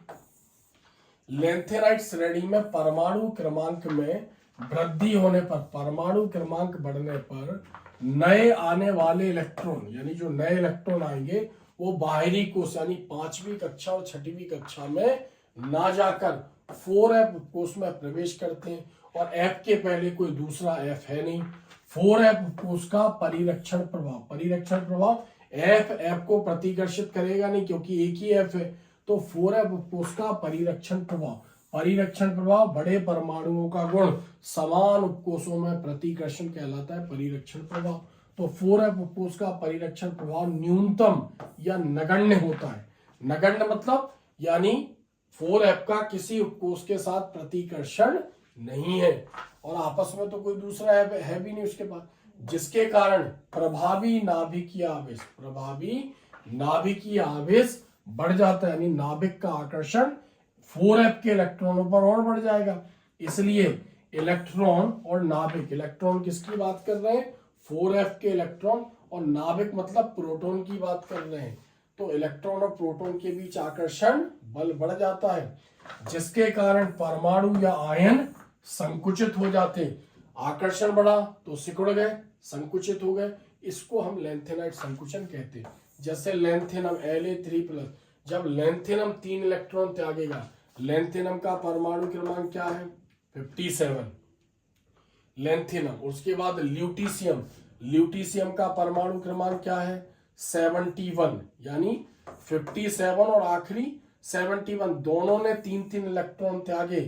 लेंथेनाइड श्रेणी में परमाणु क्रमांक में वृद्धि होने पर, परमाणु क्रमांक बढ़ने पर नए आने वाले इलेक्ट्रॉन, यानी जो नए इलेक्ट्रॉन आएंगे वो बाहरी कोष यानी 5वीं कक्षा और 6वीं कक्षा में ना जाकर 4f कोष में प्रवेश करते हैं, और f के पहले कोई दूसरा f है नहीं। 4f कोष का परिरक्षण प्रभाव f को प्रतिकर्षित करेगा नहीं, क्योंकि एक ही f है। तो 4f कोष का परिरक्षण प्रभाव बड़े परमाणुओं का गुण समान उपकोषों में प्रतिकर्षण कहलाता है, परिरक्षण प्रभाव। तो 4f उपकोष का परिरक्षण प्रभाव न्यूनतम या नगण्य होता है। नगण्य मतलब यानी 4f का किसी उपकोष के साथ प्रतिकर्षण नहीं है और आपस में तो कोई दूसरा है भी नहीं उसके पास, जिसके कारण प्रभावी नाभिकीय आवेश बढ़ जाता है, यानी नाभिक का आकर्षण 4f के इलेक्ट्रॉनों पर और बढ़ जाएगा। इसलिए इलेक्ट्रॉन और नाभिक, इलेक्ट्रॉन किसकी बात कर रहे हैं? 4f के इलेक्ट्रॉन, और नाभिक मतलब प्रोटॉन की बात कर रहे हैं। तो इलेक्ट्रॉन और प्रोटॉन के बीच आकर्षण बल बढ़ जाता है, जिसके कारण परमाणु या आयन संकुचित हो जाते। आकर्षण बढ़ा तो सिकुड़ गए, संकुचित हो गए, इसको हम लेंथेनाइड संकुचन कहते हैं। जैसे लेंथेनम La3+, जब लेंथेनम 3 इलेक्ट्रॉन त्यागेगा, लेंथेनम का परमाणु क्रमांक क्या है? 57 लेंथेनम। उसके बाद ल्यूटीशियम का परमाणु क्रमांक क्या है? 71, यानी 57 और आखिरी 71, दोनों ने 3-3 इलेक्ट्रॉन त्यागे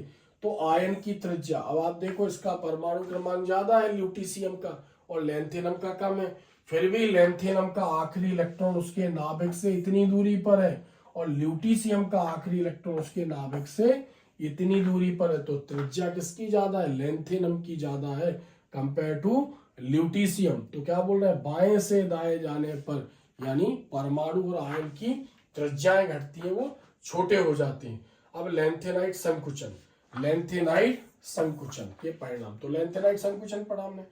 तो आयन की त्रिज्या, अब आप देखो इसका परमाणु क्रमांक ज्यादा है ल्यूटीशियम का और लेंथेनम का कम है, फिर भी लेंथेनम का आखिरी इलेक्ट्रॉन उसके नाभिक से इतनी दूरी पर है और ल्यूटीशियम का आखिरी इलेक्ट्रॉन उसके नाभिक से इतनी दूरी पर है तो त्रिज्या किसकी ज्यादा है, लेंथेनम की ज्यादा है कंपेयर टू ल्यूटीशियम। तो क्या बोल रहे हैं, बाएं से दाएं जाने पर यानी परमाणु और आयन की त्रिज्याएं घटती है, वो छोटे हो जाते हैं। अब लेंथेनाइट संकुचन, लेंथेनाइट संकुचन के परिणाम, तो लेंथेनाइट संकुचन पढ़ा हमने।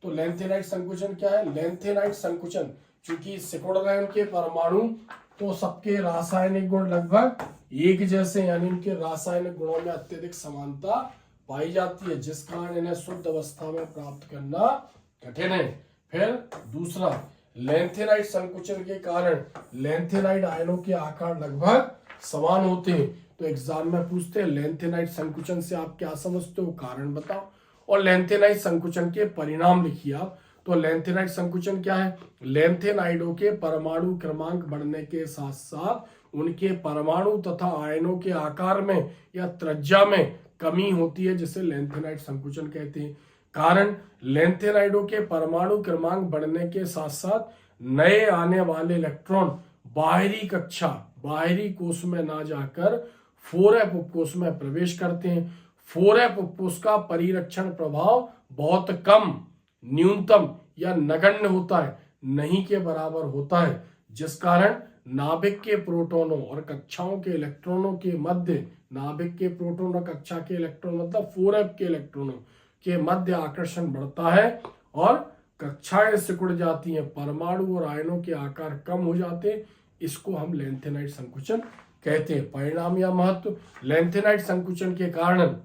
तो लेंथेनाइट संकुचन क्या है, लेंथेनाइट संकुचन चूंकि सिकुड़ रहे हैं उनके परमाणु तो सबके रासायनिक गुण लगभग एक जैसे, यानी इनके रासायनिक गुणों में अत्यधिक समानता पाई जाती है, जिस कारण इन्हें शुद्ध अवस्था में प्राप्त करना कठिन है। फिर दूसरा, लेंथेनाइट संकुचन के कारण लेंथेनाइट आयनों के आकार लगभग समान होते हैं। तो एग्जाम में पूछते हैं लेंथेनाइट संकुचन से आप क्या समझते हो, कारण बताओ, और लेंथेनाइट संकुचन के परिणाम लिखिए आप। तो लेंथेनाइट संकुचन क्या है, लेंथेनाइडों के परमाणु क्रमांक बढ़ने के साथ साथ उनके परमाणु तथा आयनों के आकार में या त्रिज्या में कमी होती है, जिसे लेंथेनाइट संकुचन कहते हैं। कारण, लेंथेनाइडों के परमाणु क्रमांक बढ़ने के साथ साथ नए आने वाले इलेक्ट्रॉन बाहरी कक्षा, बाहरी कोश में ना जाकर 4f उपकोश में प्रवेश करते हैं। 4f उपकोश का परिरक्षण प्रभाव बहुत कम, न्यूनतम या नगण्य होता है, नहीं के बराबर होता है, जिस कारण नाभिक के प्रोटॉनों और कक्षाओं के इलेक्ट्रॉनों के मध्य, नाभिक के प्रोटॉन और कक्षा के इलेक्ट्रॉन मतलब 4f के इलेक्ट्रॉनों के मध्य आकर्षण बढ़ता है और कक्षाएं सिकुड़ जाती हैं, परमाणु और आयनों के आकार कम हो जाते हैं। इसको हम लेंथेनाइट संकुचन कहते हैं। परिणाम या महत्व, लेंथेनाइट संकुचन के कारण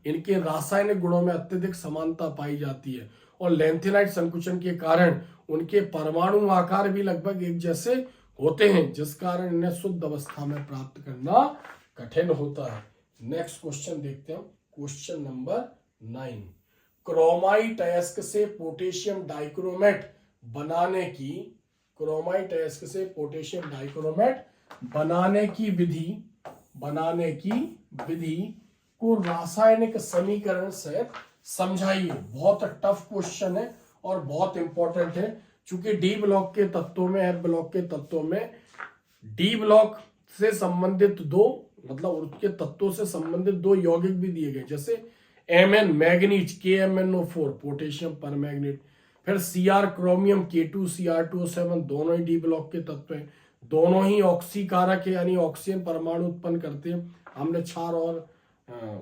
इनके रासायनिक गुणों में अत्यधिक समानता पाई जाती है और लेंथेनाइट संकुचन के कारण उनके परमाणु आकार भी लगभग एक जैसे होते हैं, जिस कारण इन्हें शुद्ध अवस्था में प्राप्त करना कठिन होता है। नेक्स्ट क्वेश्चन देखते हैं, क्वेश्चन नंबर 9। क्रोमाइट अयस्क से पोटेशियम डाइक्रोमेट बनाने की, क्रोमाइट अयस्क से पोटेशियम डाइक्रोमेट बनाने की विधि को रासायनिक समीकरण से समझाइए। बहुत टफ क्वेश्चन है और बहुत इंपॉर्टेंट है, क्योंकि डी ब्लॉक के तत्वों में, एफ ब्लॉक के तत्वों में डी ब्लॉक से संबंधित दो, मतलब उसके तत्वों से संबंधित दो यौगिक भी दिए गए, जैसे Mn manganese KMnO4 potassium permanganate, फिर Cr क्रोमियम K2Cr2O7 दोनों ही डी ब्लॉक के तत्व हैं, दोनों ही ऑक्सीकारक है यानी ऑक्सीजन परमाणु उत्पन्न करते हैं। हमने क्षार और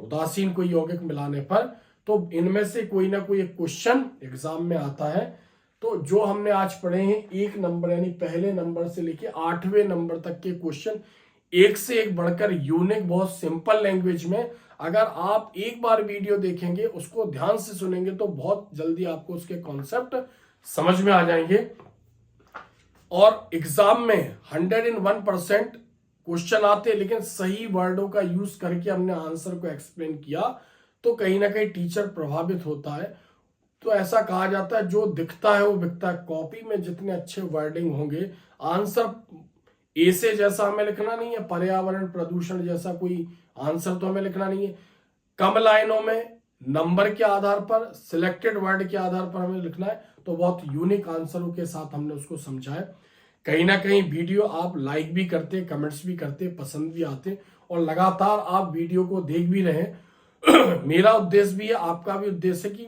उदासीन कोई यौगिक मिलाने पर, तो इनमें से कोई ना कोई एक क्वेश्चन एग्जाम में आता है। तो जो हमने आज पढ़े हैं 1 नंबर यानी पहले नंबर से लेके 8वें नंबर तक के क्वेश्चन एक से एक बढ़कर यूनिक, बहुत सिंपल लैंग्वेज में, अगर आप एक बार वीडियो देखेंगे, उसको ध्यान से सुनेंगे, तो बहुत जल्दी आपको उसके कॉन्सेप्ट समझ में आ जाएंगे। और एग्जाम में 101% क्वेश्चन आते हैं, लेकिन सही वर्डों का यूज करके हमने आंसर को एक्सप्लेन किया तो कहीं ना कहीं टीचर प्रभावित होता है। तो ऐसा कहा जाता है जो दिखता है वो बिकता है। कॉपी में जितने अच्छे वर्डिंग होंगे, आंसर ए से जैसा हमें लिखना नहीं है, पर्यावरण प्रदूषण जैसा कोई आंसर तो हमें लिखना नहीं है, कम लाइनों में नंबर के आधार पर, सिलेक्टेड वर्ड के आधार पर हमें लिखना है। तो बहुत यूनिक आंसरों के साथ हमने उसको समझाया। कहीं ना कहीं वीडियो आप लाइक भी करते, कमेंट्स भी करते, पसंद भी आते और लगातार आप वीडियो को देख भी रहे हैं। मेरा उद्देश्य भी है, आपका भी उद्देश्य है कि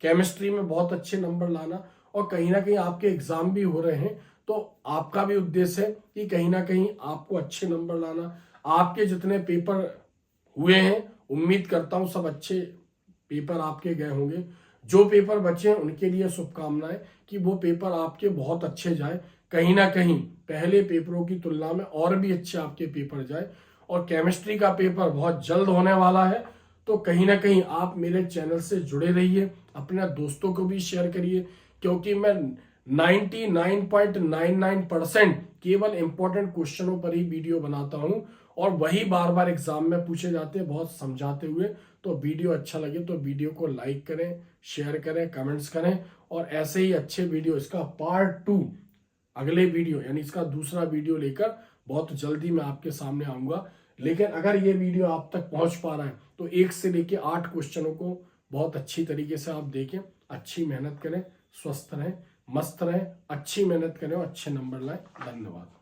केमिस्ट्री में बहुत अच्छे नंबर लाना, और कहीं ना कहीं आपके एग्जाम भी हो रहे हैं तो आपका भी उद्देश्य है कि कहीं ना कहीं आपको अच्छे नंबर लाना। आपके जितने पेपर हुए हैं, उम्मीद करता हूं सब अच्छे पेपर आपके गए होंगे। जो पेपर बचे हैं उनके लिए शुभकामनाएं कि वो पेपर आपके बहुत अच्छे जाए, कहीं ना कहीं पहले पेपरों की तुलना में और भी अच्छे आपके पेपर जाए। और केमिस्ट्री का पेपर बहुत जल्द होने वाला है, तो कहीं ना कहीं आप मेरे चैनल से जुड़े रहिए, अपने दोस्तों को भी शेयर करिए, क्योंकि मैं 99.99% केवल इंपॉर्टेंट क्वेश्चनों पर ही वीडियो बनाता हूं और वही बार बार एग्जाम में पूछे जाते हैं, बहुत समझाते हुए। तो वीडियो अच्छा लगे तो वीडियो को लाइक करें, शेयर करें, कमेंट्स करें, और ऐसे ही अच्छे वीडियो, इसका पार्ट 2 अगले वीडियो यानी इसका दूसरा वीडियो लेकर बहुत जल्दी मैं आपके सामने आऊंगा। लेकिन अगर ये वीडियो आप तक पहुंच पा रहा है तो 1 से लेके 8 क्वेश्चनों को बहुत अच्छी तरीके से आप देखें, अच्छी मेहनत करें, स्वस्थ रहें, मस्त रहें, अच्छी मेहनत करें और अच्छे नंबर लाएं। धन्यवाद।